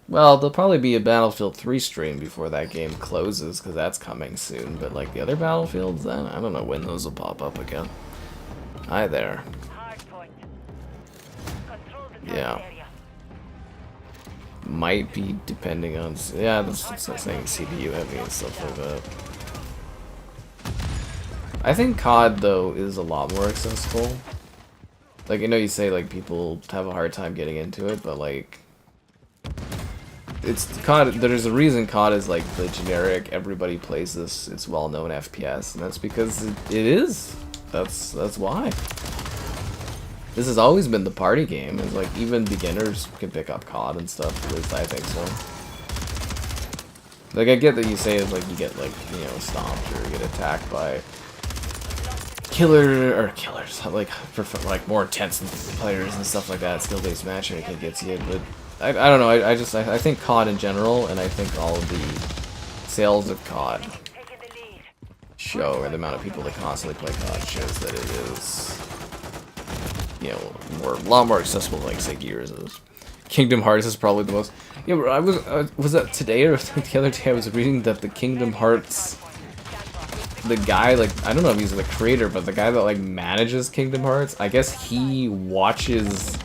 Well, there'll probably be a Battlefield 3 stream before that game closes, because that's coming soon. But like the other Battlefields, then I don't know when those will pop up again. Hi there. Yeah. Might be depending on... Yeah, that's saying CPU heavy and stuff like that. I think COD, though, is a lot more accessible. Like, I know you say, like, people have a hard time getting into it, but, like... It's COD, there's a reason COD is, like, the generic, everybody plays this, it's well-known FPS, and that's because it is. That's why. This has always been the party game. It's like, even beginners can pick up COD and stuff, at least I think so. Like, I get that you say it's like you get, like, you know, stomped or you get attacked by killers, like, like more intense players and stuff like that. Skill-based matchmaking gets you, but I don't know. I think COD in general, and I think all of the sales of COD show, or the amount of people that constantly play COD shows that it is, you know, a lot more accessible, like say Gears is. Kingdom Hearts is probably the most. Yeah, but I was that today or the other day I was reading that the Kingdom Hearts, the guy, like, I don't know if he's the creator, but the guy that like manages Kingdom Hearts, I guess he watches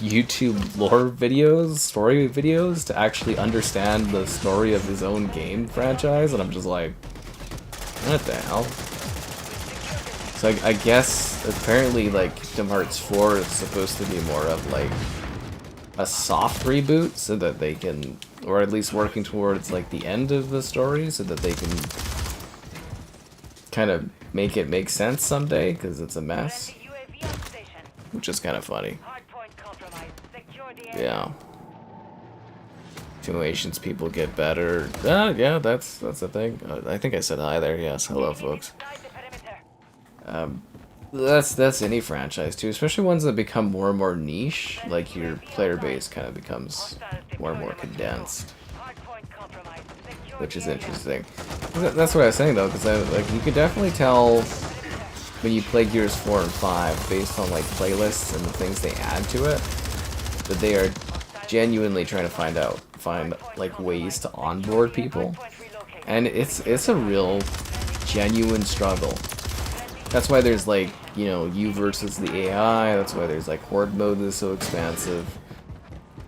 YouTube lore videos, story videos, to actually understand the story of his own game franchise, and I'm just like, what the hell? So I guess apparently like Kingdom Hearts 4 is supposed to be more of like a soft reboot, so that they can, or at least working towards like the end of the story, so that they can kind of make it make sense someday, because it's a mess, which is kind of funny. Yeah. Simulations people get better. Yeah, that's the thing. I think I said hi there. Yes, hello, folks. That's any franchise too, especially ones that become more and more niche. Like your player base kind of becomes more and more condensed, which is interesting. That's what I was saying though, because like you could definitely tell when you play Gears 4 and 5 based on like playlists and the things they add to it, that they are genuinely trying to find like ways to onboard people, and it's a real genuine struggle. That's why there's like, you know, you versus the AI. That's why there's like horde mode that's so expansive.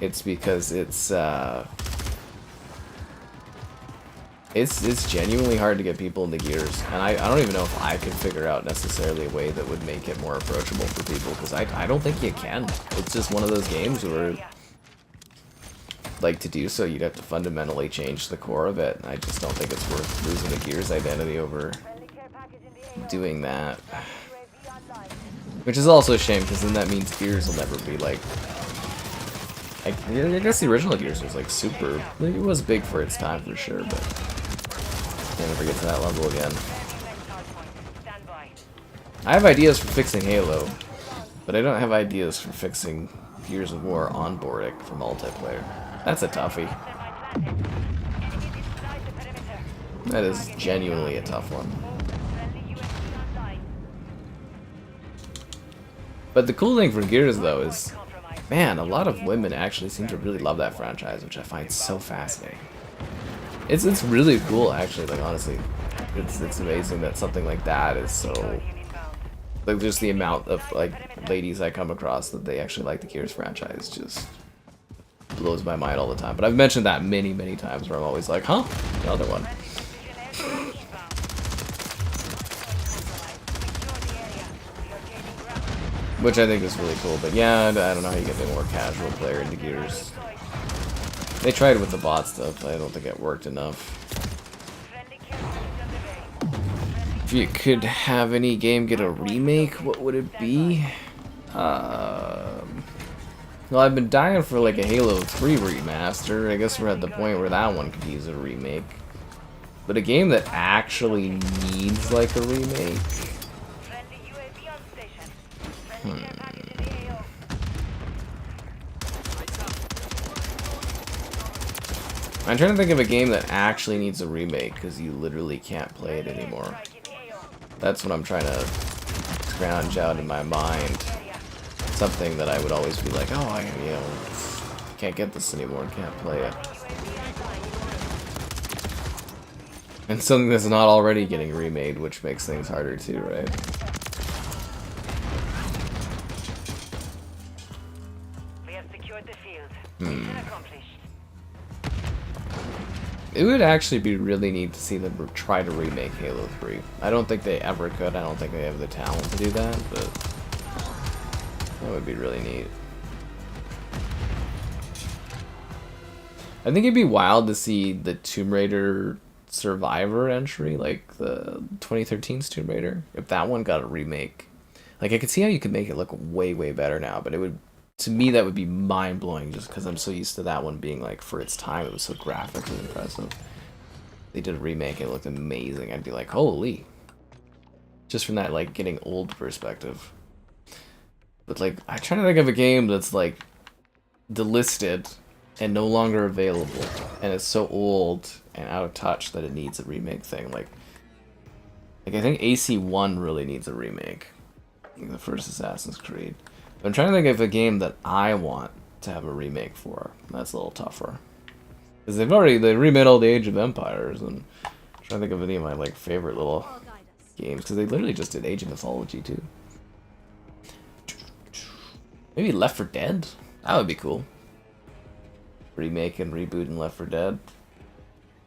It's because it's genuinely hard to get people into Gears, and I don't even know if I could figure out necessarily a way that would make it more approachable for people, because I don't think you can. It's just one of those games where, like, to do so you'd have to fundamentally change the core of it, and I just don't think it's worth losing the Gears identity over doing that. Which is also a shame, because then that means Gears will never be like I guess the original Gears was like super, it was big for its time for sure, but can't ever get to that level again. I have ideas for fixing Halo, but I don't have ideas for fixing Gears of War onboarding for multiplayer. That's a toughie. That is genuinely a tough one. But the cool thing for Gears though is, man, a lot of women actually seem to really love that franchise, which I find so fascinating. It's really cool actually, like honestly. It's amazing that something like that is so, like just the amount of like ladies I come across that they actually like the Gears franchise just blows my mind all the time. But I've mentioned that many times where I'm always like, huh? Another one. Which I think is really cool, but yeah, I don't know how you get the more casual player into Gears. They tried with the bot stuff, but I don't think it worked enough. If you could have any game get a remake, what would it be? Well, I've been dying for like a Halo 3 remaster. I guess we're at the point where that one could use a remake. But a game that actually needs like a remake... I'm trying to think of a game that actually needs a remake because you literally can't play it anymore. That's what I'm trying to scrounge out in my mind. Something that I would always be like, oh, can't get this anymore, can't play it. And something that's not already getting remade, which makes things harder too, right? It would actually be really neat to see them try to remake Halo 3. I don't think they ever could. I don't think they have the talent to do that, but that would be really neat. I think it'd be wild to see the Tomb Raider Survivor entry, like the 2013's Tomb Raider, if that one got a remake. Like, I could see how you could make it look way better now, but it would, to me, that would be mind-blowing just because I'm so used to that one being, like, for its time, it was so graphically impressive. They did a remake and it looked amazing. I'd be like, holy. Just from that, like, getting old perspective. But, like, I'm trying to think of a game that's, like, delisted and no longer available. And it's so old and out of touch that it needs a remake thing. Like I think AC1 really needs a remake. Like the first Assassin's Creed. I'm trying to think of a game that I want to have a remake for. That's a little tougher. Because they remade all the Age of Empires, and I'm trying to think of any of my like favorite little games, because they literally just did Age of Mythology too. Maybe Left 4 Dead? That would be cool. Remake and reboot in Left 4 Dead.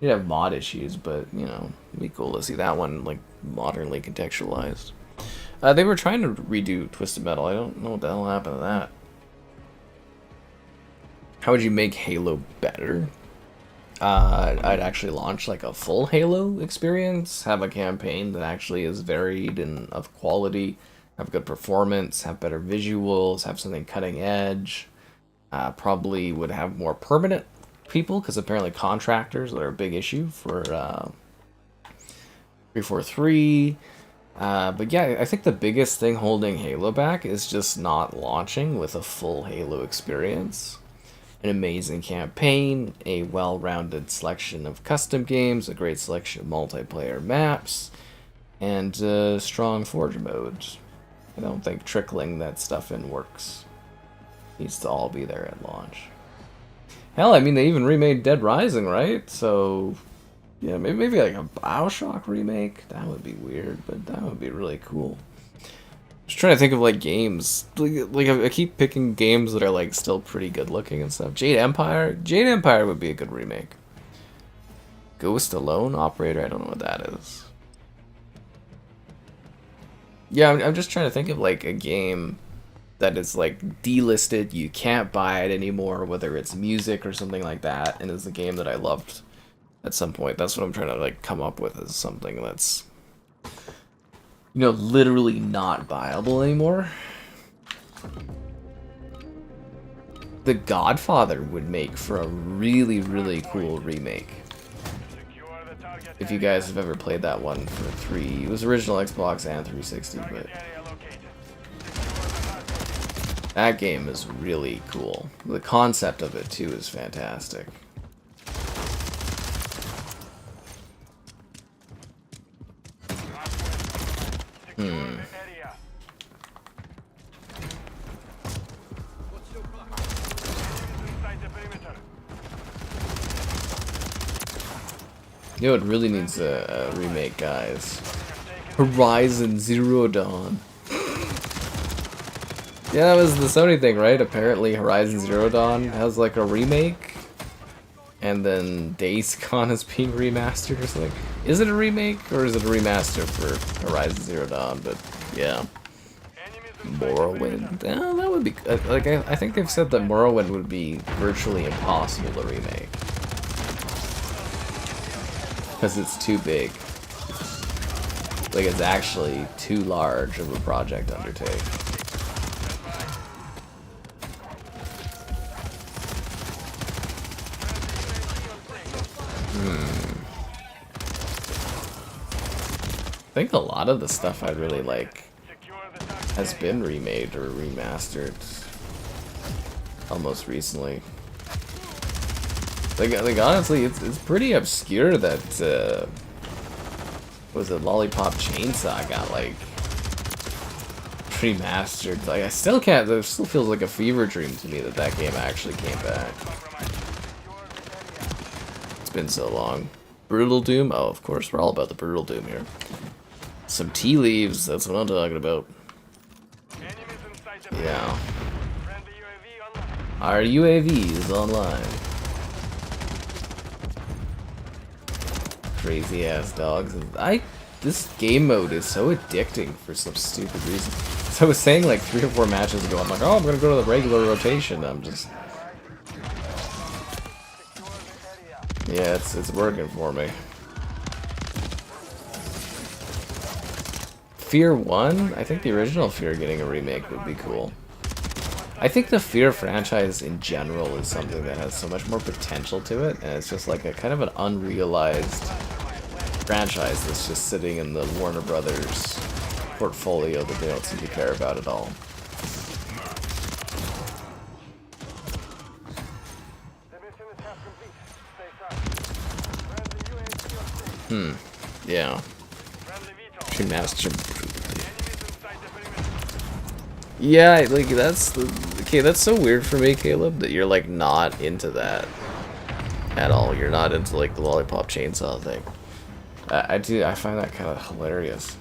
You'd have mod issues, but you know, it'd be cool to see that one like modernly contextualized. They were trying to redo Twisted Metal. I don't know what the hell happened to that. How would you make Halo better? I'd actually launch like a full Halo experience, have a campaign that actually is varied and of quality, have good performance, have better visuals, have something cutting edge, Probably would have more permanent people, because apparently contractors are a big issue for 343. But yeah, I think the biggest thing holding Halo back is just not launching with a full Halo experience. An amazing campaign, a well-rounded selection of custom games, a great selection of multiplayer maps, and strong Forge modes. I don't think trickling that stuff in works. Needs to all be there at launch. Hell, I mean, they even remade Dead Rising, right? So, yeah, maybe like a BioShock remake. That would be weird, but that would be really cool. Just trying to think of like games. Like I keep picking games that are like still pretty good looking and stuff. Jade Empire. Jade Empire would be a good remake. Ghost Alone Operator. I don't know what that is. Yeah, I'm just trying to think of like a game that is like delisted, you can't buy it anymore, whether it's music or something like that, and is a game that I loved at some point. That's what I'm trying to like come up with, is something that's, you know, literally not viable anymore. The Godfather would make for a really, really cool remake. If you guys have ever played that one for 3, it was original Xbox and 360, but that game is really cool. The concept of it too is fantastic. You know, it really needs a remake, guys. Horizon Zero Dawn. Yeah, that was the Sony thing, right? Apparently Horizon Zero Dawn has like a remake, and then Days Gone is being remastered or something. Is it a remake or is it a remaster for Horizon Zero Dawn? But yeah, Morrowind. Yeah, that would be like I think they've said that Morrowind would be virtually impossible to remake because it's too big. Like, it's actually too large of a project to undertake. I think a lot of the stuff I really like has been remade or remastered almost recently. Like honestly, it's pretty obscure that was it Lollipop Chainsaw got like remastered. Like I still can't. It still feels like a fever dream to me that that game actually came back. It's been so long. Brutal Doom. Oh, of course, we're all about the Brutal Doom here. Some tea leaves. That's what I'm talking about. Yeah. Our UAV is online. Crazy ass dogs. This game mode is so addicting for some stupid reason. So I was saying like 3 or 4 matches ago, I'm like, oh, I'm gonna go to the regular rotation. I'm just, yeah, it's working for me. Fear 1? I think the original Fear getting a remake would be cool. I think the Fear franchise in general is something that has so much more potential to it, and it's just like a kind of an unrealized franchise that's just sitting in the Warner Brothers portfolio that they don't seem to care about at all. Yeah. Remaster. Yeah, like that's okay. That's so weird for me, Caleb, that you're like not into that at all. You're not into like the Lollipop Chainsaw thing. I find that kind of hilarious.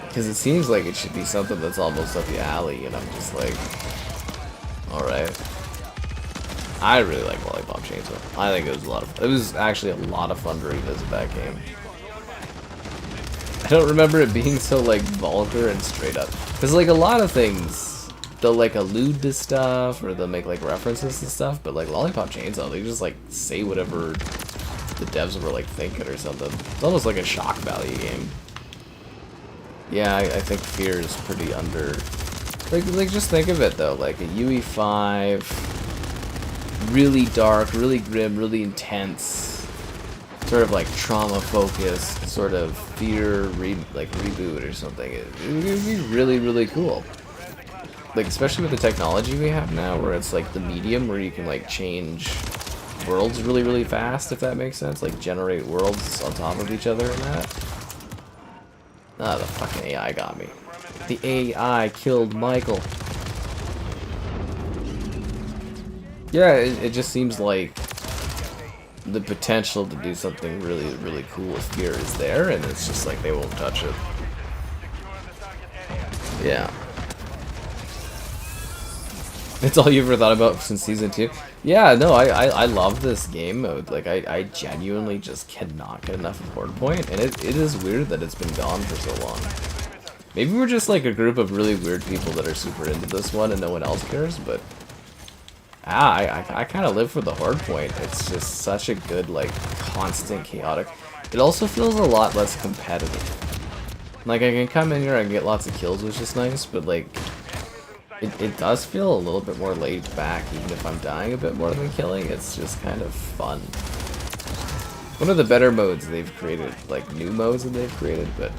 Because it seems like it should be something that's almost up the alley, and I'm just like, alright. I really like Lollipop Chainsaw. I think it was actually a lot of fun to revisit that game. I don't remember it being so like vulgar and straight up. Because like a lot of things, they'll like allude to stuff or they'll make like references to stuff, but like Lollipop Chainsaw, they just like say whatever the devs were like thinking or something. It's almost like a shock value game. Yeah, I think Fear is pretty under... Like, just think of it, though. Like, a UE5... Really dark, really grim, really intense... Sort of, like, trauma-focused, sort of Fear, reboot or something. It would be really, really cool. Like, especially with the technology we have now, where it's, like, the medium, where you can, like, change... worlds really, really fast, if that makes sense. Like, generate worlds on top of each other and that. Ah, the fucking AI got me. The AI killed Michael. Yeah, it just seems like the potential to do something really, really cool with Fear is there, and it's just like they won't touch it. Yeah. It's all you ever thought about since Season 2? Yeah, no, I love this game mode. Like, I genuinely just cannot get enough of Hordepoint, and it is weird that it's been gone for so long. Maybe we're just like a group of really weird people that are super into this one and no one else cares, but... I kind of live for the Hordepoint. It's just such a good, like, constant chaotic... It also feels a lot less competitive. Like, I can come in here and get lots of kills, which is nice, but, like... It does feel a little bit more laid back, even if I'm dying a bit more than killing. It's just kind of fun. One of the better modes they've created, like new modes that they've created, but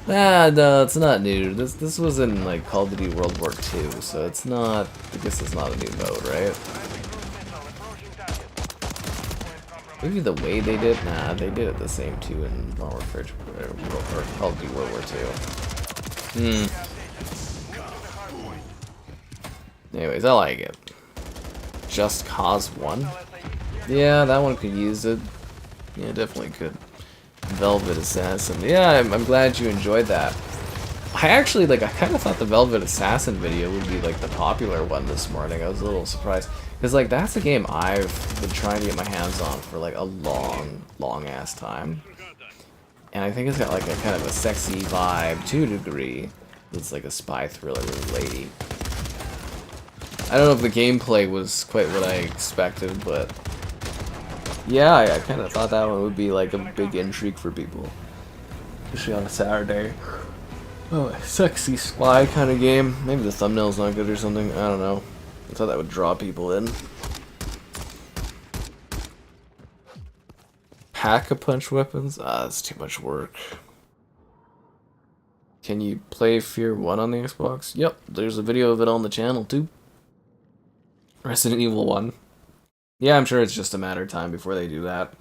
no, it's not new. This was in like Call of Duty World War II, so it's not. I guess it's not a new mode, right? Maybe the way they did. Nah, they did it the same too in Call of Duty World War II. Anyways, I like it. Just Cause 1? Yeah, that one could use it. Yeah, definitely could. Velvet Assassin. Yeah, I'm glad you enjoyed that. I actually, like, I kind of thought the Velvet Assassin video would be, like, the popular one this morning. I was a little surprised. Because, like, that's a game I've been trying to get my hands on for, like, a long-ass time. And I think it's got, like, a kind of a sexy vibe to a degree. It's like a spy thriller lady. I don't know if the gameplay was quite what I expected, but yeah, I kind of thought that one would be like a big intrigue for people, especially on a Saturday. Oh, a sexy spy kind of game. Maybe the thumbnail's not good or something. I don't know. I thought that would draw people in. Pack-a-punch weapons? Ah, that's too much work. Can you play Fear 1 on the Xbox? Yep, there's a video of it on the channel too. Resident Evil 1. Yeah, I'm sure it's just a matter of time before they do that.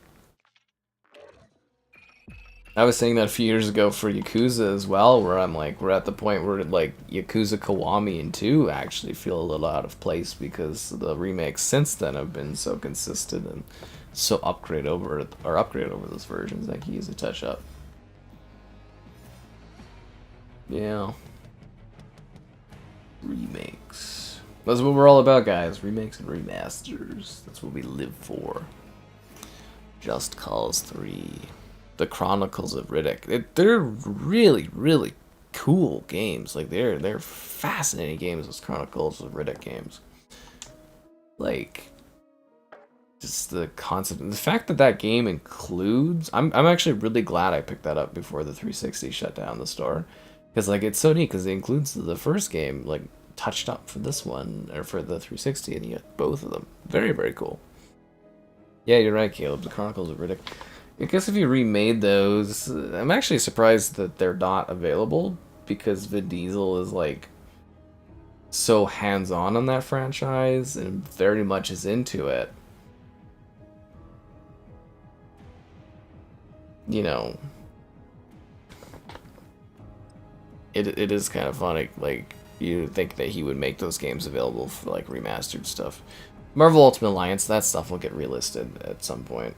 I was saying that a few years ago for Yakuza as well, where I'm like, we're at the point where like Yakuza Kiwami and 2 actually feel a little out of place because the remakes since then have been so consistent and so upgrade over those versions that can use a touch up. Yeah. Remakes. That's what we're all about, guys. Remakes and remasters. That's what we live for. Just Cause 3. The Chronicles of Riddick. They're really, really cool games. Like, they're fascinating games, those Chronicles of Riddick games. Like, just the concept. The fact that that game includes... I'm actually really glad I picked that up before the 360 shut down the store. Because, like, it's so neat, because it includes the first game, like, touched up for this one, or for the 360, and you get both of them. Very, very cool. Yeah, you're right, Caleb. The Chronicles of Riddick. I guess if you remade those, I'm actually surprised that they're not available, because Vin Diesel is, like, so hands-on on that franchise, and very much is into it. You know... It is kind of funny, like, you think that he would make those games available for, like, remastered stuff. Marvel Ultimate Alliance, that stuff will get relisted at some point.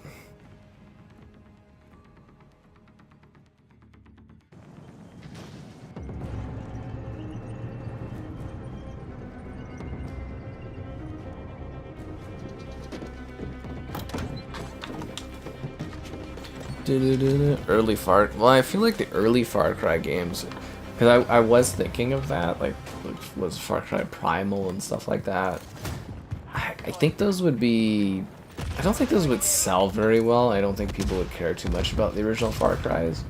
Early Far... Well, I feel like the early Far Cry games... Because I was thinking of that, like, was Far Cry Primal and stuff like that. I think those would be... I don't think those would sell very well. I don't think people would care too much about the original Far Cries.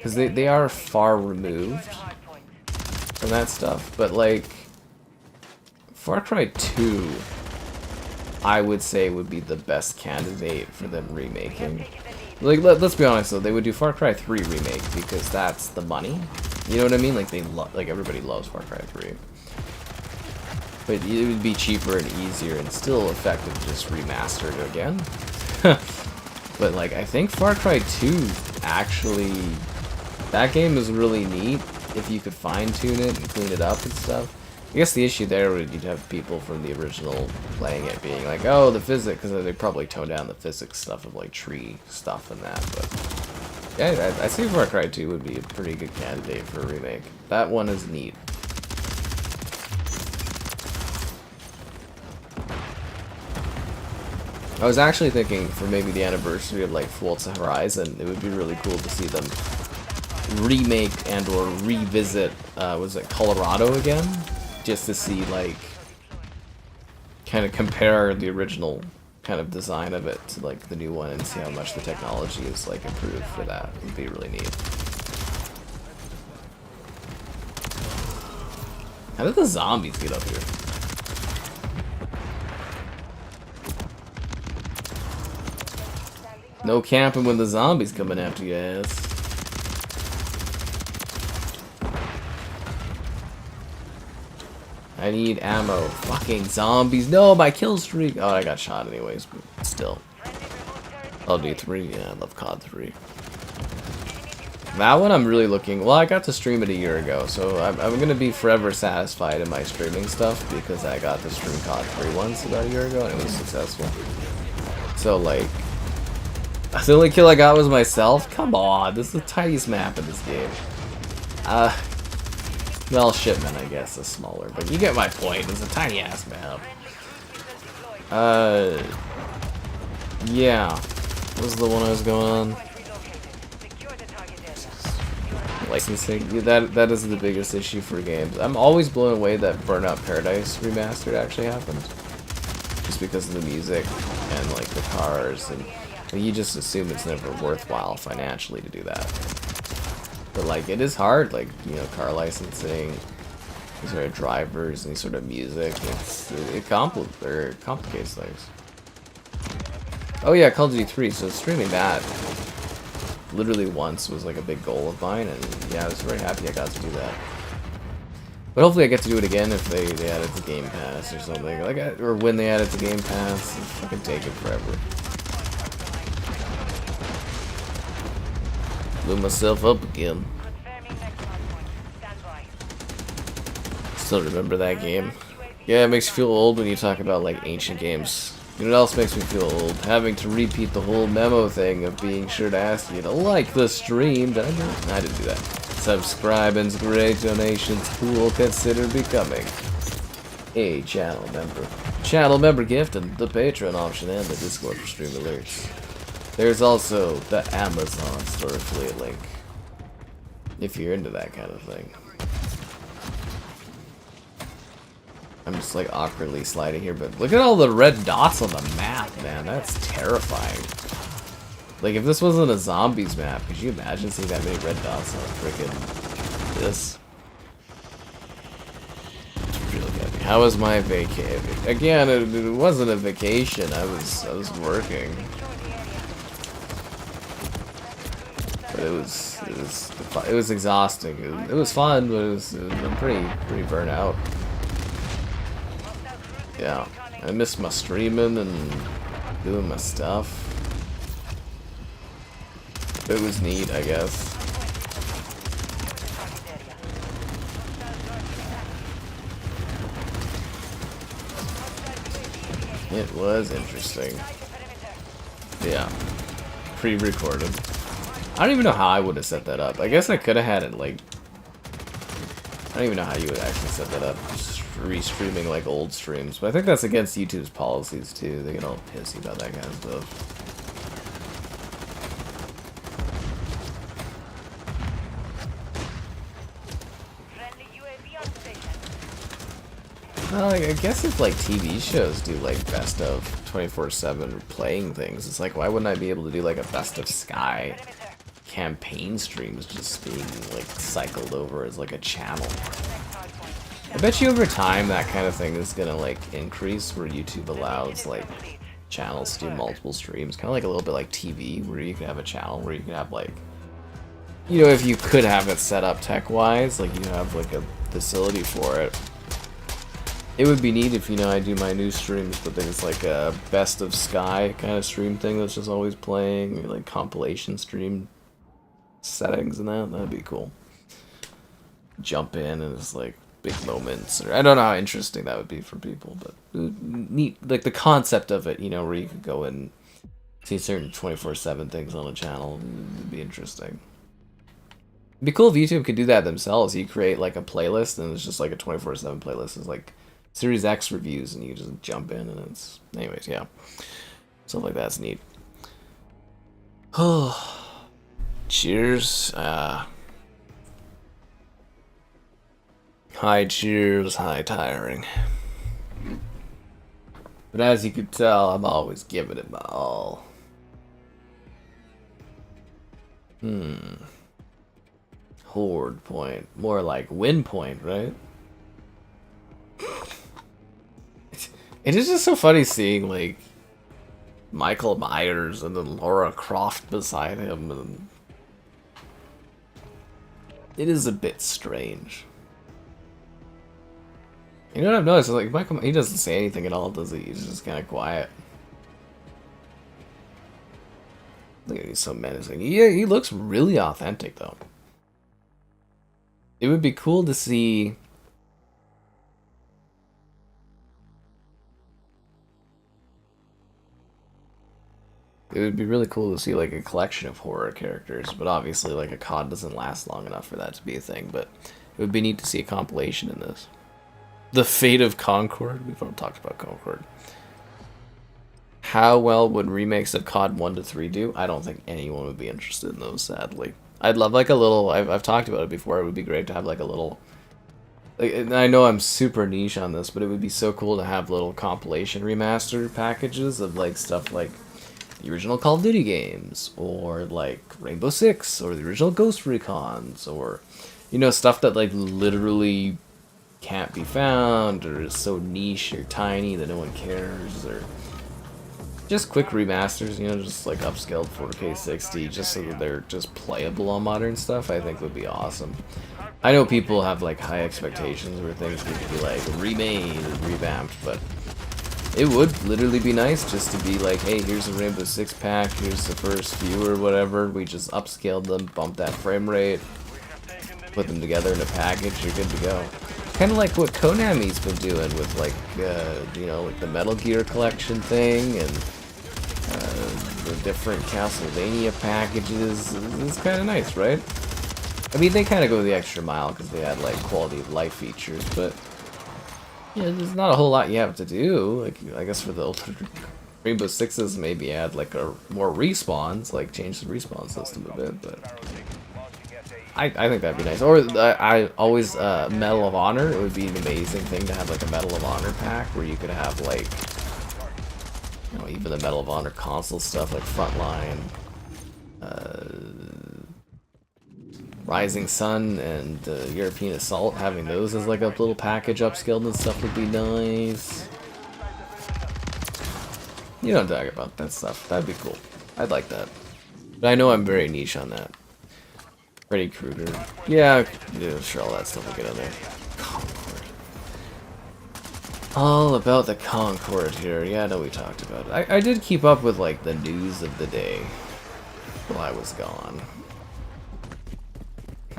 because they are far removed from that stuff. But like Far Cry 2, I would say would be the best candidate for them remaking. Like let's be honest though, they would do Far Cry 3 remake because that's the money. You know what I mean? Like like everybody loves Far Cry 3. But it would be cheaper and easier and still effective to just remaster it again. But like I think Far Cry 2 actually, that game is really neat if you could fine tune it and clean it up and stuff. I guess the issue there would you'd have people from the original playing it being like, oh, the physics, because they probably tone down the physics stuff of like tree stuff and that. But yeah, I say Far Cry 2 would be a pretty good candidate for a remake. That one is neat. I was actually thinking for maybe the anniversary of like Forza Horizon, it would be really cool to see them remake and or revisit, was it Colorado again? Just to see like, kind of compare the original kind of design of it to like the new one and see how much the technology is like improved for that. It would be really neat. How did the zombies get up here? No camping when the zombies coming after your ass. I need ammo. Fucking zombies. No, my kill streak. Oh, I got shot anyways, but still. I'll do 3. Yeah, I love COD 3. That one I'm really looking... Well, I got to stream it a year ago, so I'm going to be forever satisfied in my streaming stuff because I got to stream COD 3 once about a year ago and it was successful. So, like... The only kill I got was myself? Come on, this is the tiniest map in this game. Well, Shipment, I guess, is smaller, but you get my point. It's a tiny-ass map. Yeah. What was the one I was going on? Licensing. Yeah, that is the biggest issue for games. I'm always blown away that Burnout Paradise Remastered actually happened. Just because of the music and, like, the cars, and you just assume it's never worthwhile financially to do that. But like it is hard, like, you know, car licensing, these sort of drivers and these sort of music. It complicates things. Oh yeah, Call of Duty 3. So streaming that literally once was like a big goal of mine, and yeah, I was very happy I got to do that. But hopefully I get to do it again if they add it to Game Pass or something, like, or when they add it to Game Pass. It's fucking taking forever. Blew myself up again. Still remember that game. Yeah, it makes you feel old when you talk about like ancient games. You know what else makes me feel old? Having to repeat the whole memo thing of being sure to ask you to like the stream. Did I do it? I didn't do that. Subscribe and great donations. Cool. Consider becoming a channel member. Channel member gift and the Patreon option and the Discord for stream alerts. There's also the Amazon store affiliate link, if you're into that kind of thing. I'm just like awkwardly sliding here, but look at all the red dots on the map, man. That's terrifying. Like, if this wasn't a zombies map, could you imagine seeing that many red dots on freaking this? It's really heavy. How was my vacation? Again, it wasn't a vacation. I was working. But it was exhausting. It was fun, but I'm pretty burnt out. Yeah, I miss my streaming and doing my stuff. It was neat, I guess. It was interesting. Yeah, pre-recorded. I don't even know how I would have set that up. I guess I could have had it like... I don't even know how you would actually set that up. Just restreaming like old streams. But I think that's against YouTube's policies too. They get all pissy about that kind of stuff. Well, I guess if like TV shows do like best of 24/7 playing things, it's like, why wouldn't I be able to do like a best of Sky campaign streams just being like cycled over as like a channel. I bet you over time that kind of thing is gonna like increase, where YouTube allows like channels to do multiple streams, kind of like a little bit like TV, where you can have a channel where you can have like, you know, if you could have it set up tech-wise, like you have like a facility for it. It would be neat if, you know, I do my new streams, but then it's like a best of Sky kind of stream thing that's just always playing, or like compilation stream settings and that. That'd be cool. Jump in and it's like big moments, or I don't know how interesting that would be for people, but neat, like the concept of it, you know, where you could go and see certain 24/7 things on a channel would be interesting. It'd be cool if YouTube could do that themselves. You create like a playlist and it's just like a 24/7 playlist. It's like Series X reviews and you just jump in and it's, anyways, yeah, stuff like that's neat. Oh, cheers. High cheers, high tiring. But as you could tell, I'm always giving it my all. Horde point. More like win point, right? It is just so funny seeing, like, Michael Myers and then Laura Croft beside him. And it is a bit strange. You know what I've noticed? Like, Michael, he doesn't say anything at all, does he? He's just kind of quiet. Look at, he's so menacing. Yeah, he looks really authentic, though. It would be cool to see... It would be really cool to see, like, a collection of horror characters, but obviously, like, a COD doesn't last long enough for that to be a thing, but it would be neat to see a compilation in this. The Fate of Concord? We've already talked about Concord. How well would remakes of COD 1 to 3 do? I don't think anyone would be interested in those, sadly. I'd love, like, a little... I've talked about it before. It would be great to have, like, a little... Like, and I know I'm super niche on this, but it would be so cool to have little compilation remaster packages of, like, stuff like the original Call of Duty games, or like Rainbow Six, or the original Ghost Recons, or, you know, stuff that like literally can't be found, or is so niche or tiny that no one cares, or just quick remasters, you know, just like upscaled 4K 60, just so that they're just playable on modern stuff. I think would be awesome. I know people have like high expectations where things need to be like remade and revamped, but it would literally be nice just to be like, hey, here's a Rainbow Six pack, here's the first few or whatever, we just upscaled them, bumped that frame rate, put them together in a package, you're good to go. Kind of like what Konami's been doing with like, you know, like the Metal Gear collection thing, and the different Castlevania packages. It's kind of nice, right? I mean, they kind of go the extra mile because they add like quality of life features, but yeah, there's not a whole lot you have to do. Like, I guess for the older Rainbow Sixes, maybe add like a more respawns, like change the respawn system a bit. But I think that'd be nice. Or I always Medal of Honor. It would be an amazing thing to have like a Medal of Honor pack where you could have like, you know, even the Medal of Honor console stuff like Frontline, Rising Sun, and European Assault. Having those as like a little package upscaled and stuff would be nice. You don't talk about that stuff. That'd be cool. I'd like that. But I know I'm very niche on that. Freddy Krueger. Yeah, sure, all that stuff will get in there. Concord. All about the Concord here. Yeah, I know we talked about it. I did keep up with like the news of the day while I was gone.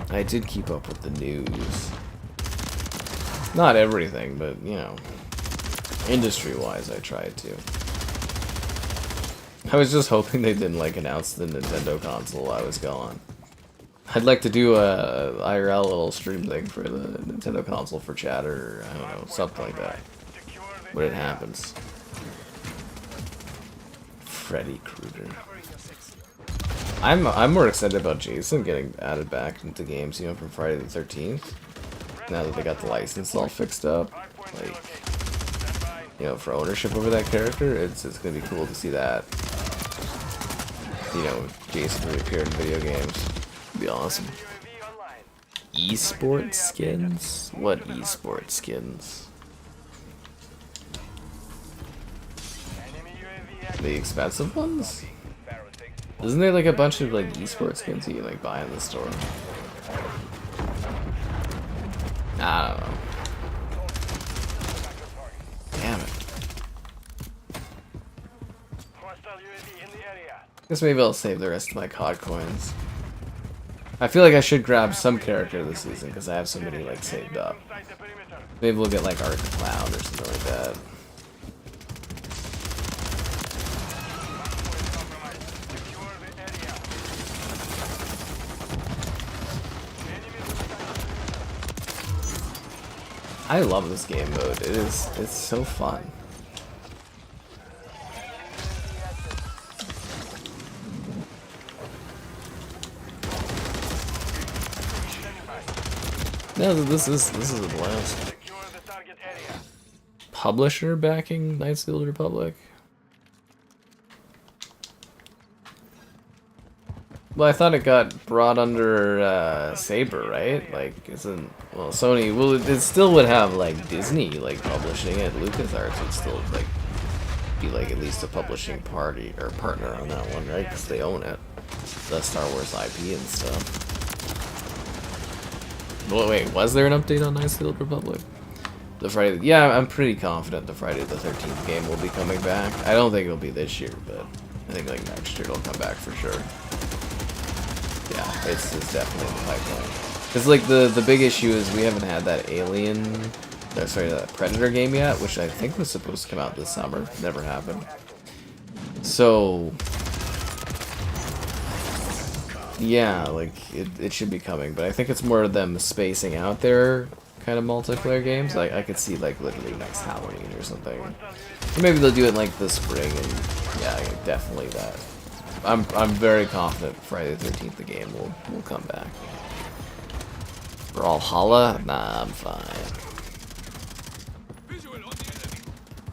I did keep up with the news. Not everything, but, you know, industry-wise, I tried to. I was just hoping they didn't, like, announce the Nintendo console while I was gone. I'd like to do a IRL little stream thing for the Nintendo console for chat, or, I don't know, something like that. When it happens. Freddy Krueger. I'm more excited about Jason getting added back into games, you know, from Friday the 13th. Now that they got the license all fixed up, like, you know, for ownership over that character, it's gonna be cool to see that. you know, Jason reappeared in video games. It'd be awesome. Esports skins? What esports skins? The expensive ones? Isn't there like a bunch of like esports skins you can like buy in the store? I don't know. Damn it. Guess maybe I'll save the rest of my COD coins. I feel like I should grab some character this season because I have so many like saved up. Maybe we'll get like Art the Clown or something like that. I love this game mode. It's so fun. No, this is a blast. Publisher backing Knights of the Old Republic. Well, I thought it got brought under Saber, right? Like, isn't well Sony? Well, it still would have like Disney like publishing it. LucasArts would still like be like at least a publishing party or partner on that one, right? Because they own it, the Star Wars IP and stuff. Well, wait, was there an update on Knights of the Old Republic? The Friday, yeah, I'm pretty confident the Friday the 13th game will be coming back. I don't think it'll be this year, but I think like next year it'll come back for sure. Yeah, it's definitely in the pipeline. Because like the big issue is we haven't had that that Predator game yet, which I think was supposed to come out this summer. Never happened. So yeah, like it should be coming, but I think it's more of them spacing out their kind of multiplayer games. Like I could see like literally next Halloween or something. Or maybe they'll do it in like the spring, and yeah, definitely that. I'm very confident Friday the 13th the game will come back. Brawlhalla? Nah, I'm fine.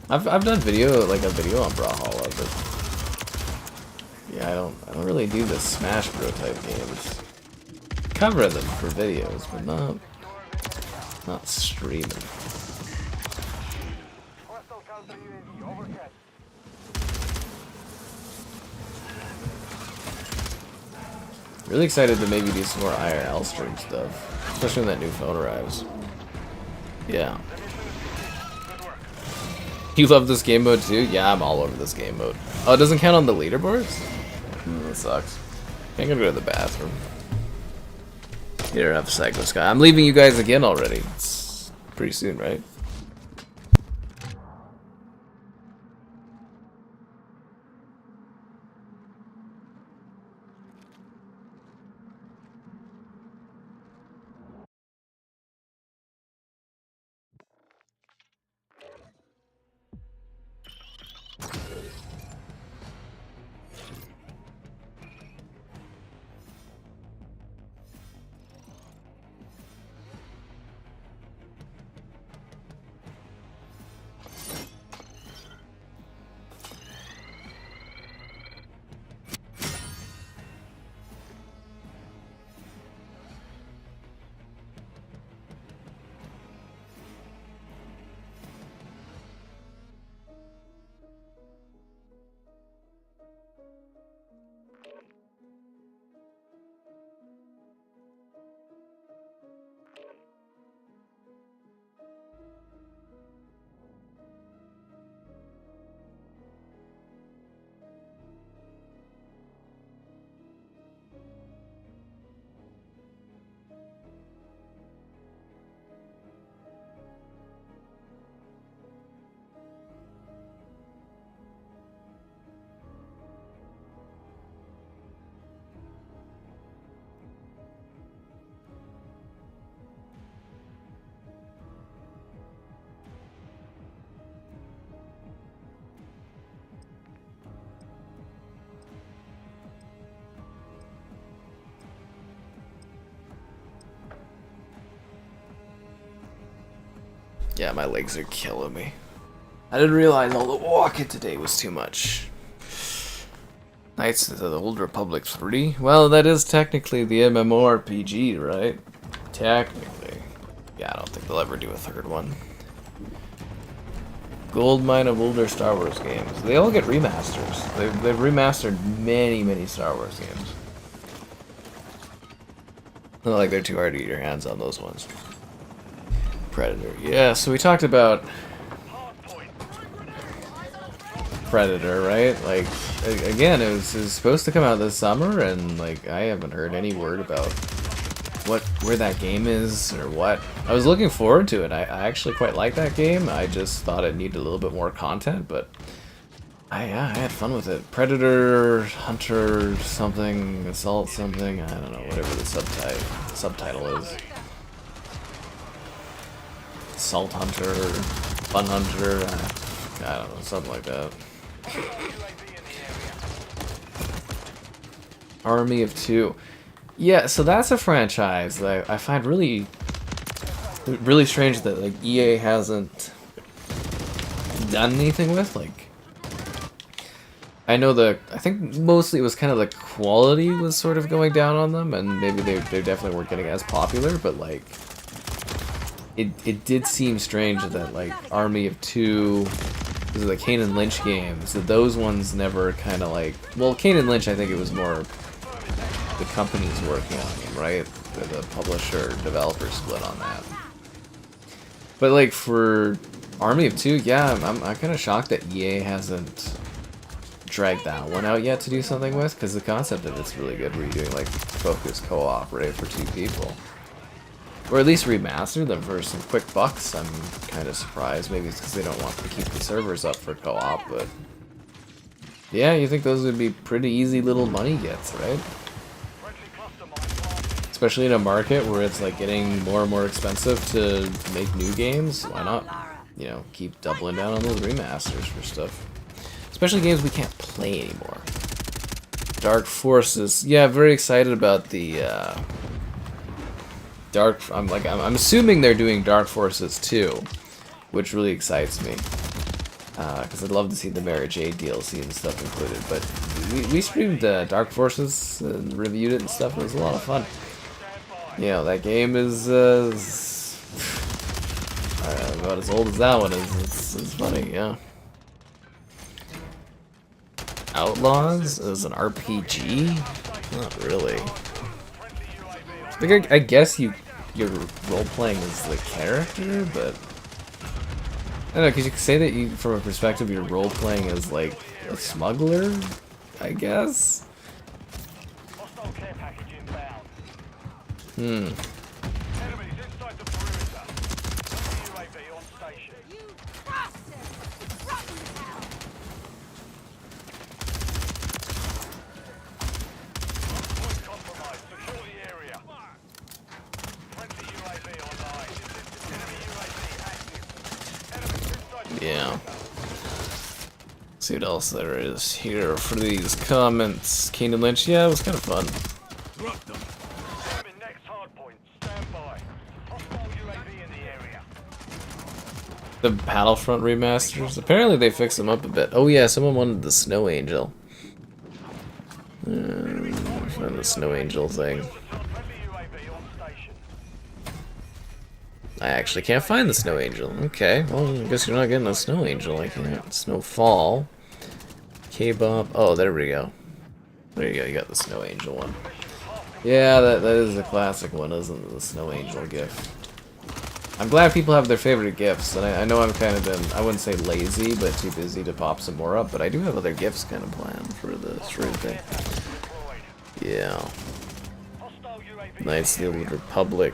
I've done a video on Brawlhalla, but yeah, I don't really do the Smash Bros type games. Cover them for videos, but not streaming. Really excited to maybe do some more IRL stream stuff, especially when that new phone arrives. Yeah. You love this game mode too? Yeah, I'm all over this game mode. Oh, it doesn't count on the leaderboards? That sucks. I'm gonna go to the bathroom. Here, have Psycho Sky. I'm leaving you guys again already. It's pretty soon, right? Yeah, my legs are killing me. I didn't realize all the walking today was too much. Knights of the Old Republic 3? Well, that is technically the MMORPG, right? Technically. Yeah, I don't think they'll ever do a third one. Goldmine of older Star Wars games. They all get remasters. They've remastered many, many Star Wars games. Not like they're too hard to get your hands on those ones. Predator. Yeah, so we talked about Predator, right? Like, again, it was supposed to come out this summer, and like I haven't heard any word about where that game is or what. I was looking forward to it. I actually quite like that game. I just thought it needed a little bit more content, but I had fun with it. Predator, Hunter, something, Assault, something. I don't know, whatever the subtitle is. Assault Hunter, Fun Hunter. I don't know, something like that. Army of Two. Yeah, so that's a franchise that I find really strange that like EA hasn't done anything with. Like, I know I think mostly it was kind of the quality was sort of going down on them, and maybe they definitely weren't getting as popular, but like it did seem strange that like Army of Two, these are the Kane and Lynch games, that those ones never kind of like, well, Kane and Lynch, I think it was more the companies working on them, right? The publisher developer split on that. But like for Army of Two, yeah, I'm kind of shocked that EA hasn't dragged that one out yet to do something with, because the concept of it's really good, where you're doing like focused co-op, right, for 2 people. Or at least remaster them for some quick bucks. I'm kind of surprised. Maybe it's because they don't want to keep the servers up for co-op, but yeah, you think those would be pretty easy little money gets, right? Especially in a market where it's like getting more and more expensive to make new games. Why not, you know, keep doubling down on those remasters for stuff? Especially games we can't play anymore. Dark Forces. Yeah, very excited about the I'm assuming they're doing Dark Forces 2, which really excites me. Because I'd love to see the Mary Jade DLC and stuff included. But we streamed Dark Forces and reviewed it and stuff. It was a lot of fun. You know, that game is about as old as that one is. It's funny, yeah. Outlaws is an RPG? Not really. I guess your role playing is the character, but I don't know. Could you say that you, from a perspective, your role playing is like a smuggler? I guess. Yeah. See what else there is here for these comments. Kane and Lynch, yeah, it was kind of fun. The Battlefront remasters, apparently they fixed them up a bit. Oh yeah, someone wanted the Snow Angel. Find the Snow Angel thing. I actually can't find the Snow Angel. Okay, well, I guess you're not getting a Snow Angel. I can't. Snowfall. K-Bob. Oh, there we go. There you go, you got the Snow Angel one. Yeah, that is a classic one, isn't it? The Snow Angel gift. I'm glad people have their favorite gifts, and I know I've kind of been, I wouldn't say lazy, but too busy to pop some more up, but I do have other gifts kind of planned for the stream thing. Yeah. Knights of the Old Republic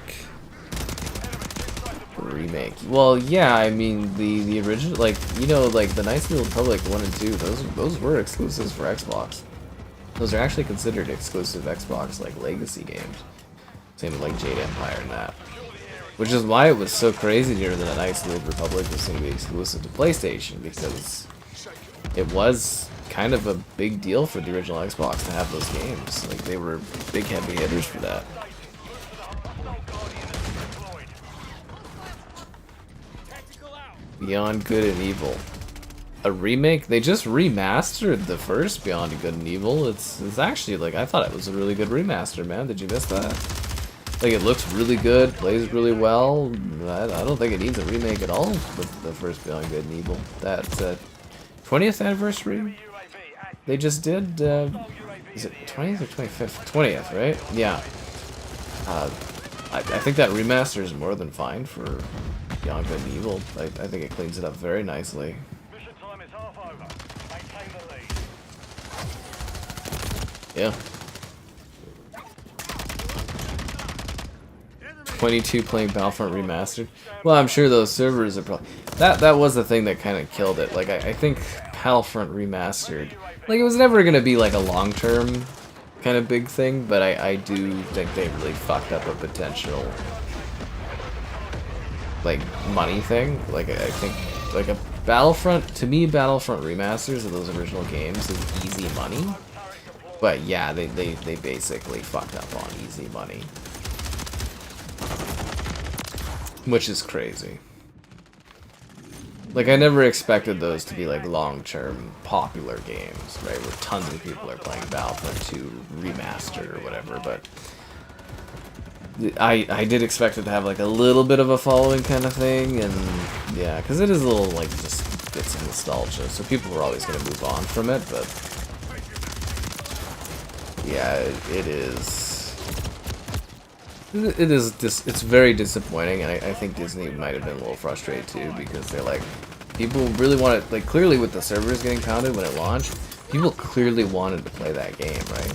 remake. Well, yeah, I mean, the original, like, you know, like, the Knights of the Old Republic 1 and 2, those were exclusives for Xbox. Those are actually considered exclusive Xbox, like, legacy games. Same with, like, Jade Empire and that. Which is why it was so crazy to hear that the Knights of the Old Republic was going to be exclusive to PlayStation, because it was kind of a big deal for the original Xbox to have those games. Like, they were big heavy hitters for that. Beyond Good and Evil. a remake. They just remastered the first Beyond Good and Evil. It's actually like, I thought it was a really good remaster, man. Did you miss that? Like, it looks really good, plays really well. I don't think it needs a remake at all with the first Beyond Good and Evil. That 20th anniversary they just did. Is it 20th or 25th? 20th, right? Yeah. I think that remaster is more than fine for Beyond Good and Evil. I think it cleans it up very nicely. Mission time is half over. Maintain the lead. Yeah. 22 playing Battlefront Remastered. Well, I'm sure those servers are probably... That was the thing that kind of killed it. Like, I think Battlefront Remastered... Like, it was never going to be, like, a long-term kind of big thing, but I do think they really fucked up a potential, like, money thing. Like, I think, like, a Battlefront... To me, Battlefront Remasters of those original games is easy money. But, yeah, they basically fucked up on easy money. Which is crazy. Like, I never expected those to be, like, long-term popular games, right? Where tons of people are playing Battlefront 2 Remastered or whatever, but... I did expect it to have, like, a little bit of a following kind of thing, and... Yeah, because it is a little, like, just bits of nostalgia, so people were always going to move on from it, but... Yeah, it is... It's very disappointing, and I think Disney might have been a little frustrated too, because they're like, people really wanted, like, clearly with the servers getting pounded when it launched, people clearly wanted to play that game, right?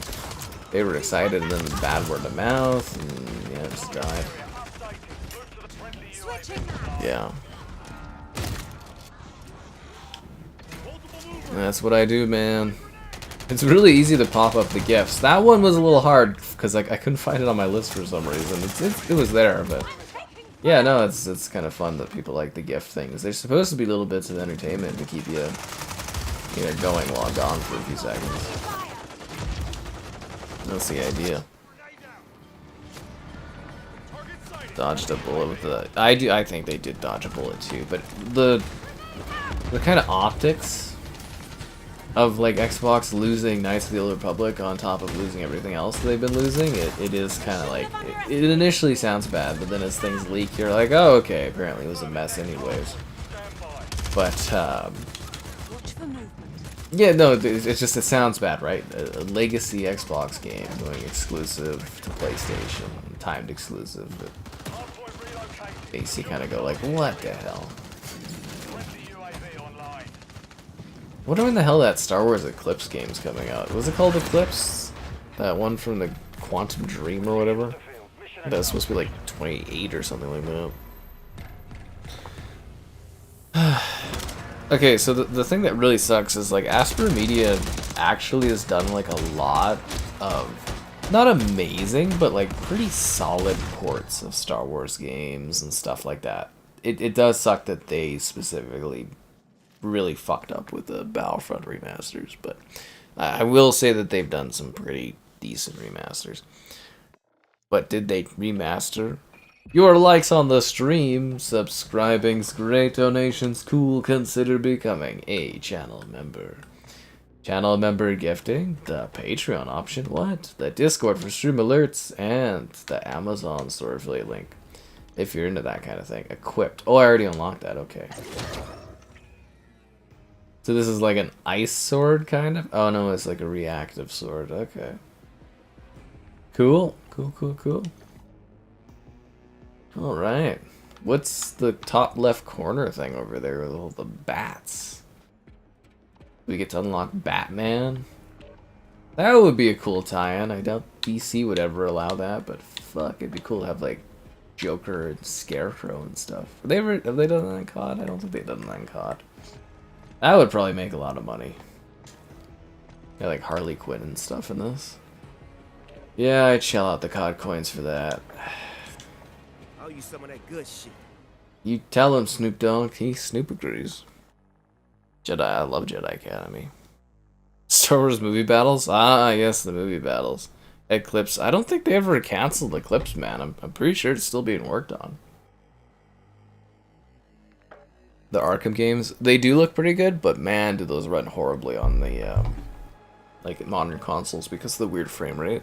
They were excited, and then the bad word of mouth, and yeah, it just died. Yeah. And that's what I do, man. It's really easy to pop up the gifts. That one was a little hard because like I couldn't find it on my list for some reason. It was there, but yeah, no, it's kind of fun that people like the gift things. They're supposed to be little bits of entertainment to keep you know, going logged on for a few seconds. That's the idea. Dodged a bullet with the... I think they did dodge a bullet too, but the kind of optics of like Xbox losing Knights of the Old Republic on top of losing everything else they've been losing, it is kind of like, it initially sounds bad, but then as things leak, you're like, oh, okay, apparently it was a mess anyways. But, yeah, no, it's just, it sounds bad, right? A legacy Xbox game going exclusive to PlayStation, timed exclusive, but makes you kind of go like, what the hell? I wonder when the hell that Star Wars Eclipse game's coming out. Was it called Eclipse? That one from the Quantum Dream or whatever? That's supposed to be like 28 or something like that. Okay, so the thing that really sucks is like Asper Media actually has done like a lot of, not amazing, but like pretty solid ports of Star Wars games and stuff like that. It does suck that they specifically really fucked up with the Battlefront remasters, but I will say that they've done some pretty decent remasters. But did they remaster? Your likes on the stream, subscribing's great, donations cool, consider becoming a channel member. Channel member gifting, the Patreon option, what? The Discord for stream alerts, and the Amazon store affiliate link. If you're into that kind of thing. Equipped. Oh, I already unlocked that, okay. So this is like an ice sword, kind of? Oh no, it's like a reactive sword. Okay. Cool. Cool. Alright. What's the top left corner thing over there with all the bats? We get to unlock Batman? That would be a cool tie-in. I doubt DC would ever allow that, but fuck, it'd be cool to have like Joker and Scarecrow and stuff. Have they done that in COD? I don't think they've done that in COD. That would probably make a lot of money. Yeah, like Harley Quinn and stuff in this. Yeah, I'd shell out the COD coins for that. I'll use some of that good shit. You tell him, Snoop Dogg. Snoop agrees. Jedi, I love Jedi Academy. Star Wars movie battles? Ah, yes, the movie battles. Eclipse. I don't think they ever canceled Eclipse, man. I'm pretty sure it's still being worked on. the Arkham games, they do look pretty good, but man, do those run horribly on the like modern consoles because of the weird frame rate.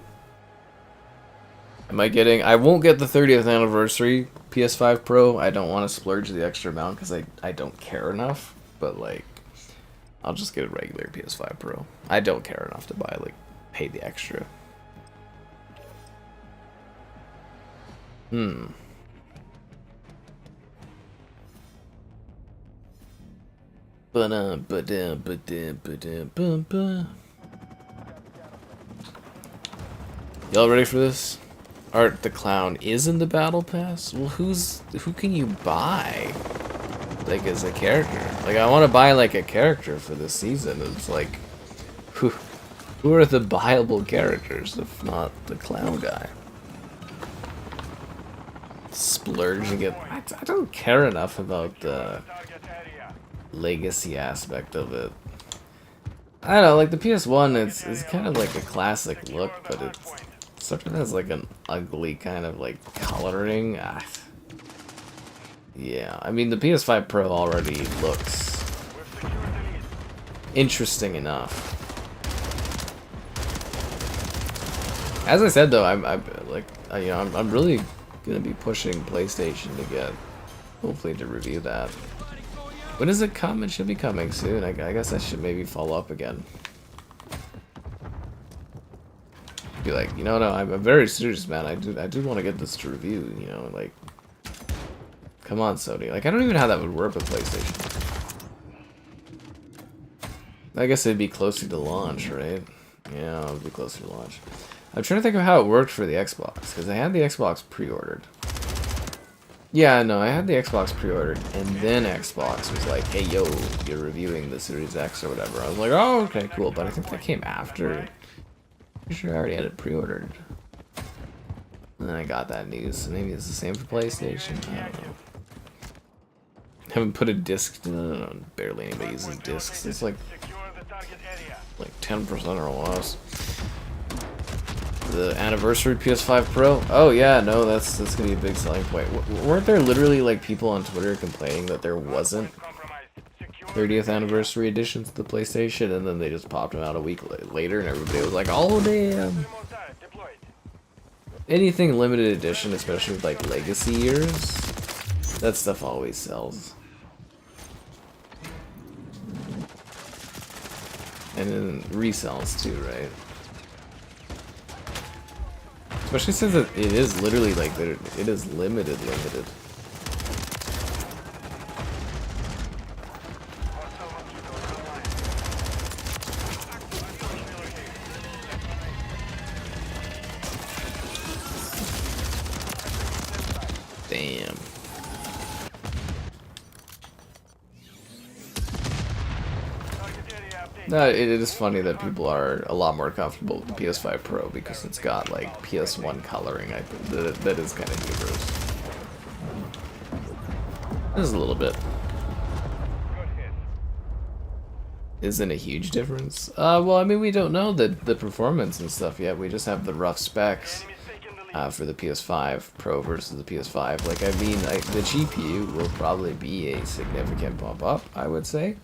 Am I getting? I won't get the 30th anniversary PS5 Pro. I don't want to splurge the extra amount because I don't care enough. But like, I'll just get a regular PS5 Pro. I don't care enough to buy like pay the extra. Y'all ready for this? Art the Clown is in the battle pass? Well, who can you buy? Like as a character? Like I want to buy like a character for this season. It's like who are the buyable characters if not the clown guy? Splurge and get. I don't care enough about the legacy aspect of it. I don't know, like the PS1, it's kind of like a classic look, but it sort of has like an ugly kind of like coloring. Yeah, I mean the PS5 Pro already looks interesting enough. As I said though, I'm really gonna be pushing PlayStation to get, hopefully to review that. When does it come? It should be coming soon. I guess I should maybe follow up again. Be like, you know, no, I'm very serious, man. I do want to get this to review. You know, like, come on, Sony. Like, I don't even know how that would work with PlayStation. I guess it'd be closer to launch, right? Yeah, it would be closer to launch. I'm trying to think of how it worked for the Xbox, because I had the Xbox pre-ordered. Yeah, no, I had the Xbox pre-ordered, and then Xbox was like, hey, yo, you're reviewing the Series X or whatever. I was like, oh, okay, cool, but I think that came after. Pretty sure I already had it pre-ordered. And then I got that news, so maybe it's the same for PlayStation. I don't know. Haven't put a disc, no, barely anybody uses discs. It's like 10% or less. The anniversary PS5 Pro. Oh yeah, no, that's gonna be a big selling point. Weren't there literally like people on Twitter complaining that there wasn't 30th anniversary editions of the PlayStation, and then they just popped them out a week later, and everybody was like, "Oh damn!" Anything limited edition, especially with like legacy years, that stuff always sells. And then resells too, right? Especially since it is literally like, it is limited. Damn. No, it is funny that people are a lot more comfortable with the PS5 Pro because it's got like PS1 coloring. I think that is kind of humorous. Just a little bit. Isn't a huge difference. Well, I mean, we don't know the performance and stuff yet. We just have the rough specs for the PS5 Pro versus the PS5. Like, I mean, the GPU will probably be a significant bump up, I would say.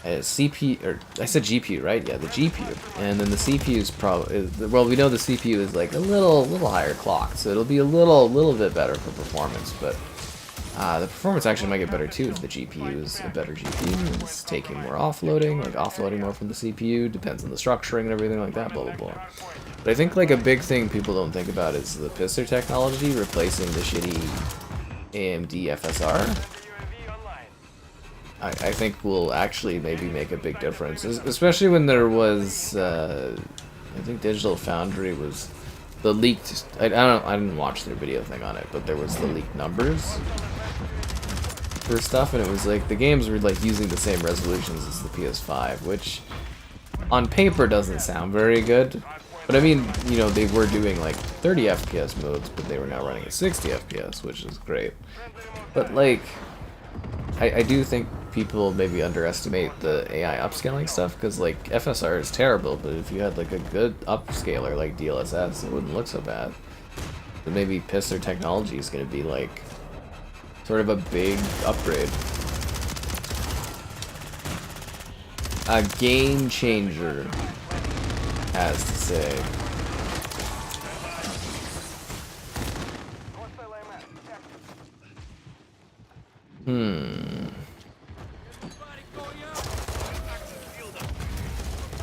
CPU, or I said GPU, right? Yeah, the GPU, and then the CPU is probably, well, we know the CPU is like a little higher clocked, so it'll be a little bit better for performance. But the performance actually might get better too if the GPU is a better GPU. It's taking more offloading, like offloading more from the CPU. Depends on the structuring and everything like that. Blah blah blah. But I think like a big thing people don't think about is the piston technology replacing the shitty AMD FSR. I think will actually maybe make a big difference, especially when there was, I think Digital Foundry was the leaked. I didn't watch their video thing on it, but there was the leaked numbers for stuff, and it was like the games were like using the same resolutions as the PS5, which on paper doesn't sound very good. But I mean, you know, they were doing like 30 FPS modes, but they were now running at 60 FPS, which is great. But like, I do think people maybe underestimate the AI upscaling stuff, because like FSR is terrible, but if you had like a good upscaler like DLSS, it wouldn't look so bad. But maybe Pisser technology is going to be like sort of a big upgrade. a game changer has to say.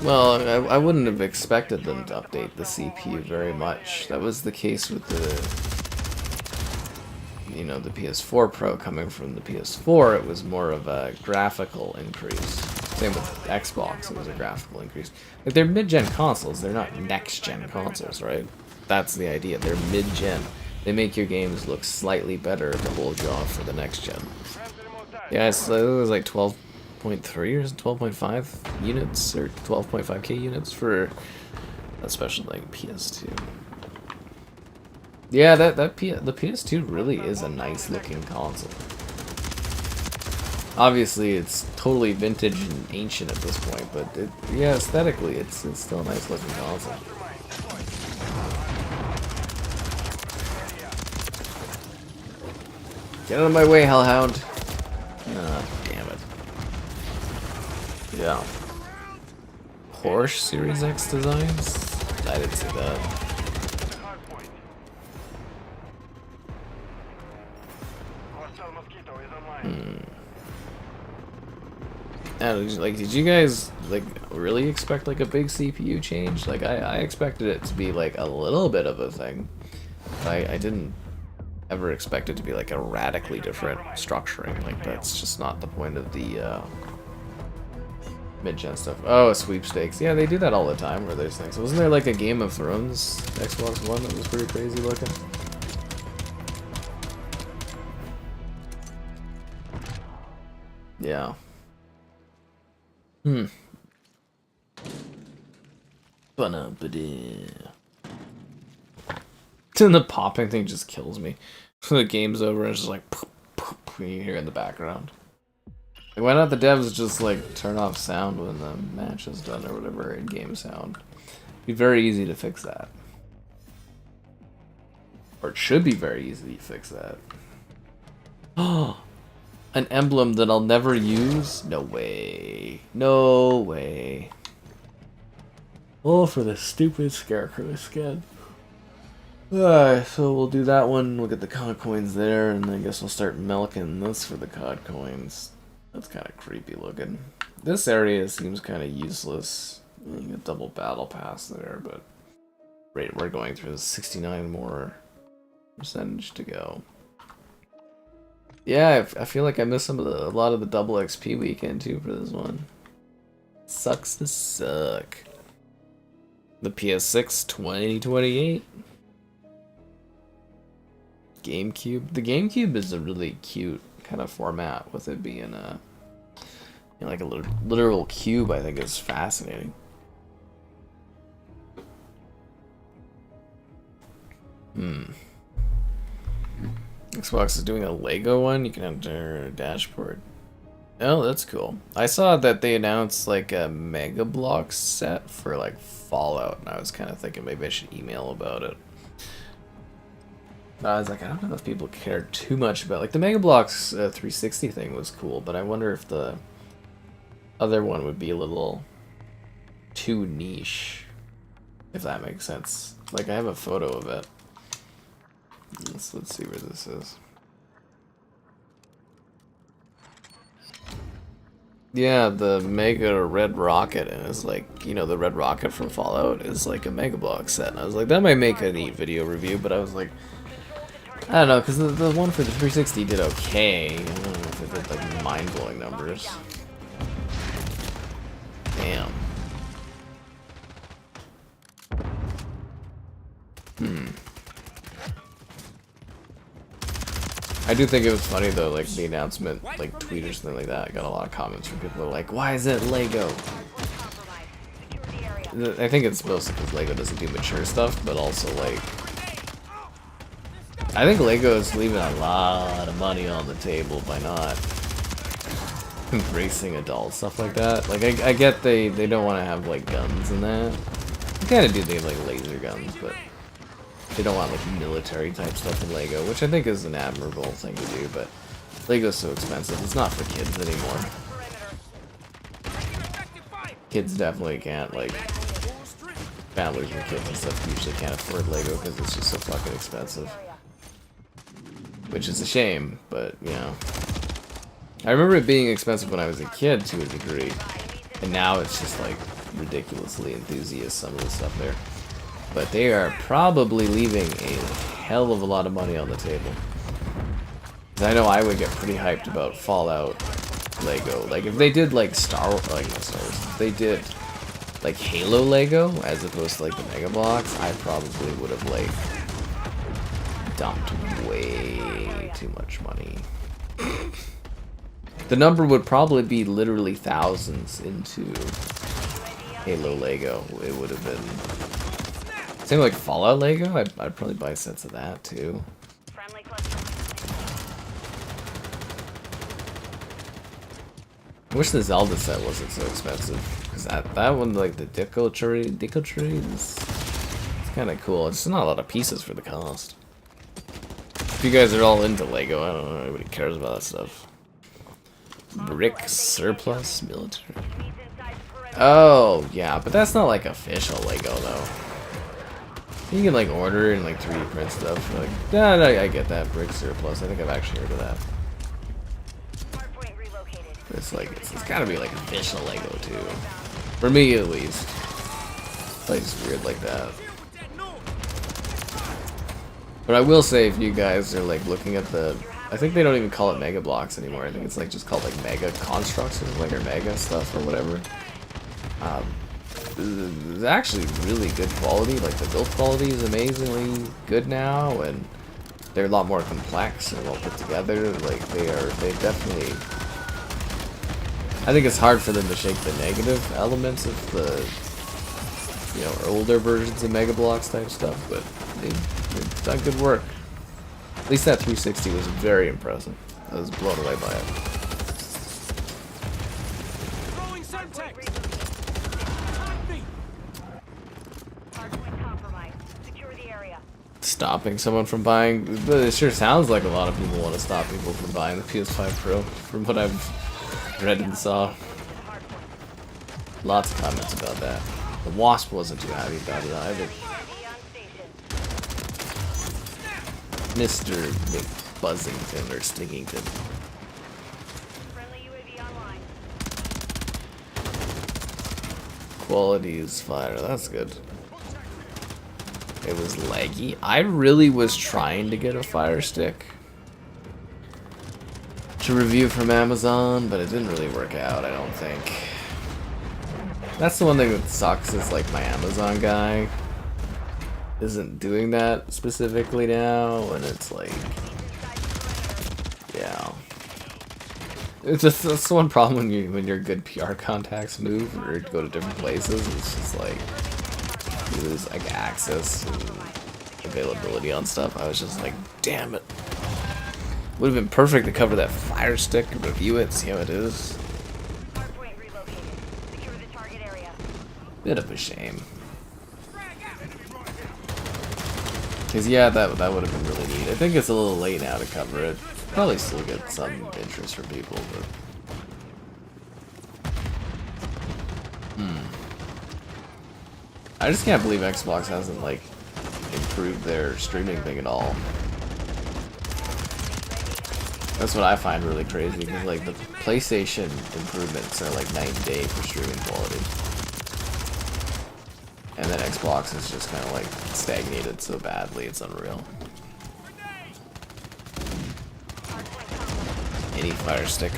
Well, I wouldn't have expected them to update the CPU very much. That was the case with the, you know, the PS4 Pro coming from the PS4. It was more of a graphical increase. Same with Xbox, it was a graphical increase. Like, they're mid-gen consoles, they're not next-gen consoles, right? That's the idea, they're mid-gen. They make your games look slightly better to hold you off for the next-gen. Yeah, so it was like 12.3 or 12.5 units, or 12.5k units for a special, like, PS2. Yeah, the PS2 really is a nice-looking console. Obviously, it's totally vintage and ancient at this point, but yeah, aesthetically, it's still a nice-looking console. Get out of my way, Hellhound! Ah, damn it. Yeah. Porsche Series X designs? I didn't see that. Like, did you guys, like, really expect, like, a big CPU change? Like, I expected it to be, like, a little bit of a thing. I didn't ever expect it to be, like, a radically different structuring. Like, that's just not the point of the, mid-gen stuff. Oh, sweepstakes. Yeah, they do that all the time where there's things. Wasn't there, like, a Game of Thrones Xbox One that was pretty crazy looking? Yeah. Then the popping thing just kills me. The game's over and it's just like poof, poof, poof, you hear in the background. Like, why not the devs just like turn off sound when the match is done or whatever, in-game sound? It'd be very easy to fix that. Or it should be very easy to fix that. Oh, an emblem that I'll never use? No way. No way. Oh, for the stupid Scarecrow skin. Alright, so we'll do that one. We'll get the COD coins there, and I guess we'll start milking this for the COD coins. That's kind of creepy looking. This area seems kind of useless. You get double battle pass there, but right, we're going through the 69 more percentage to go. Yeah, I feel like I missed a lot of the double XP weekend too for this one. Sucks to suck. The PS6 2028. GameCube. The GameCube is a really cute kind of format, with it being a, you know, like a literal cube. I think is fascinating. Xbox is doing a Lego one. You can enter a dashboard. Oh, that's cool. I saw that they announced like a Mega Bloks set for like Fallout, and I was kind of thinking maybe I should email about it. I was like, I don't know if people care too much about, like, the Mega Bloks 360 thing was cool, but I wonder if the other one would be a little too niche, if that makes sense. Like, I have a photo of it. Let's see where this is. Yeah, the Mega Red Rocket, and it's like, you know, the Red Rocket from Fallout is like a Mega Bloks set, and I was like, that might make a neat video review, but I was like, I don't know, because the one for the 360 did okay. I don't know if it did like mind-blowing numbers. Damn. I do think it was funny though, like the announcement, like tweet or something like that. I got a lot of comments from people who are like, why is it Lego? I think it's mostly because Lego doesn't do mature stuff, but also like, I think Lego is leaving a lot of money on the table by not embracing adult stuff like that. Like, I get they don't want to have like guns and that. They kind of do, they have like laser guns, but they don't want like military type stuff in Lego, which I think is an admirable thing to do, but Lego's so expensive. It's not for kids anymore. Kids definitely can't, like, families and kids and stuff usually can't afford Lego because it's just so fucking expensive. Which is a shame, but, you know. I remember it being expensive when I was a kid to a degree, and now it's just, like, ridiculously enthusiast, some of the stuff there. But they are probably leaving a hell of a lot of money on the table. I know I would get pretty hyped about Fallout Lego. Like, if they did, like, if they did, like, Halo Lego, as opposed to, like, the Mega Bloks, I probably would have, like, dumped way too much money. The number would probably be literally thousands into Halo Lego. It would have been... Same like Fallout Lego, I'd probably buy sets of that, too. I wish the Zelda set wasn't so expensive, because that one, like the Deco tree is kind of cool. It's not a lot of pieces for the cost. If you guys are all into Lego, I don't know, nobody cares about that stuff. Brick surplus military. Oh yeah, but that's not like official Lego though. You can like order and like 3D print stuff. Like, no, I get that brick surplus. I think I've actually heard of that. It's like it's gotta be like official Lego too, for me at least. Like it's weird like that. But I will say, if you guys are like looking at the, I think they don't even call it Mega Bloks anymore. I think it's like just called like Mega Constructs or like or Mega stuff or whatever. It's actually really good quality. Like the build quality is amazingly good now, and they're a lot more complex and well put together. Like they definitely. I think it's hard for them to shake the negative elements of the, you know, older versions of Mega Bloks type stuff, but they've done good work. At least that 360 was very impressive. I was blown away by it. Stopping someone from buying, but it sure sounds like a lot of people want to stop people from buying the PS5 Pro, from what I've read and saw. Lots of comments about that. The Wasp wasn't too happy about it either. Mr. McBuzzington or Stingington. Quality is fire, that's good. It was laggy. I really was trying to get a Fire Stick to review from Amazon, but it didn't really work out, I don't think. That's the one thing that sucks, is like my Amazon guy isn't doing that specifically now, and it's like, yeah. It's just, that's the one problem when your good PR contacts move or go to different places. It's just like you lose like access and availability on stuff. I was just like, damn it. Would have been perfect to cover that Fire Stick and review it, see how it is. Bit of a shame. Cause yeah, that would have been really neat. I think it's a little late now to cover it. Probably still get some interest from people, but I just can't believe Xbox hasn't like improved their streaming thing at all. That's what I find really crazy, because like the PlayStation improvements are like night and day for streaming quality. And then Xbox is just kind of like stagnated so badly, it's unreal. Any Fire Stick?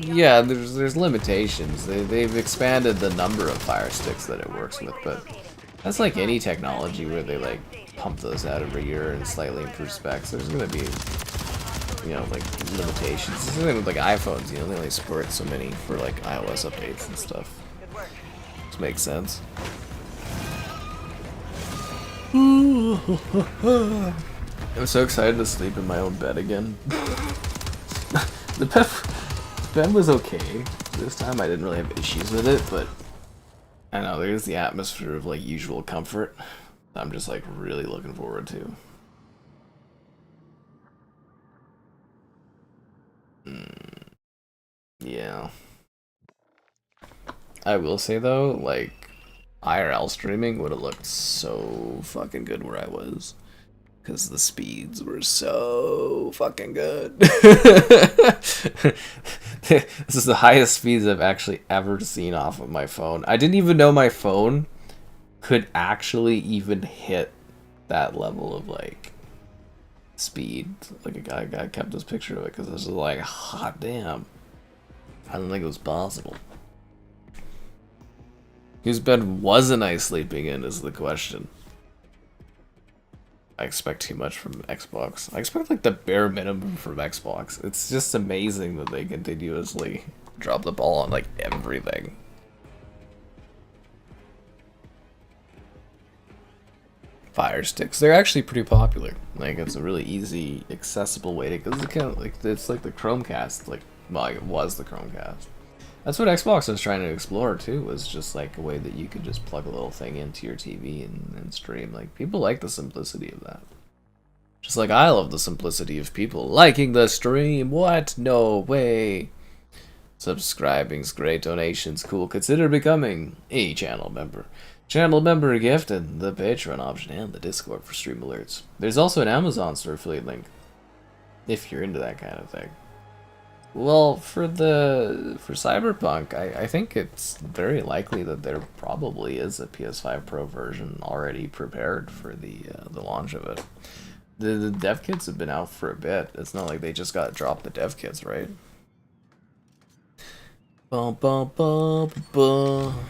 Yeah, there's limitations. They've expanded the number of Fire Sticks that it works with, but that's like any technology where they like pump those out every year and slightly improve specs. There's gonna be, you know, like limitations. It's the same with like iPhones, you know, they only support so many for like iOS updates and stuff. Which makes sense. I'm so excited to sleep in my own bed again. The bed was okay. This time I didn't really have issues with it, but I know there's the atmosphere of like usual comfort I'm just like really looking forward to. Yeah. I will say though, like, IRL streaming would have looked so fucking good where I was. Because the speeds were so fucking good. This is the highest speeds I've actually ever seen off of my phone. I didn't even know my phone could actually even hit that level of, like, speed. Like, a guy kept this picture of it because it was like, hot damn. I don't think it was possible. Whose bed wasn't I sleeping in is the question. I expect too much from Xbox. I expect like the bare minimum from Xbox. It's just amazing that they continuously drop the ball on like everything. Fire sticks, they're actually pretty popular. Like, it's a really easy, accessible way to, because it's kind of like, it's like the Chromecast, like, well, it was the Chromecast. That's what Xbox was trying to explore too, was just like a way that you could just plug a little thing into your TV and stream. Like, people like the simplicity of that. Just like I love the simplicity of people liking the stream. What? No way. Subscribing's great, donations cool. Consider becoming a channel member. Channel member gift and the Patreon option and the Discord for stream alerts. There's also an Amazon store affiliate link if you're into that kind of thing. Well, for Cyberpunk, I think it's very likely that there probably is a PS5 Pro version already prepared for the launch of it. The dev kits have been out for a bit. It's not like they just got dropped the dev kits, right? Bum, bum, bum, bum.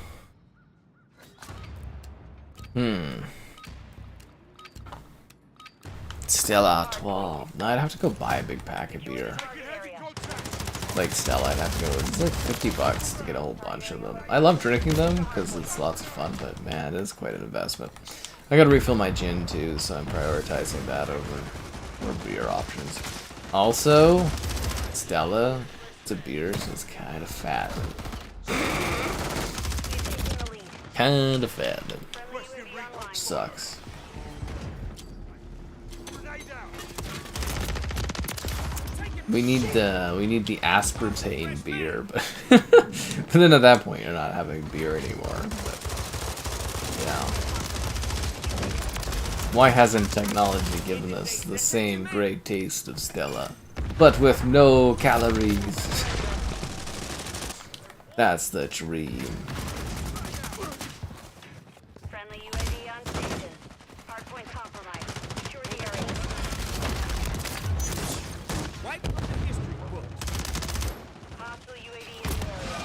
Stella 12. No, I'd have to go buy a big pack of beer. Like Stella, I'd have to go. It's like $50 to get a whole bunch of them. I love drinking them because it's lots of fun, but man, it is quite an investment. I gotta refill my gin too, so I'm prioritizing that over beer options. Also, Stella, it's a beer, so it's kind of fat. Kind of fat. Sucks. We need the aspartame beer, but but then at that point you're not having beer anymore. But yeah, why hasn't technology given us the same great taste of Stella, but with no calories? That's the dream. Friendly UAV on station. Hardpoint compromised. Secure the area. Right? History book. Hostile UAV in the area.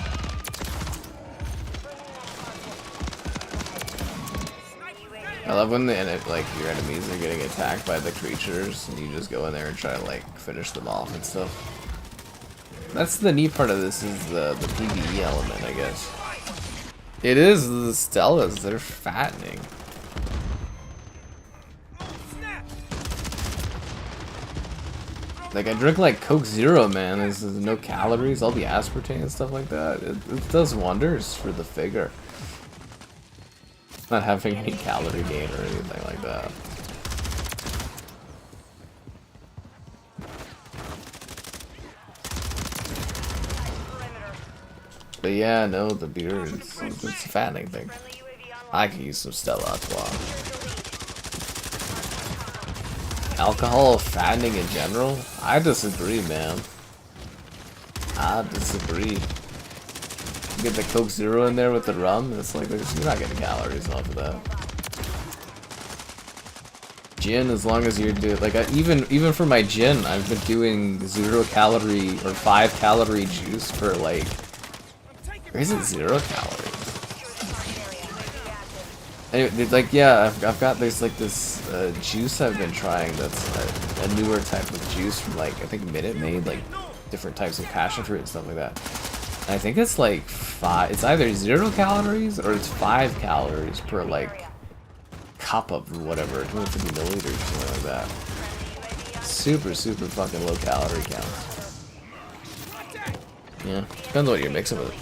I love when like your enemies are getting attacked by the creatures and you just go in there and try to like finish them off and stuff. That's the neat part of this, is the PvE element, I guess. It is the Stellas, they're fattening. Like, I drink like Coke Zero, man. There's no calories, all the aspartame and stuff like that. It does wonders for the figure. Not having any calorie gain or anything like that. But yeah, no, the beer it's a fattening thing. I can use some Stella Artois. Alcohol fattening in general? I disagree, man. I disagree. You get the Coke Zero in there with the rum, it's like you're not getting calories off of that. Gin, as long as you're doing, like, even for my gin, I've been doing 0 calorie or 5 calorie juice for like, or is it 0 calories? Anyway, like, yeah, I've got, there's like this juice I've been trying that's a newer type of juice from like, I think Minute Maid, like different types of passion fruit and stuff like that. And I think it's like it's either 0 calories or it's 5 calories per like cup of whatever, 250 milliliters or something like that. Super fucking low calorie count. Yeah, depends on what you're mixing with it.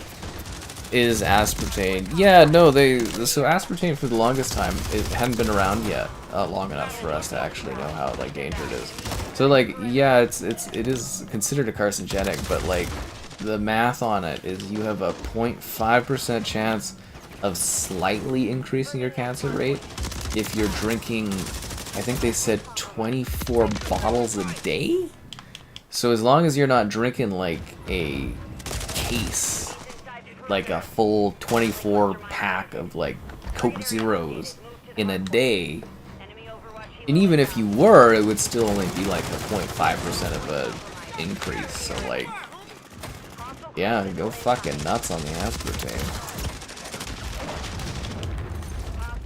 Is aspartame? Yeah, no, so aspartame for the longest time, it hadn't been around yet long enough for us to actually know how like dangerous it is. So like, yeah, it is considered a carcinogenic, but like the math on it is you have a 0.5% chance of slightly increasing your cancer rate if you're drinking, I think they said 24 bottles a day? So as long as you're not drinking like a case, like a full 24 pack of like Coke Zeros in a day, and even if you were, it would still only be like a 0.5% of a increase. So like, yeah, go fucking nuts on the aspartame.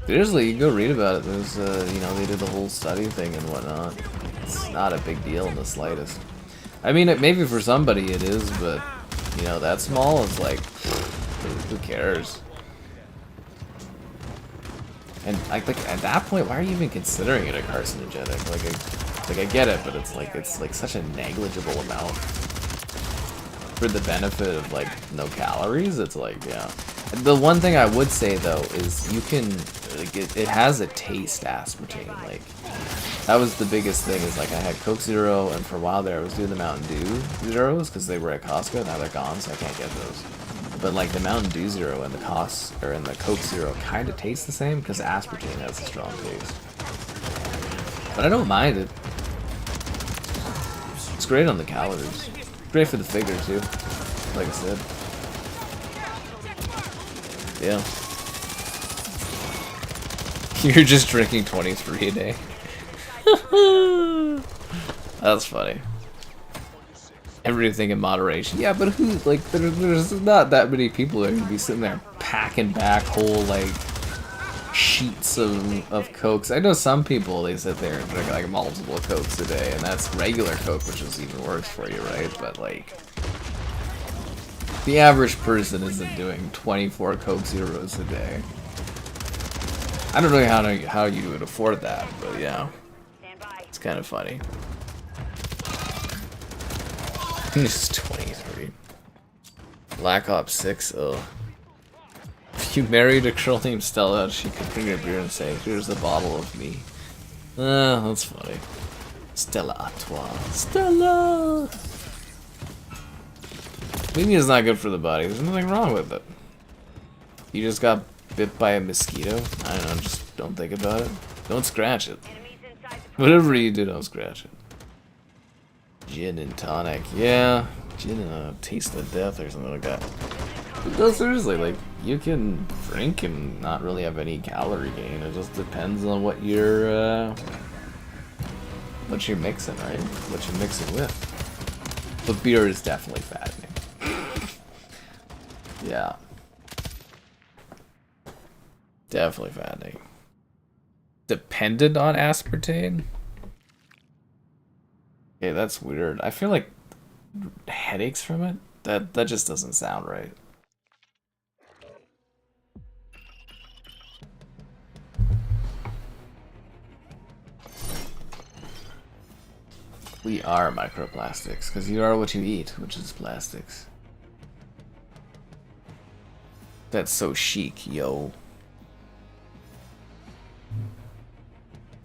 Seriously, you can go read about it. There's, you know, they did the whole study thing and whatnot. It's not a big deal in the slightest. I mean, maybe for somebody it is, but, you know, that small is like, who cares? And like at that point, why are you even considering it a carcinogenic? Like I get it, but it's like such a negligible amount for the benefit of like no calories. It's like, yeah. The one thing I would say though is you can, like, it has a taste, aspartame. Like that was the biggest thing. Is like I had Coke Zero, and for a while there I was doing the Mountain Dew Zeros because they were at Costco. Now they're gone, so I can't get those. But like the Mountain Dew Zero and the Coke Zero kind of taste the same because aspartame has a strong taste. But I don't mind it. It's great on the calories. Great for the figure too. Like I said. Yeah. You're just drinking 23 a day. That's funny. Everything in moderation. Yeah, but who, like, there's not that many people that are gonna be sitting there packing back whole, like, sheets of Cokes. I know some people, they sit there and drink, like, multiple Cokes a day, and that's regular Coke, which is even worse for you, right? But, like, the average person isn't doing 24 Coke Zeros a day. I don't know how you would afford that, but yeah. It's kind of funny. It's 23. Black Ops 6, ugh. If you married a girl named Stella, she could bring her beer and say, here's a bottle of me. That's funny. Stella à toi. Stella! Maybe it's not good for the body. There's nothing wrong with it. You just got bit by a mosquito? I don't know, just don't think about it. Don't scratch it. Whatever you do, don't scratch it. Gin and tonic. Yeah, gin and a taste of death or something like that. But no, seriously, like, you can drink and not really have any calorie gain. It just depends on what you're mixing, right? What you're mixing with. But beer is definitely fattening. Yeah. Definitely fattening. Dependent on aspartame? Okay, that's weird. I feel like headaches from it? That just doesn't sound right. We are microplastics, because you are what you eat, which is plastics. That's so chic, yo.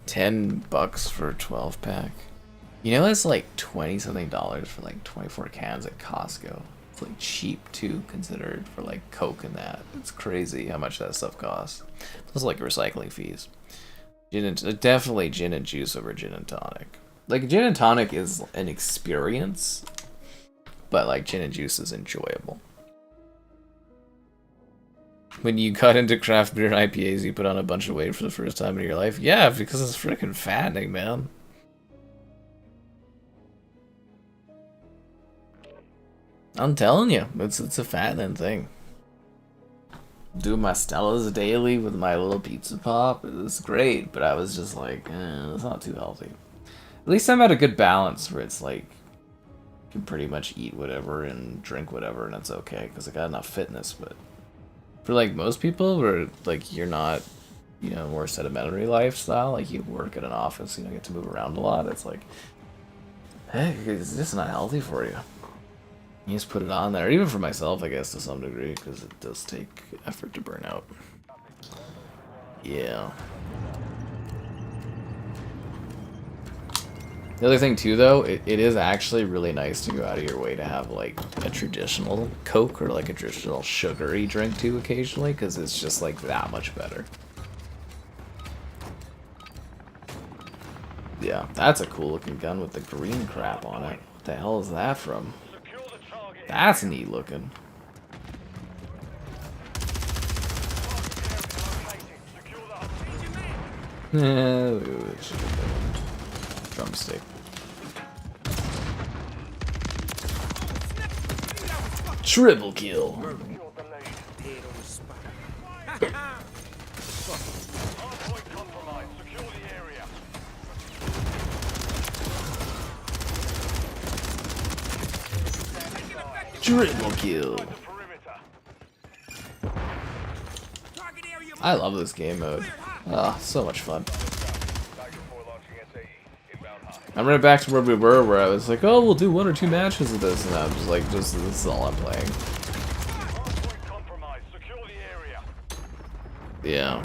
$10 for a 12-pack. You know, it's like $20-something for like 24 cans at Costco. It's like cheap too, considered for like Coke and that. It's crazy how much that stuff costs. Plus like recycling fees. Definitely gin and juice over gin and tonic. Like gin and tonic is an experience, but like gin and juice is enjoyable. When you got into craft beer and IPAs, you put on a bunch of weight for the first time in your life? Yeah, because it's freaking fattening, man. I'm telling you, it's a fattening thing. Do my Stellas daily with my little pizza pop. It was great, but I was just like, it's not too healthy. At least I'm at a good balance where it's like, you can pretty much eat whatever and drink whatever, and it's okay, because I got enough fitness, but for like most people, where like you're not, you know, more sedimentary lifestyle, like you work at an office, you know, get to move around a lot, it's like, hey, it's just not healthy for you. You just put it on there, even for myself, I guess, to some degree, because it does take effort to burn out. Yeah. The other thing too, though, it is actually really nice to go out of your way to have like a traditional Coke or like a traditional sugary drink too occasionally, because it's just like that much better. Yeah, that's a cool looking gun with the green crap on it. What the hell is that from? That's neat looking. Drumstick. Triple kill. Triple kill. I love this game mode. Ah, so much fun. I'm right back to where we were, where I was like, oh, we'll do 1 or 2 matches of this, and I'm just like, this is all I'm playing. Yeah.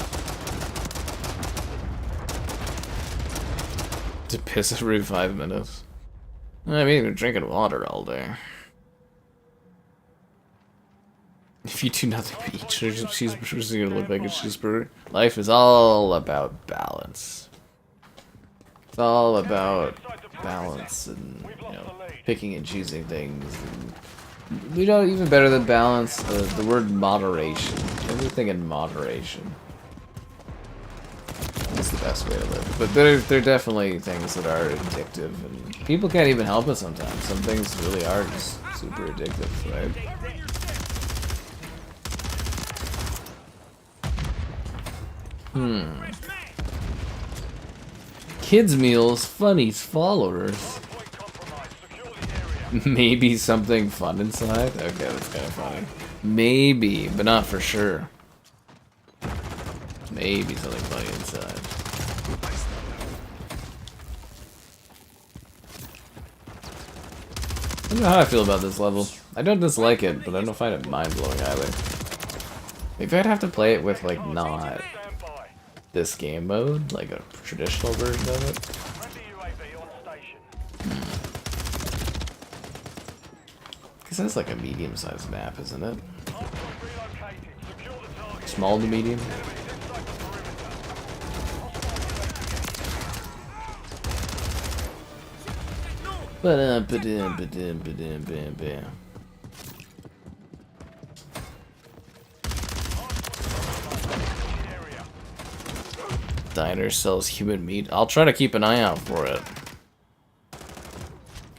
To piss every 5 minutes. I mean, you're drinking water all day. If you do nothing but eat cheeseburgers, you're gonna look like a cheeseburger. Life is all about balance. It's all about balance and, you know, picking and choosing things. And we know even better than balance, the word moderation. Everything in moderation is the best way to live. But there are definitely things that are addictive, and people can't even help it sometimes. Some things really are just super addictive, right? Kids meals, funnies, followers. Maybe something fun inside? Okay, that's kind of funny. Maybe, but not for sure. Maybe something funny inside. I don't know how I feel about this level. I don't dislike it, but I don't find it mind-blowing either. Maybe I'd have to play it with, like, not this game mode, like a traditional version of it. Because that's like a medium-sized map, isn't it? Small to medium? Diner sells human meat. I'll try to keep an eye out for it.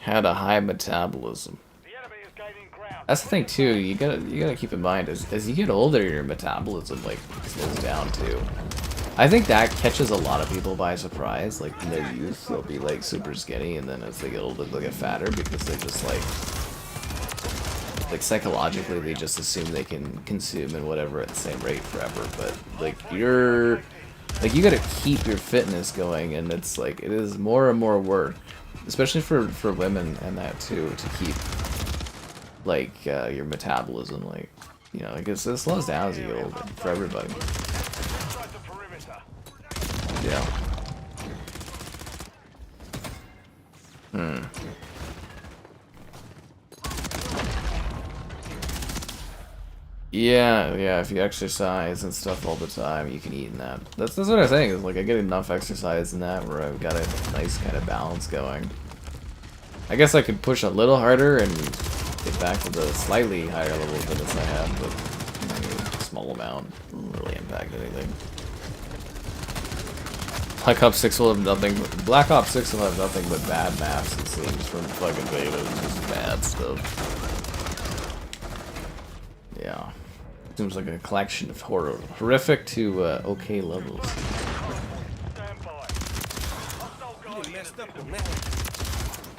Had a high metabolism. That's the thing too. You gotta keep in mind as you get older, your metabolism like slows down too. I think that catches a lot of people by surprise. Like in their youth, they'll be like super skinny, and then as they get older, they'll get fatter because they just like psychologically they just assume they can consume and whatever at the same rate forever. But like you gotta keep your fitness going, and it's like it is more and more work, especially for women and that too, to keep like your metabolism, like, you know, I guess it slows down as you get older for everybody. Yeah. Yeah, if you exercise and stuff all the time, you can eat in that. That's what I'm saying, is like I get enough exercise in that where I've got a nice kind of balance going. I guess I could push a little harder and get back to the slightly higher level of fitness I have, but I mean, a small amount doesn't really impact anything. Black Ops 6 will have nothing but bad maps, it seems, from fucking beta. Just bad stuff. Yeah. Seems like a collection of horrific to okay levels.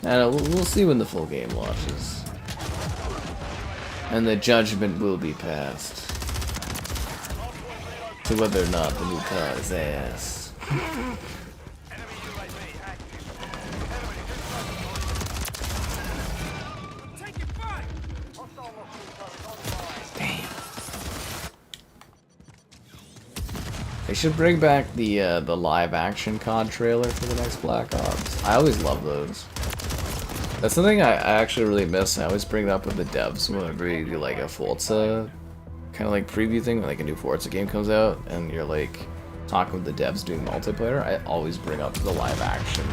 And we'll see when the full game launches. And the judgment will be passed to whether or not the new car is ass. Damn. They should bring back the live action COD trailer for the next Black Ops. I always love those. That's something I actually really miss. I always bring it up with the devs whenever you do like a Forza kind of like preview thing, when like a new Forza game comes out, and you're like talking with the devs doing multiplayer. I always bring up the live action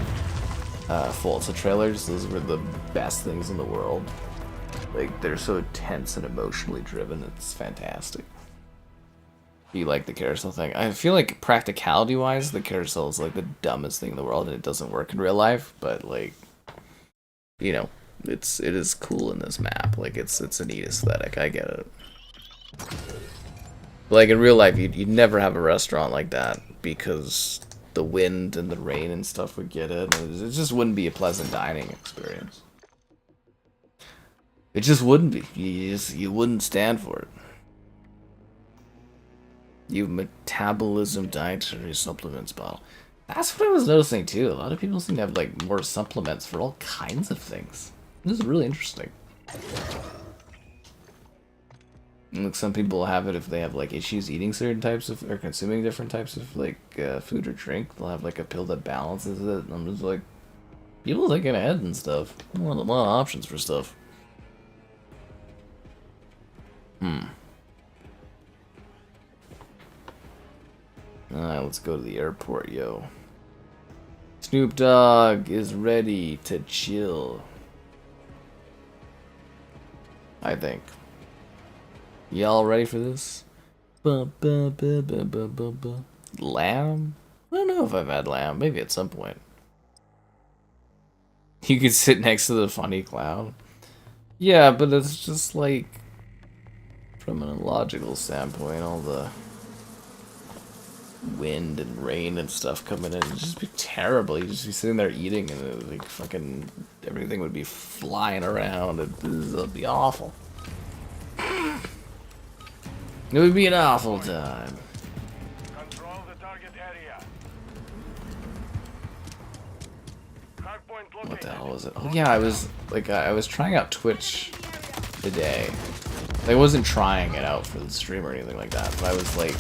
Forza trailers. Those were the best things in the world. Like, they're so tense and emotionally driven. It's fantastic. You like the carousel thing? I feel like practicality-wise, the carousel is like the dumbest thing in the world, and it doesn't work in real life. But like, you know, it is cool in this map. Like, it's a neat aesthetic. I get it. But like in real life, you'd never have a restaurant like that because the wind and the rain and stuff would get it. And it just wouldn't be a pleasant dining experience. It just wouldn't be. You wouldn't stand for it. You metabolism dietary supplements bottle. That's what I was noticing too. A lot of people seem to have like more supplements for all kinds of things. This is really interesting. And like some people have it if they have like issues eating certain types of or consuming different types of like food or drink. They'll have like a pill that balances it. And I'm just like, people thinking ahead and stuff. A lot of options for stuff. Alright, let's go to the airport, yo. Snoop Dogg is ready to chill. I think. Y'all ready for this? Lamb? I don't know if I've had lamb. Maybe at some point. You could sit next to the funny clown. Yeah, but it's just like, from an illogical standpoint, all the wind and rain and stuff coming in, it'd just be terrible. You'd just be sitting there eating and it, like fucking everything would be flying around. It would be awful. It would be an awful time. Control the target area. Hardpoint located. What the hell was it? Oh yeah, I was trying out Twitch today. I wasn't trying it out for the stream or anything like that, but I was like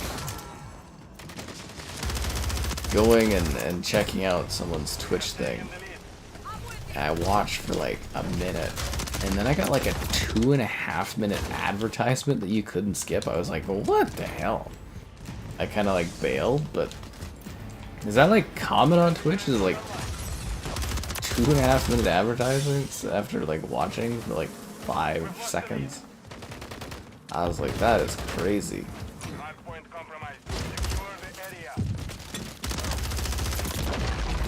going and checking out someone's Twitch thing. And I watched for like a minute, and then I got like a 2.5-minute advertisement that you couldn't skip. I was like, well, what the hell? I kind of like bailed, but is that like common on Twitch? Is it like 2.5-minute advertisements after like watching for like 5 seconds? I was like, that is crazy. Hardpoint compromised. Secure the area.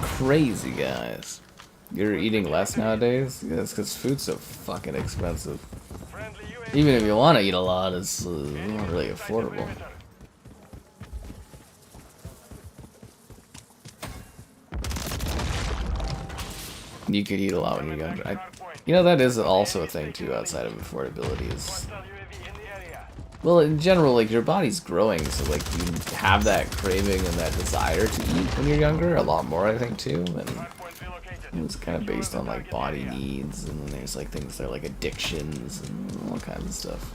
Crazy, guys. You're eating less nowadays? Yeah, it's because food's so fucking expensive. Friendly UAV. Even if you want to eat a lot, it's not really affordable. You could eat a lot when you're younger. You know, that is also a thing too outside of affordability. Is, well, in general, like your body's growing, so like you have that craving and that desire to eat when you're younger a lot more, I think too. And it's kind of based on like body needs, and then there's like things that are like addictions and all kinds of stuff.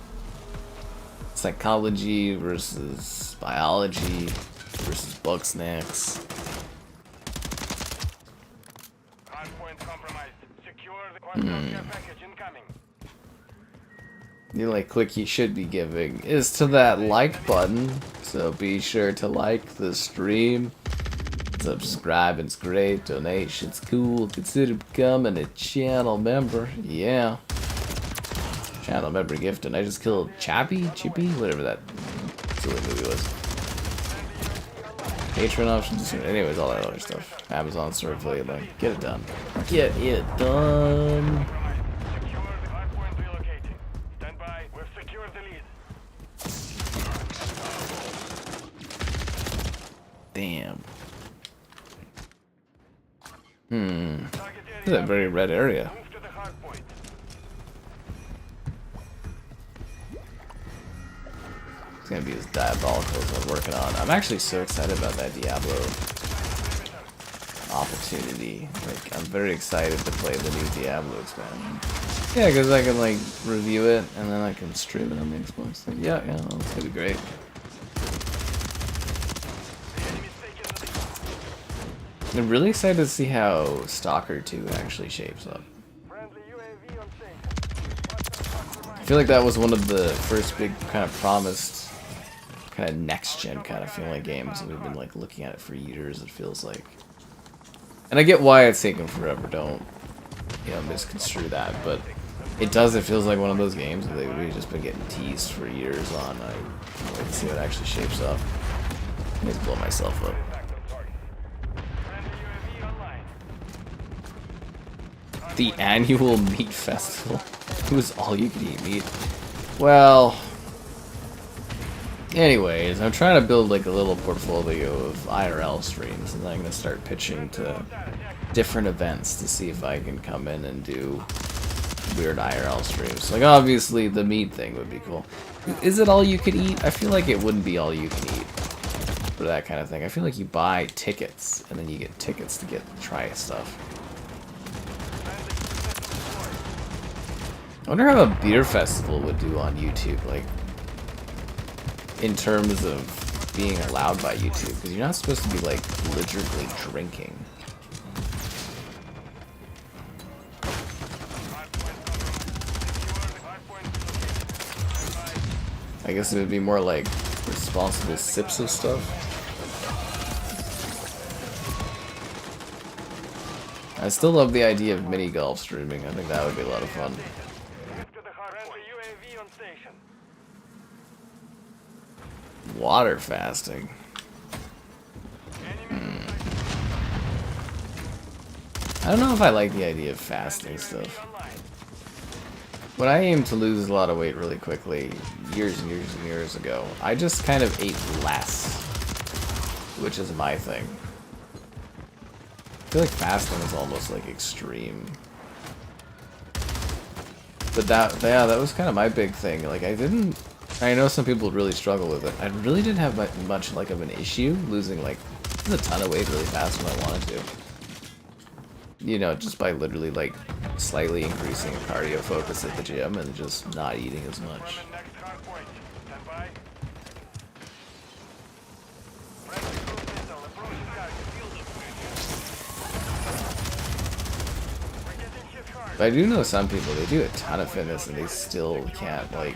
Psychology versus biology versus bug snacks. The only click you should be giving is to that like button, so be sure to like the stream. Subscribing's great, donation's cool, consider becoming a channel member, yeah. Channel member gifted. I just killed Chippy, whatever that silly movie was. Patreon options, anyways, all that other stuff. Amazon store affiliate link, get it done. Get it done. Damn. This is a very red area. It's gonna be as diabolical as I'm working on. I'm actually so excited about that Diablo opportunity. Like, I'm very excited to play the new Diablo expansion. Yeah, because I can like review it and then I can stream it on the Xbox. Like, yeah, that's gonna be great. I'm really excited to see how Stalker 2 actually shapes up. Friendly UAV on station. I feel like that was one of the first big kind of promised kind of next-gen kind of feeling games, and we've been like looking at it for years, it feels like. And I get why it's taken forever, don't, you know, misconstrue that, but it feels like one of those games that we've just been getting teased for years on. I can't wait to see how it actually shapes up. I need to blow myself up. The annual meat festival. It was all you could eat meat. Well, anyways, I'm trying to build like a little portfolio of IRL streams, and then I'm gonna start pitching to different events to see if I can come in and do weird IRL streams. Like obviously the meat thing would be cool. Is it all you could eat? I feel like it wouldn't be all you can eat for that kind of thing. I feel like you buy tickets and then you get tickets to try stuff. I wonder how a beer festival would do on YouTube, like in terms of being allowed by YouTube, because you're not supposed to be like belligerently drinking. I guess it would be more like responsible sips of stuff. I still love the idea of mini golf streaming. I think that would be a lot of fun. Water fasting. I don't know if I like the idea of fasting stuff. When I aimed to lose a lot of weight really quickly, years and years and years ago, I just kind of ate less, which is my thing. I feel like fasting is almost like extreme. But that was kind of my big thing. Like I know some people really struggle with it. I really didn't have much like of an issue losing like a ton of weight really fast when I wanted to. You know, just by literally like slightly increasing cardio focus at the gym and just not eating as much. But I do know some people, they do a ton of fitness and they still can't like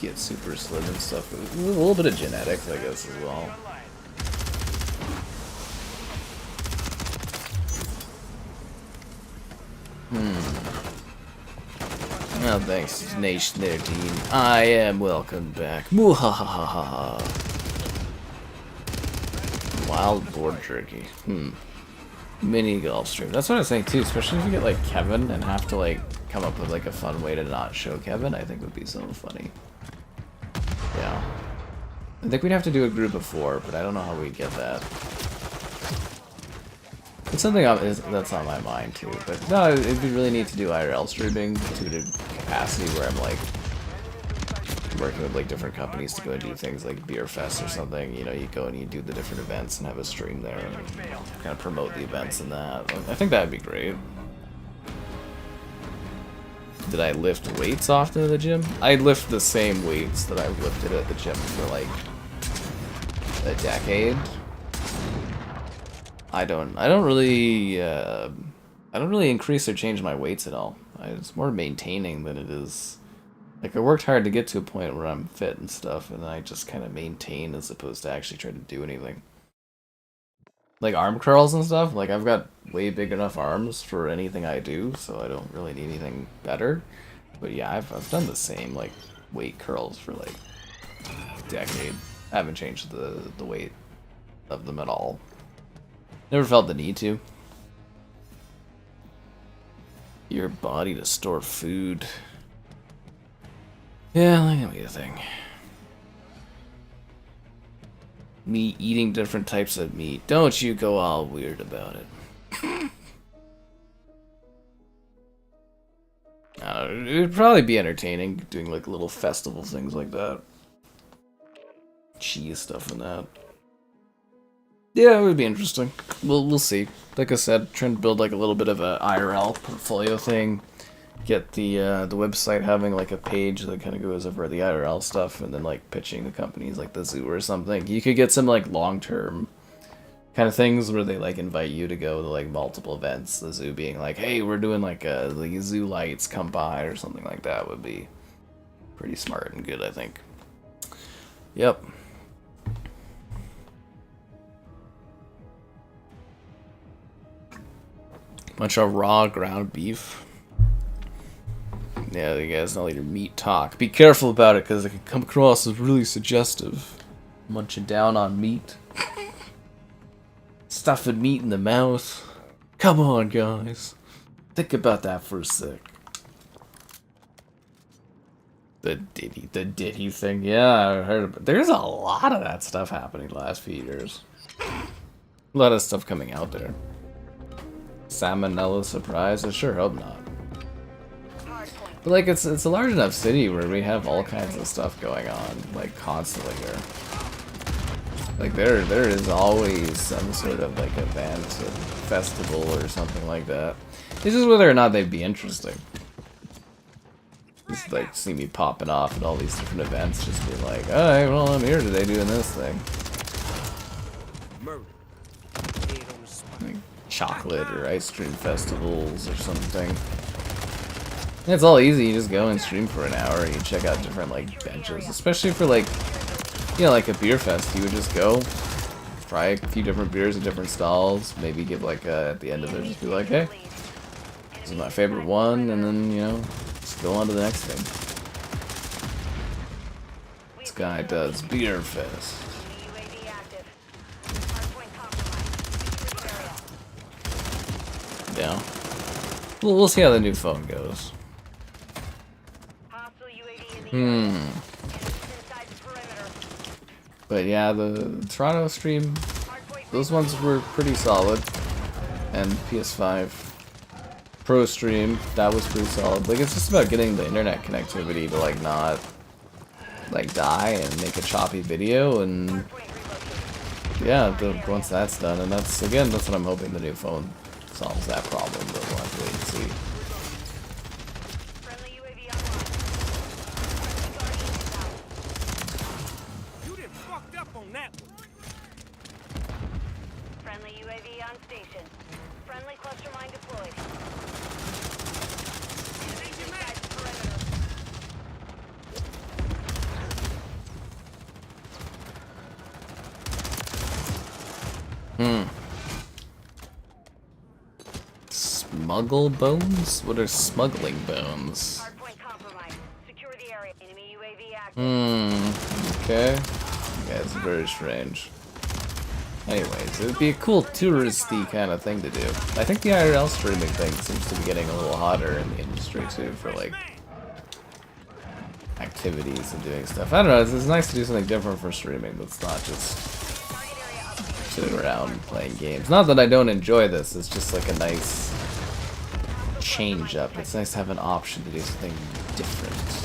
get super slim and stuff. A little bit of genetics, I guess, as well. Oh, thanks, Nation there, team. I am welcome back. Muhahaha. Wild boar jerky. Mini golf stream. That's what I was saying too, especially if you get like Kevin and have to like come up with like a fun way to not show Kevin, I think would be so funny. Yeah. I think we'd have to do a group of 4, but I don't know how we'd get that. It's something that's on my mind too, but no, it'd be really neat to do IRL streaming to the capacity where I'm like working with like different companies to go and do things like Beer Fest or something. You know, you go and you do the different events and have a stream there and kind of promote the events and that. I think that'd be great. Did I lift weights often at the gym? I lift the same weights that I've lifted at the gym for like a decade. I don't really increase or change my weights at all. It's more maintaining than it is. Like I worked hard to get to a point where I'm fit and stuff, and I just kind of maintain as opposed to actually try to do anything. Like arm curls and stuff, like I've got way big enough arms for anything I do, so I don't really need anything better. But yeah, I've done the same like weight curls for like a decade. I haven't changed the weight of them at all. Never felt the need to. Your body to store food. Yeah, that can be a thing. Me eating different types of meat. Don't you go all weird about it. It would probably be entertaining doing like little festival things like that. Cheese stuff and that. Yeah, it would be interesting. We'll see. Like I said, trying to build like a little bit of a IRL portfolio thing. Get the website having like a page that kind of goes over the IRL stuff, and then like pitching the companies like the zoo or something. You could get some like long-term kind of things where they like invite you to go to like multiple events. The zoo being like, hey, we're doing like the zoo lights, come by, or something like that would be pretty smart and good, I think. Yep. Bunch of raw ground beef. Yeah, you guys know your meat talk. Be careful about it because it can come across as really suggestive. Munching down on meat. Stuffing meat in the mouth. Come on, guys. Think about that for a sec. The Diddy thing. Yeah, I heard about it. There's a lot of that stuff happening the last few years. A lot of stuff coming out there. Salmonella surprise? I sure hope not. But like it's a large enough city where we have all kinds of stuff going on, like constantly here. Like there is always some sort of like event or festival or something like that. It's just whether or not they'd be interesting. Just like see me popping off at all these different events, just be like, alright, well I'm here today doing this thing. Murder. Like chocolate or ice cream festivals or something. It's all easy, you just go and stream for an hour and you check out different like benches. Especially for like, you know, like a beer fest, you would just go, try a few different beers at different stalls, maybe give like at the end of it, just be like, hey, this is my favorite one, and then, you know, just go on to the next thing. This guy does beer fest. Yeah. We'll see how the new phone goes. But yeah, the Toronto stream, those ones were pretty solid. And PS5 Pro stream, that was pretty solid. Like, it's just about getting the internet connectivity to like not like die and make a choppy video, and yeah, once that's done, and that's what I'm hoping the new phone solves that problem, but we'll have to wait and see. You done fucked up on that one. Friendly UAV on station. Friendly cluster mine deployed. Inside the perimeter. Smuggle bones? What are smuggling bones? Hardpoint compromised. Secure the area. Enemy UAV active. Okay. Yeah, it's very strange. Anyways, it would be a cool touristy kind of thing to do. I think the IRL streaming thing seems to be getting a little hotter in the industry too, for like activities and doing stuff. I don't know, it's nice to do something different for streaming that's not just sitting around playing games. Not that I don't enjoy this, it's just like a nice change up. It's nice to have an option to do something different.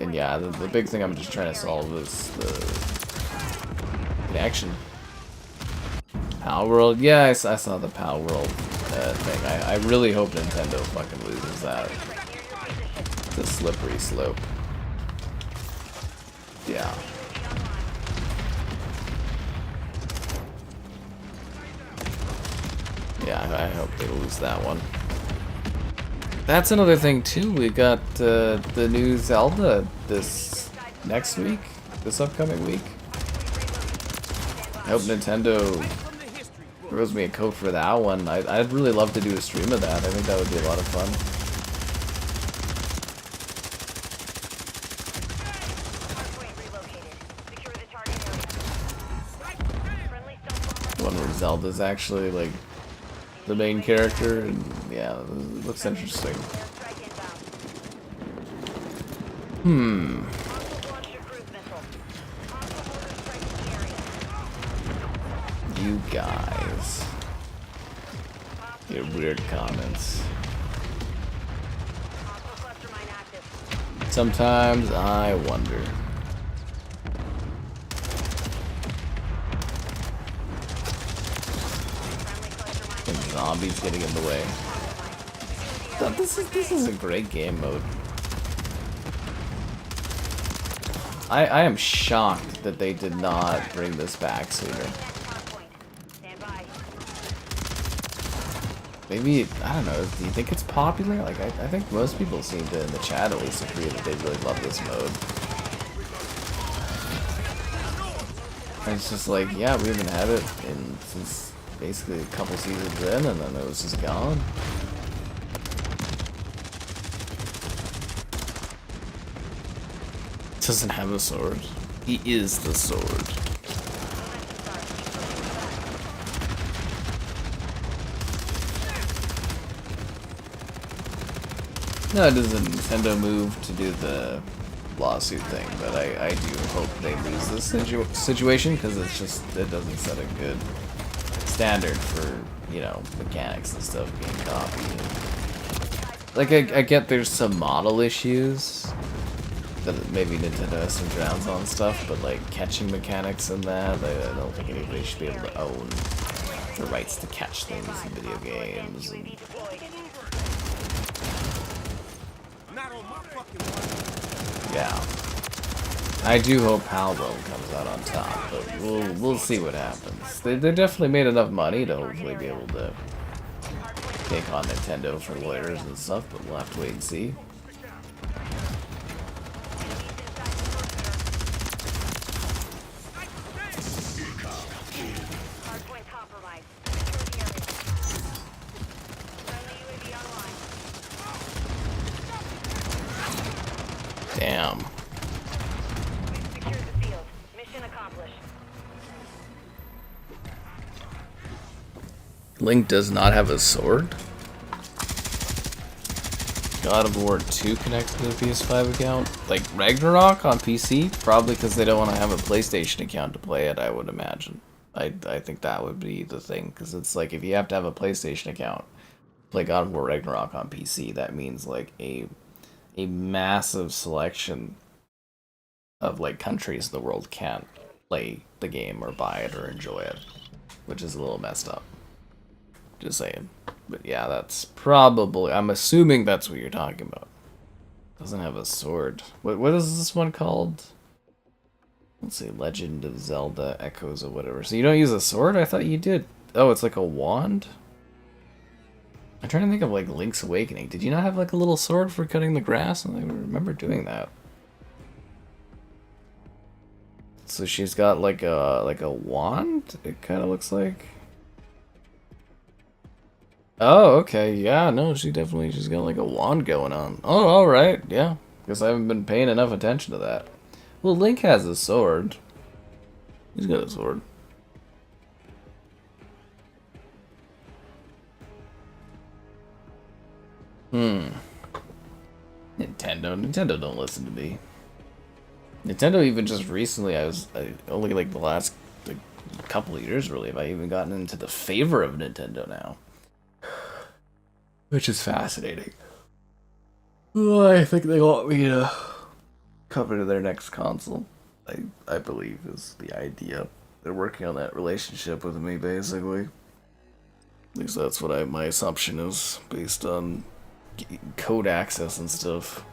And yeah, the big thing I'm just trying to solve is the connection. Power World, yeah, I saw the Power World thing. I really hope Nintendo fucking loses that. The slippery slope. Yeah. Yeah, I hope they lose that one. That's another thing too. We got the new Zelda this next week, this upcoming week. I hope Nintendo throws me a code for that one. I'd really love to do a stream of that. I think that would be a lot of fun. One where Zelda's actually like the main character, and yeah, it looks interesting. You guys. Your weird comments. Sometimes I wonder. And zombies getting in the way. This is a great game mode. I am shocked that they did not bring this back sooner. Hardpoint. Stand by. Maybe, I don't know, do you think it's popular? Like, I think most people seem to, in the chat at least, agree that they really love this mode. And it's just like, yeah, we haven't had it since basically a couple seasons in, and then it was just gone. Doesn't have a sword. He is the sword. No, it is a Nintendo move to do the lawsuit thing, but I do hope they lose this situation, because it's just, it doesn't set a good standard for, you know, mechanics and stuff being copied. Like, I get there's some model issues that maybe Nintendo has some grounds on stuff, but like catching mechanics in that, I don't think anybody should be able to own the rights to catch things in video games. And UAV deployed. Not on my fucking watch. yeah, I do hope Palworld comes out on top, but we'll see what happens. They definitely made enough money to hopefully be able to take on Nintendo for lawyers and stuff, but we'll have to wait and see. Hardpoint compromised. Secure the area. Friendly UAV online. Damn. We've secured the field. Mission accomplished. Link does not have a sword? God of War 2 connected to the PS5 account? Like Ragnarok on PC? Probably because they don't want to have a PlayStation account to play it, I would imagine. I think that would be the thing, because it's like if you have to have a PlayStation account to play God of War Ragnarok on PC, that means like a massive selection of like countries in the world can't play the game or buy it or enjoy it, which is a little messed up. Just saying. But yeah, that's probably, I'm assuming that's what you're talking about. Doesn't have a sword. What is this one called? Let's see, Legend of Zelda Echoes or whatever. So you don't use a sword? I thought you did. Oh, it's like a wand? I'm trying to think of like Link's Awakening. Did you not have like a little sword for cutting the grass? I remember doing that. So she's got like a wand, it kind of looks like. Oh, okay, yeah, no, she's got like a wand going on. Oh, alright, yeah. Guess I haven't been paying enough attention to that. Well, Link has a sword. He's got a sword. Nintendo don't listen to me. Nintendo even just recently, only like the last couple of years really, have I even gotten into the favor of Nintendo now. Which is fascinating. Well, I think they want me to cover to their next console. I believe is the idea. They're working on that relationship with me, basically. At least that's what my assumption is, based on code access and stuff.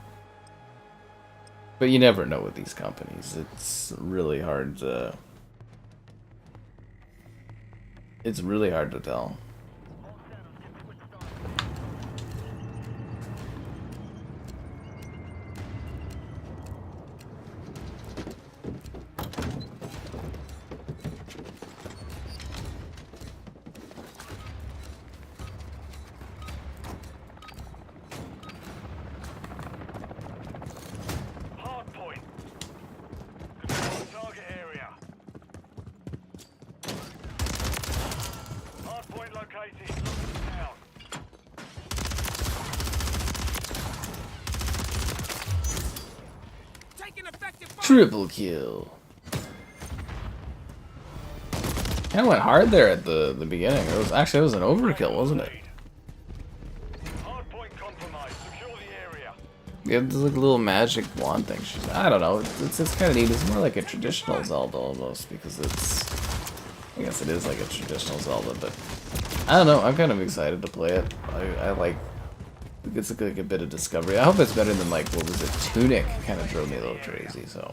But you never know with these companies. It's really hard to... It's really hard to tell. Triple kill. Kinda went hard there at the beginning. It was an overkill, wasn't it? Hardpoint compromised. Secure the area. Yeah, there's like a little magic wand thing. I don't know. It's kind of neat. It's more like a traditional Zelda almost, because I guess it is like a traditional Zelda, but I don't know. I'm kind of excited to play it. I like. It's like a bit of discovery. I hope it's better than like, what was it, Tunic kind of drove me a little crazy. So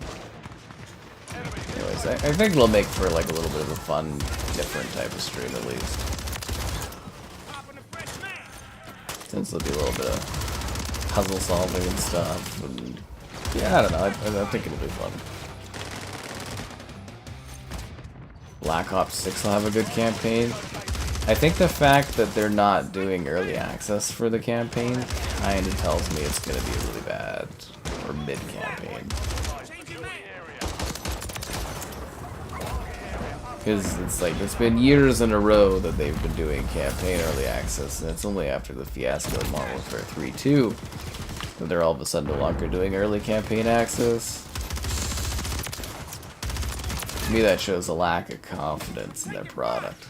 Anyways, I think it'll make for like a little bit of a fun, different type of stream at least. Since they'll do a little bit of puzzle solving and stuff. And yeah, I don't know. I think it'll be fun. Black Ops 6 will have a good campaign. I think the fact that they're not doing early access for the campaign kind of tells me it's going to be really bad. Or mid-campaign. Because it's like, it's been years in a row that they've been doing campaign early access, and it's only after the fiasco of Modern Warfare 3-2 that they're all of a sudden no longer doing early campaign access. To me, that shows a lack of confidence in their product.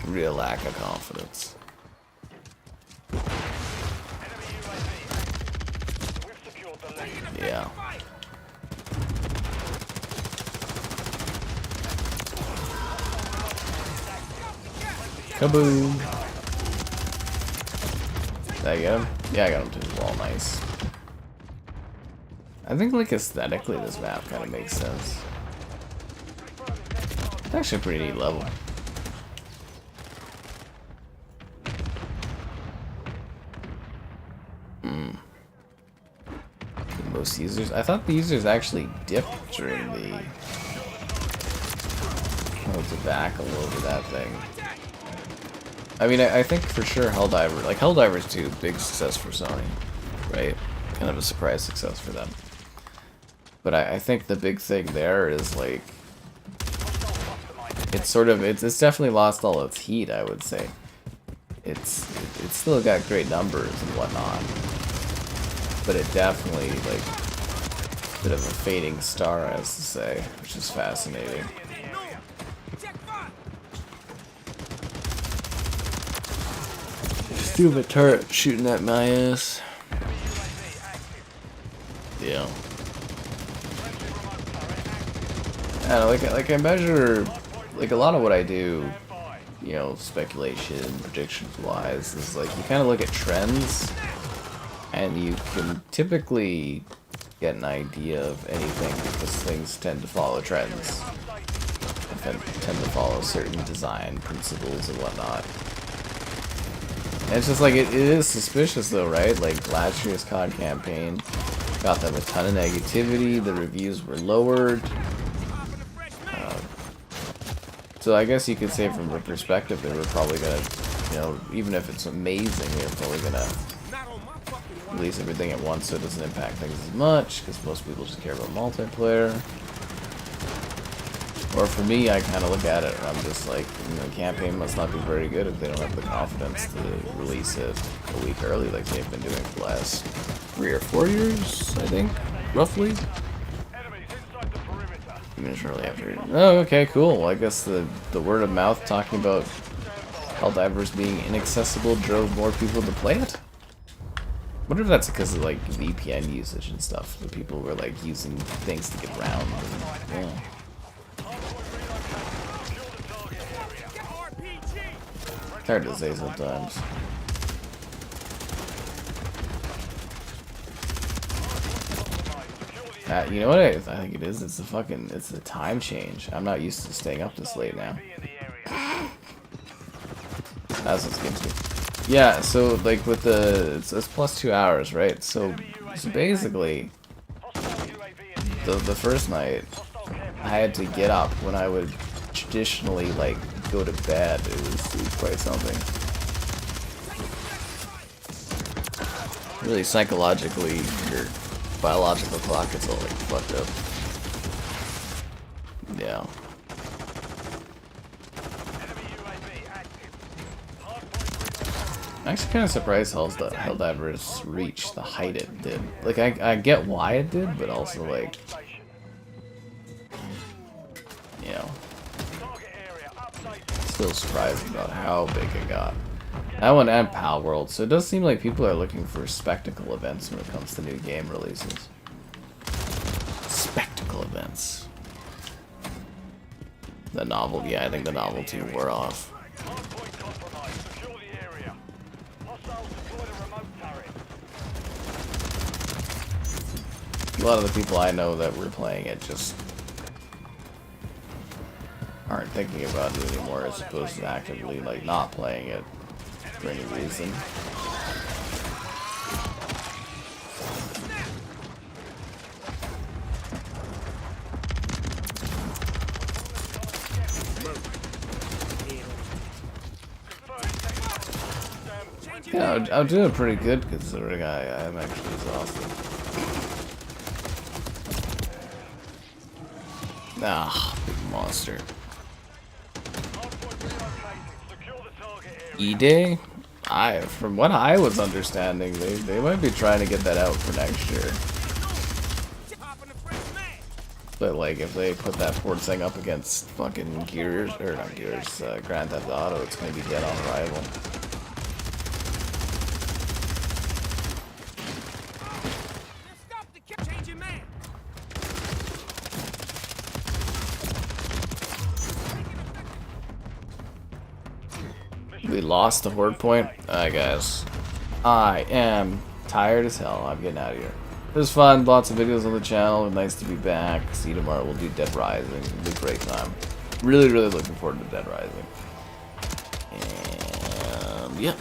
Real lack of confidence. Yeah. Kaboom! Did I get him? Yeah, I got him too. Well, nice. I think, like, aesthetically, this map kind of makes sense. It's actually a pretty neat level. Most users. I thought the users actually dipped during the. Oh, to back a little bit that thing. I mean, I think for sure Helldiver, like Helldiver's 2, big success for Sony, right? Kind of a surprise success for them. But I think the big thing there is like, it's sort of, it's definitely lost all its heat, I would say. It's still got great numbers and whatnot, but it definitely, like, a bit of a fading star, as to say, which is fascinating. Stupid turret shooting at my ass. Yeah. I don't know, like I measure, like a lot of what I do, you know, speculation, predictions wise, is like you kind of look at trends, and you can typically get an idea of anything because things tend to follow trends. They tend to follow certain design principles and whatnot. And it's just like, it is suspicious though, right? Like last year's COD campaign got them a ton of negativity, the reviews were lowered. So I guess you could say from a perspective they were probably gonna, you know, even if it's amazing, they're probably gonna release everything at once so it doesn't impact things as much, because most people just care about multiplayer. Or for me, I kind of look at it and I'm just like, you know, the campaign must not be very good if they don't have the confidence to release it a week early like they've been doing for the last 3 or 4 years, I think, roughly. Even shortly after. Oh, okay, cool. Well, I guess the word of mouth talking about Helldivers being inaccessible drove more people to play it? I wonder if that's because of like VPN usage and stuff, that people were like using things to get around. And, yeah. It's hard to say sometimes. You know what I think it is? It's the time change. I'm not used to staying up this late now. That's what's getting to me. Yeah, so like with the, it's plus 2 hours, right? So basically, the first night, I had to get up when I would traditionally like go to bed. It was quite something. Really psychologically, your biological clock gets all like fucked up. Yeah. I'm actually kind of surprised Helldivers reached the height it did. Like, I get why it did, but also, like, you know, still surprised about how big it got. That one and Pal World, so it does seem like people are looking for spectacle events when it comes to new game releases. Spectacle events. The novelty, yeah, I think the novelty wore off. A lot of the people I know that were playing it just aren't thinking about it anymore, as opposed to actively like not playing it for any reason. Yeah, I'm doing pretty good considering I'm actually exhausted. Ah, big monster. E-Day? From what I was understanding, they might be trying to get that out for next year. But like, if they put that port thing up against fucking Gears, or not Gears, Grand Theft Auto, it's gonna be dead on arrival. We lost the Horde Point? Guys, I am tired as hell. I'm getting out of here. It was fun. Lots of videos on the channel. Nice to be back. See you tomorrow. We'll do Dead Rising. It'll be a great time. Really, really looking forward to Dead Rising. And, yeah.